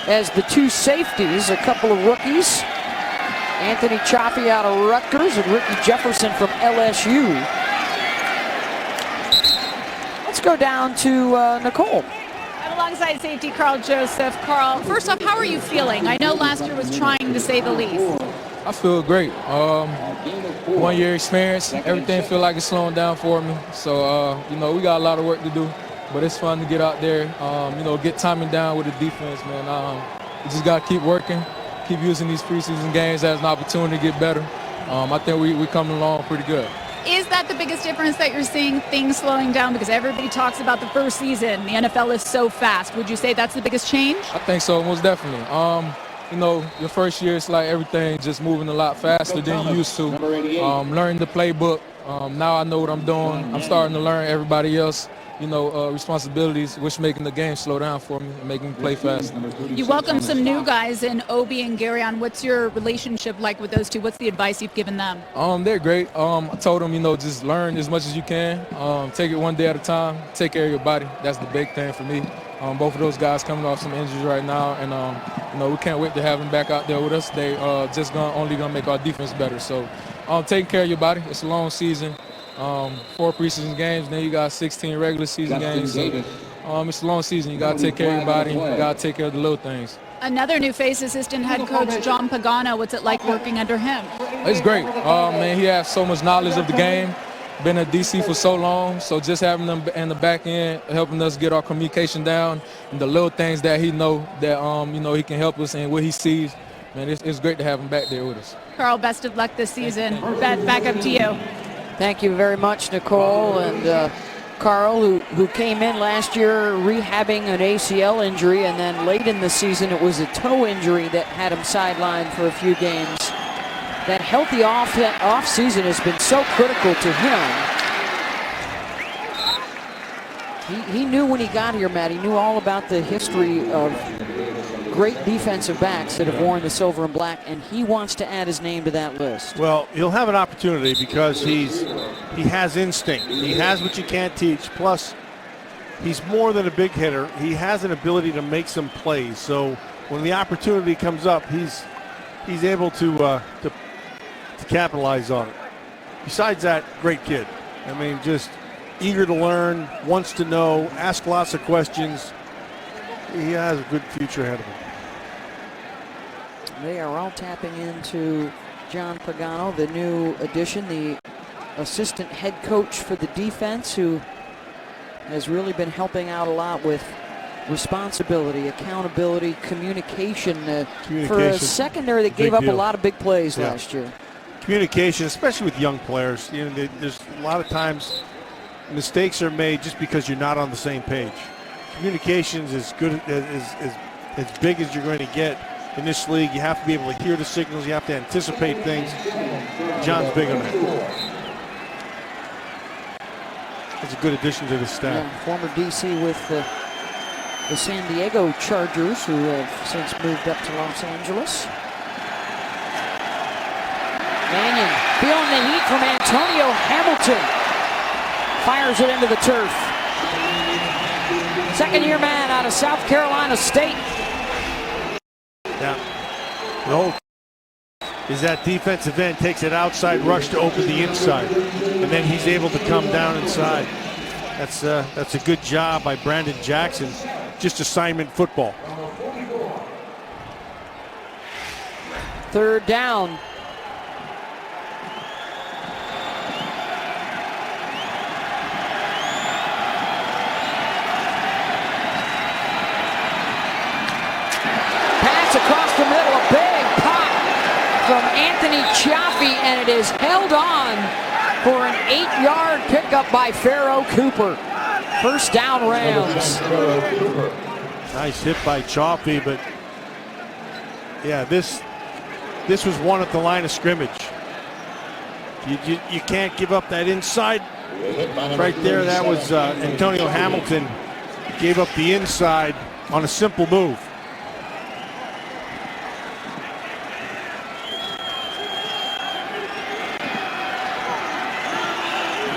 as the two safeties, a couple of rookies. Anthony Chaffee out of Rutgers and Ricky Jefferson from LSU. Let's go down to Nicole. I'm alongside safety Carl Joseph. Carl, first off, how are you feeling? I know last year was trying, to say the least. I feel great. 1 year experience, everything feel like it's slowing down for me. So, you know, we got a lot of work to do, but it's fun to get out there, you know, get timing down with the defense, man. We just got to keep working, keep using these preseason games as an opportunity to get better. I think we're coming along pretty good. Is that the biggest difference that you're seeing, things slowing down? Because everybody talks about the first season. The NFL is so fast. Would you say that's the biggest change? I think so, most definitely. You know, your first year, it's like everything just moving a lot faster than you used to. Learning the playbook. Now I know what I'm doing. I'm starting to learn everybody else, you know, responsibilities, which making the game slow down for me and making me play fast. You welcome some new guys in Obi and Garyon. What's your relationship like with those two? What's the advice you've given them? They're great. I told them, you know, just learn as much as you can. Take it one day at a time. Take care of your body. That's the big thing for me. Both of those guys coming off some injuries right now, and you know, we can't wait to have them back out there with us. They just only gonna make our defense better. So, taking care of your body. It's a long season, 4 preseason games. Then you got 16 regular season games. So, it's a long season. You gotta take care of your body. You gotta take care of the little things. Another new face, assistant head coach John Pagano. What's it like working under him? It's great. Man, he has so much knowledge of the game. Been at DC for so long, so just having them in the back end, helping us get our communication down, and the little things that he know that you know, he can help us and what he sees. Man, it's great to have him back there with us. Carl, best of luck this season. Beth, back up to you. Thank you very much, Nicole. And Carl, who came in last year rehabbing an ACL injury, and then late in the season it was a toe injury that had him sidelined for a few games. That healthy off season has been so critical to him. He knew when he got here, Matt, he knew all about the history of great defensive backs that have worn the silver and black, and he wants to add his name to that list. Well, he'll have an opportunity because he has instinct. He has what you can't teach. Plus, he's more than a big hitter. He has an ability to make some plays. So when the opportunity comes up, he's able to capitalize on it. Besides that, great kid. I mean, just eager to learn, wants to know, ask lots of questions. He has a good future ahead of him. They are all tapping into John Pagano, the new addition, the assistant head coach for the defense, who has really been helping out a lot with responsibility, accountability, communication. For a secondary that gave up a lot of big plays last year. Communication, especially with young players. You know, there's a lot of times mistakes are made just because you're not on the same page. Communications is good, as big as you're going to get in this league. You have to be able to hear the signals. You have to anticipate things. John's big on that. It's a good addition to the staff. Yeah, former DC with the San Diego Chargers, who have since moved up to Los Angeles. Mannion feeling the heat from Antonio Hamilton. Fires it into the turf. Second-year man out of South Carolina State. Yeah. The whole is that defensive end takes it outside rush to open the inside, and then he's able to come down inside. That's a good job by Brandon Jackson. Just assignment football. Third down. Across the middle, a big pop from Anthony Chaffee, and it is held on for an 8-yard pickup by Pharaoh Cooper. First down, Rams. Nice hit by Chaffee, but yeah, this was one at the line of scrimmage. You can't give up that inside right there. That was Antonio Hamilton gave up the inside on a simple move.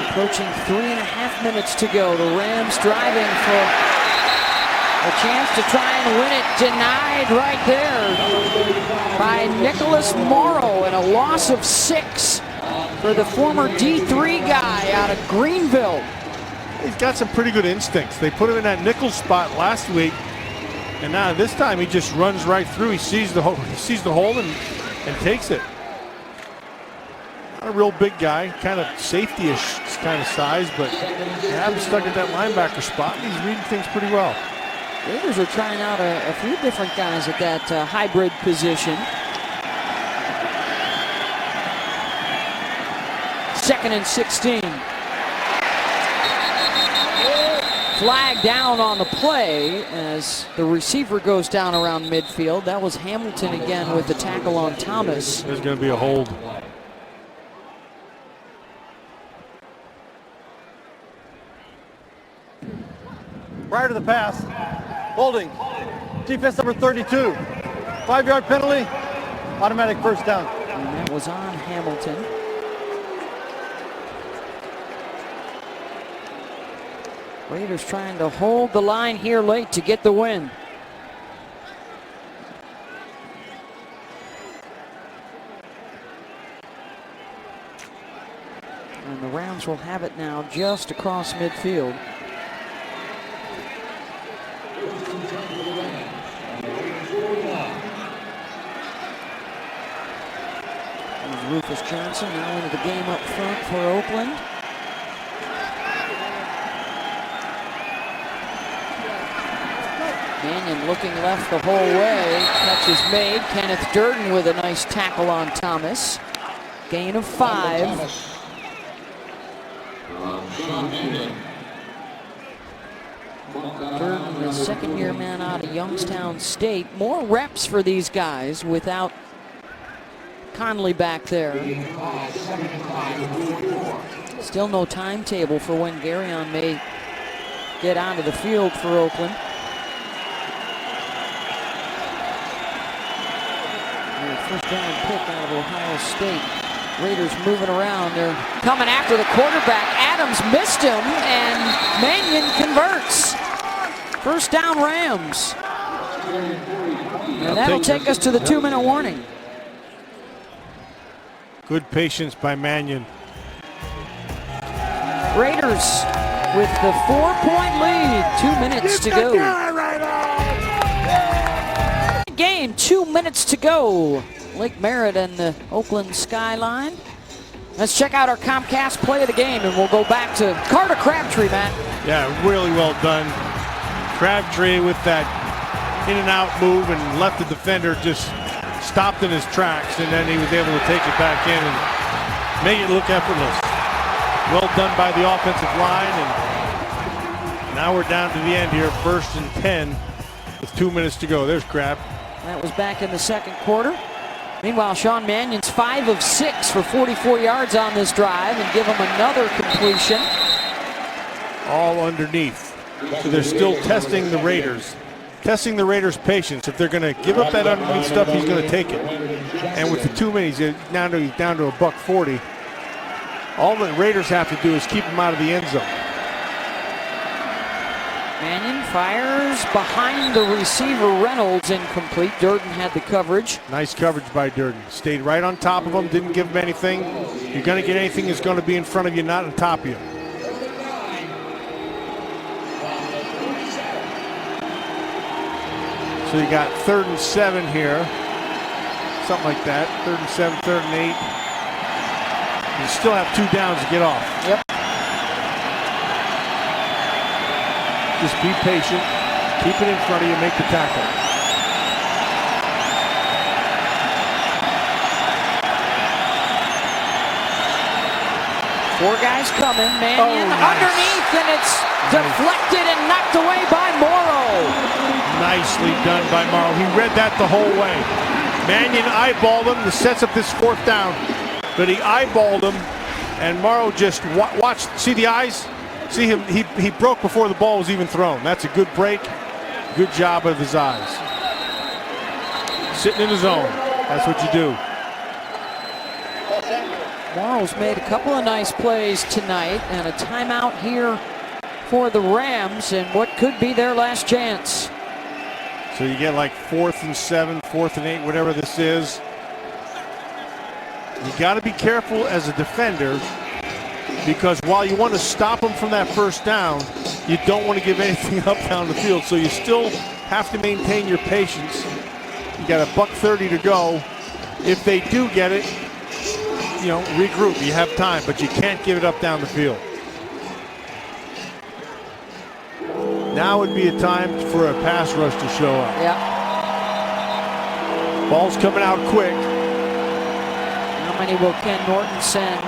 Approaching 3.5 minutes to go. The Rams driving for A chance to try and win it, denied right there by Nicholas Morrow, and a loss of 6 for the former D3 guy out of Greenville. He's got some pretty good instincts. They put him in that nickel spot last week, and now this time he just runs right through. He sees the hole, and takes it. Not a real big guy, kind of safety-ish kind of size, but have him stuck at that linebacker spot, and he's reading things pretty well. Raiders are trying out a few different guys at that hybrid position. 2nd and 16. Flag down on the play as the receiver goes down around midfield. That was Hamilton again with the tackle on Thomas. There's going to be a hold. Prior to the pass, holding, defense number 32. 5-yard penalty, automatic first down. And that was on Hamilton. Raiders trying to hold the line here late to get the win. And the Rams will have it now just across midfield. Rufus Johnson now into the game up front for Oakland. Mannion looking left the whole way. Catch is made. Kenneth Durden with a nice tackle on Thomas. Gain of 5. Durden, the second-year man out of Youngstown State. More reps for these guys without Conley back there. Still no timetable for when Garyon may get onto the field for Oakland. First down pick out of Ohio State. Raiders moving around. They're coming after the quarterback. Adams missed him, and Mannion converts. First down, Rams. And that'll take us to the 2-minute warning. Good patience by Mannion. Raiders with the 4-point lead. 2 minutes to go. Game, 2 minutes to go. Lake Merritt and the Oakland skyline. Let's check out our Comcast play of the game, and we'll go back to Carter Crabtree, Matt. Yeah, really well done. Crabtree with that in and out move and left the defender just stopped in his tracks, and then he was able to take it back in and make it look effortless. Well done by the offensive line, and now we're down to the end here. 1st and 10 with 2 minutes to go. There's Crab. That was back in the second quarter. Meanwhile, Sean Mannion's 5 of 6 for 44 yards on this drive and give him another completion. All underneath. So they're still testing the Raiders. Testing the Raiders' patience. If they're going to give up that underneath stuff, he's going to take it. And with the 2 minutes, he's down to $140. All the Raiders have to do is keep him out of the end zone. Mannion fires behind the receiver. Reynolds incomplete. Durden had the coverage. Nice coverage by Durden. Stayed right on top of him, didn't give him anything. You're going to get anything that's going to be in front of you, not on top of you. So you got 3rd and 7 here. Something like that. 3rd and 7, 3rd and 8. You still have 2 downs to get off. Yep. Just be patient. Keep it in front of you. Make the tackle. Four guys coming. Mannion underneath, and it's deflected and knocked away by Morrow. Nicely done by Morrow. He read that the whole way. Mannion eyeballed him. This sets up this 4th down. But he eyeballed him, and Morrow just watched. See the eyes? See him, he broke before the ball was even thrown. That's a good break. Good job of his eyes. Sitting in the zone. That's what you do. Morrow's made a couple of nice plays tonight, and a timeout here for the Rams and what could be their last chance. So you get like 4th and 7, 4th and 8, whatever this is. You got to be careful as a defender, because while you want to stop them from that first down, you don't want to give anything up down the field. So you still have to maintain your patience. You got a $1:30 to go. If they do get it, you know, regroup. You have time, but you can't give it up down the field. Now would be a time for a pass rush to show up. Yeah. Ball's coming out quick. How many will Ken Norton send?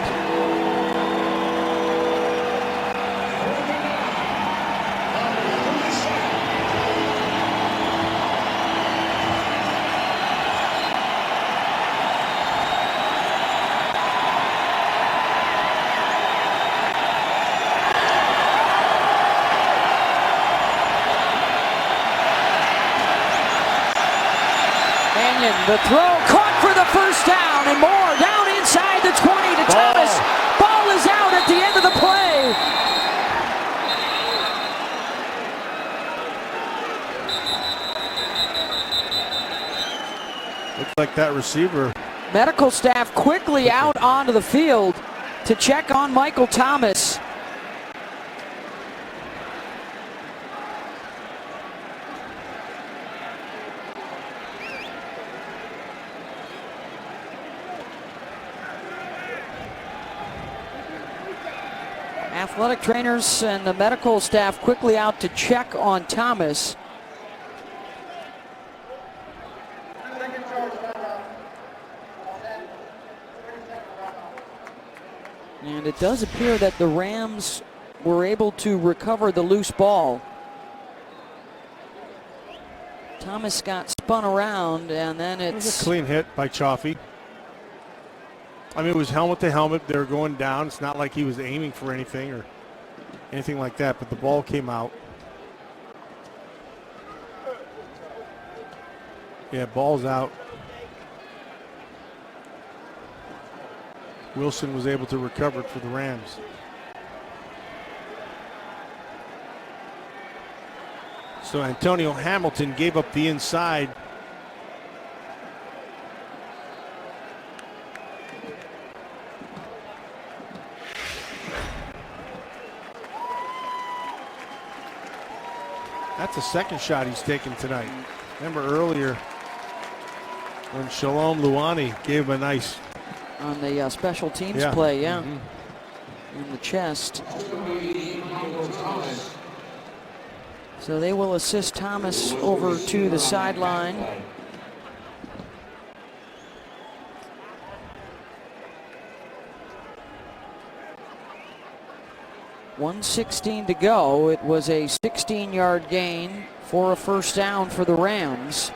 The throw caught for the first down, and more down inside the 20 to Thomas. Ball is out at the end of the play. Looks like that receiver. Medical staff quickly out onto the field to check on Michael Thomas. Athletic trainers and the medical staff quickly out to check on Thomas. And it does appear that the Rams were able to recover the loose ball. Thomas got spun around, and then It was it's a clean hit by Chaffee. I mean, it was helmet to helmet. They were going down. It's not like he was aiming for anything or anything like that, but the ball came out. Yeah, ball's out. Wilson was able to recover it for the Rams. So Antonio Hamilton gave up the inside. That's the second shot he's taken tonight. Remember earlier when Shalom Luani gave him a nice on the special teams play, in the chest. So they will assist Thomas over to the sideline. .116 to go. It was a 16-yard gain for a first down for the Rams.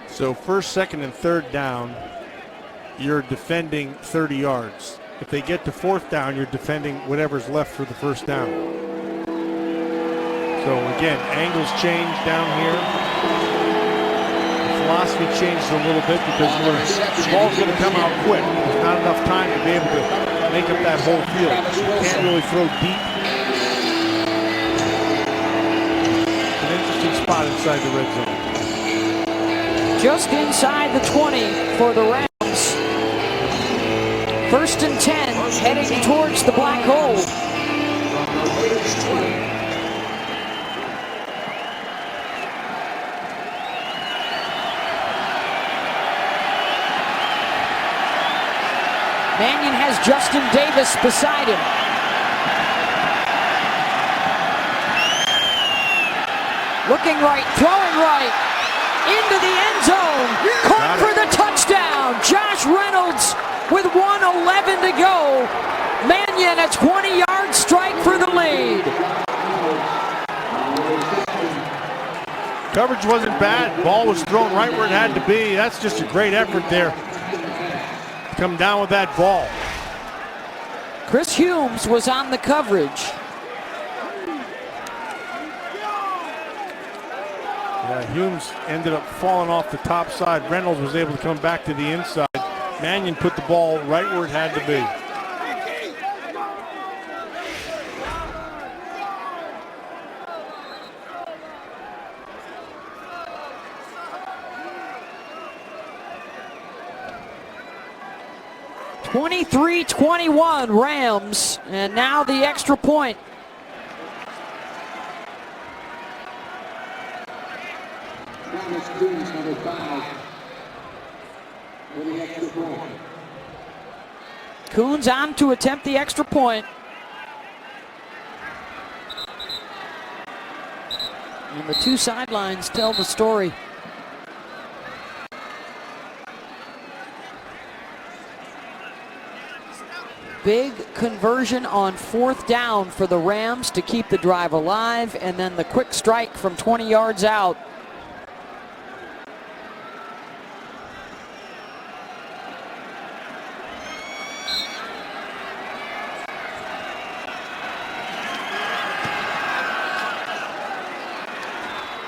So first, second, and third down, you're defending 30 yards. If they get to fourth down, you're defending whatever's left for the first down. So again, angles change down here. The philosophy changes a little bit because the ball's going to come out quick. There's not enough time to be able to make up that whole field. You can't really throw deep. It's an interesting spot inside the red zone. Just inside the 20 for the Rams. First and 10, heading towards the black hole. Mannion has Justin Davis beside him. Looking right, throwing right. Into the end zone, caught for the touchdown. Josh Reynolds with 1:11 to go. Mannion a 20-yard strike for the lead. Coverage wasn't bad. Ball was thrown right where it had to be. That's just a great effort there. Come down with that ball. Chris Humes was on the coverage. Yeah, Humes ended up falling off the top side. Reynolds was able to come back to the inside. Mannion put the ball right where it had to be. 23-21 Rams, and now the extra point. Number 5 for the extra point. Coons on to attempt the extra point. And the two sidelines tell the story. Big conversion on 4th down for the Rams to keep the drive alive, and then the quick strike from 20 yards out.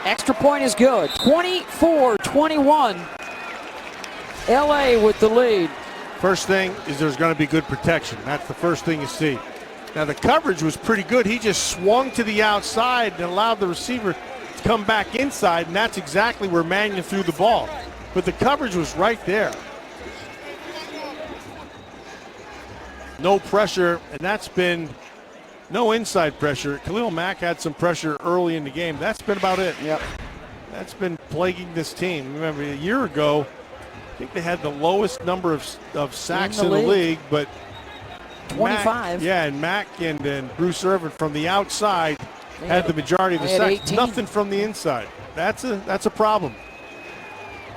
Extra point is good. 24-21. LA with the lead. First thing is there's going to be good protection. That's the first thing you see. Now the coverage was pretty good. He just swung to the outside and allowed the receiver to come back inside, and that's exactly where Mannion threw the ball. But the coverage was right there. No pressure, and that's been no inside pressure. Khalil Mack had some pressure early in the game. That's been about it. Yep. That's been plaguing this team. Remember, a year ago, I think they had the lowest number of sacks in the league, but 25. Mack, and Mack and Bruce Irvin from the outside had the majority of the sacks. 18. Nothing from the inside. That's a problem.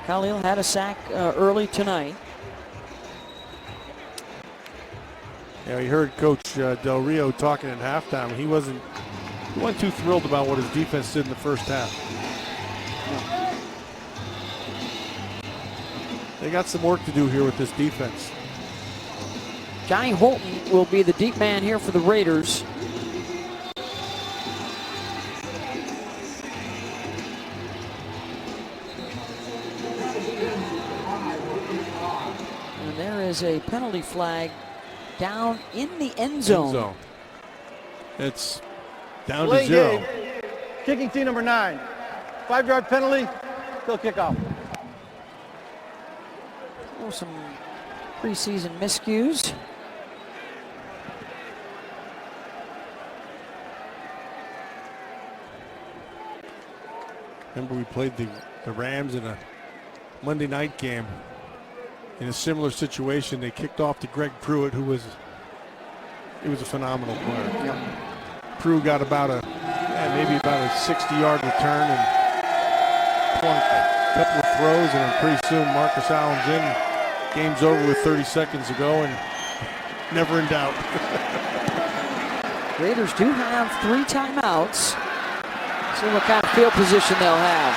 Khalil had a sack early tonight. Yeah, we heard Coach Del Rio talking at halftime. He wasn't too thrilled about what his defense did in the first half. They got some work to do here with this defense. Johnny Holton will be the deep man here for the Raiders. And there is a penalty flag down in the end zone. It's down to 0. Game. Kicking team number 9. 5-yard penalty, still kickoff. Oh, some preseason miscues. Remember, we played the Rams in a Monday night game. In a similar situation, they kicked off to Greg Pruitt, who was a phenomenal player. Yep. Pruitt got maybe about a 60-yard return and a couple of throws, and then pretty soon Marcus Allen's in. Game's over with 30 seconds to go, and never in doubt. Raiders do have 3 timeouts. See what kind of field position they'll have.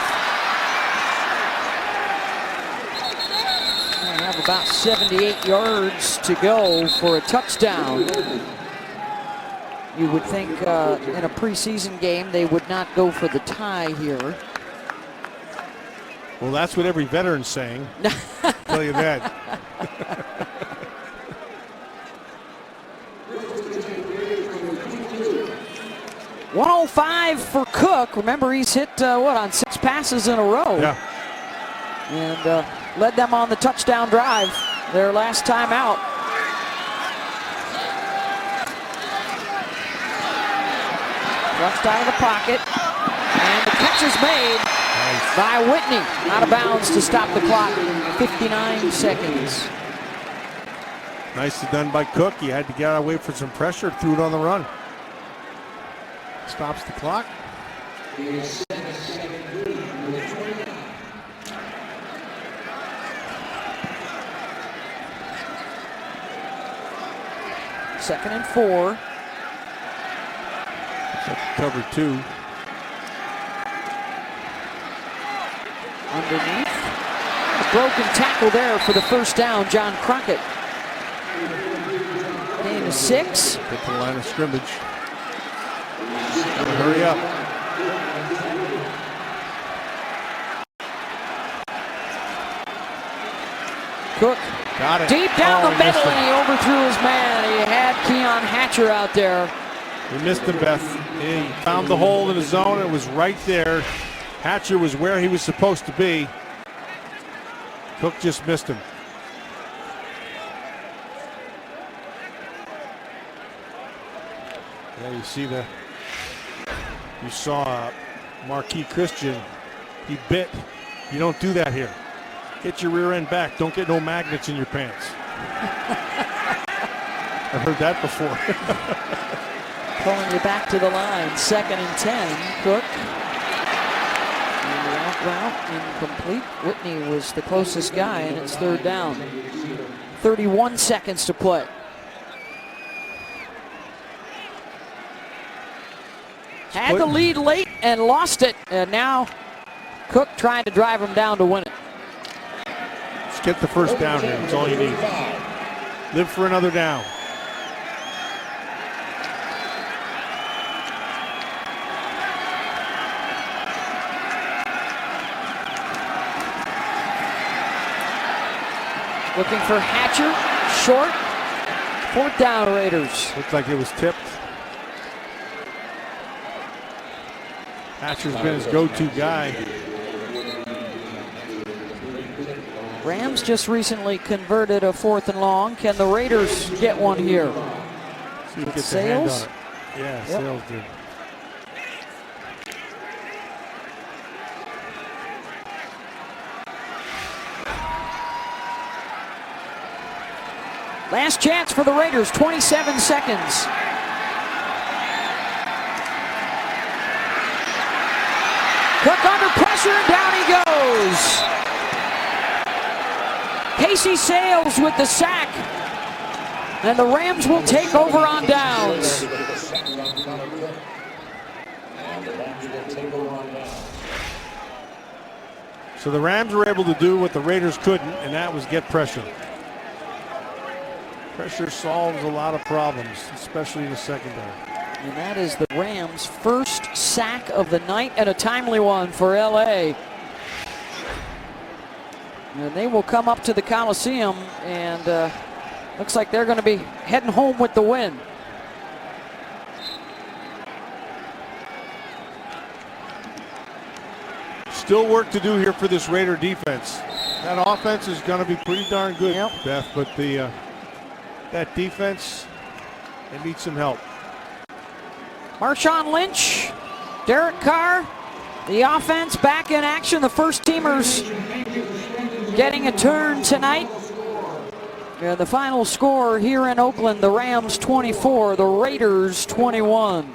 They have about 78 yards to go for a touchdown. You would think in a preseason game they would not go for the tie here. Well, that's what every veteran's saying. I'll tell you that. 105 for Cook. Remember, he's hit, on 6 passes in a row. Yeah. And led them on the touchdown drive their last time out. Rushed out of the pocket. And the catch is made by Whitney. Out of bounds to stop the clock. 59 seconds. Nicely done by Cook. He had to get away from some pressure, threw it on the run. Stops the clock. Second and 4. Cover 2. Underneath. A broken tackle there for the first down, John Crockett. Gain of 6. Get to the line of scrimmage. Hurry up. Cook got it. Deep down the middle, him. and he overthrew his man. He had Keon Hatcher out there. We missed him, Beth. He found the hole in the zone. It was right there. Hatcher was where he was supposed to be. Cook just missed him. Yeah, you saw Marquis Christian. He bit. You don't do that here. Get your rear end back. Don't get no magnets in your pants. I've heard that before. Pulling you back to the line. 2nd and 10. Cook. And the out route incomplete. Whitney was the closest guy, and it's 3rd down. 31 seconds to play. Had the lead late and lost it, and now Cook trying to drive him down to win it. Just get the first down here. That's all you need. Live for another down. Looking for Hatcher, short. 4th down, Raiders. Looks like it was tipped. Hatcher's been his go-to guy. Rams just recently converted a 4th and long. Can the Raiders get one here? See if he gets Sales? a hand on it. Yeah, Yep. Sales did. Last chance for the Raiders, 27 seconds. Cook under pressure, and down he goes. Casey Sales with the sack. And the Rams will take over on downs. So the Rams were able to do what the Raiders couldn't, and that was get pressure. Pressure solves a lot of problems, especially in the secondary. And that is the Rams' first sack of the night, and a timely one for LA. And they will come up to the Coliseum, and looks like they're going to be heading home with the win. Still work to do here for this Raider defense. That offense is going to be pretty darn good, Beth, but that defense, they need some help. Marshawn Lynch, Derek Carr, the offense back in action. The first teamers getting a turn tonight. The final score here in Oakland, the Rams 24, the Raiders 21.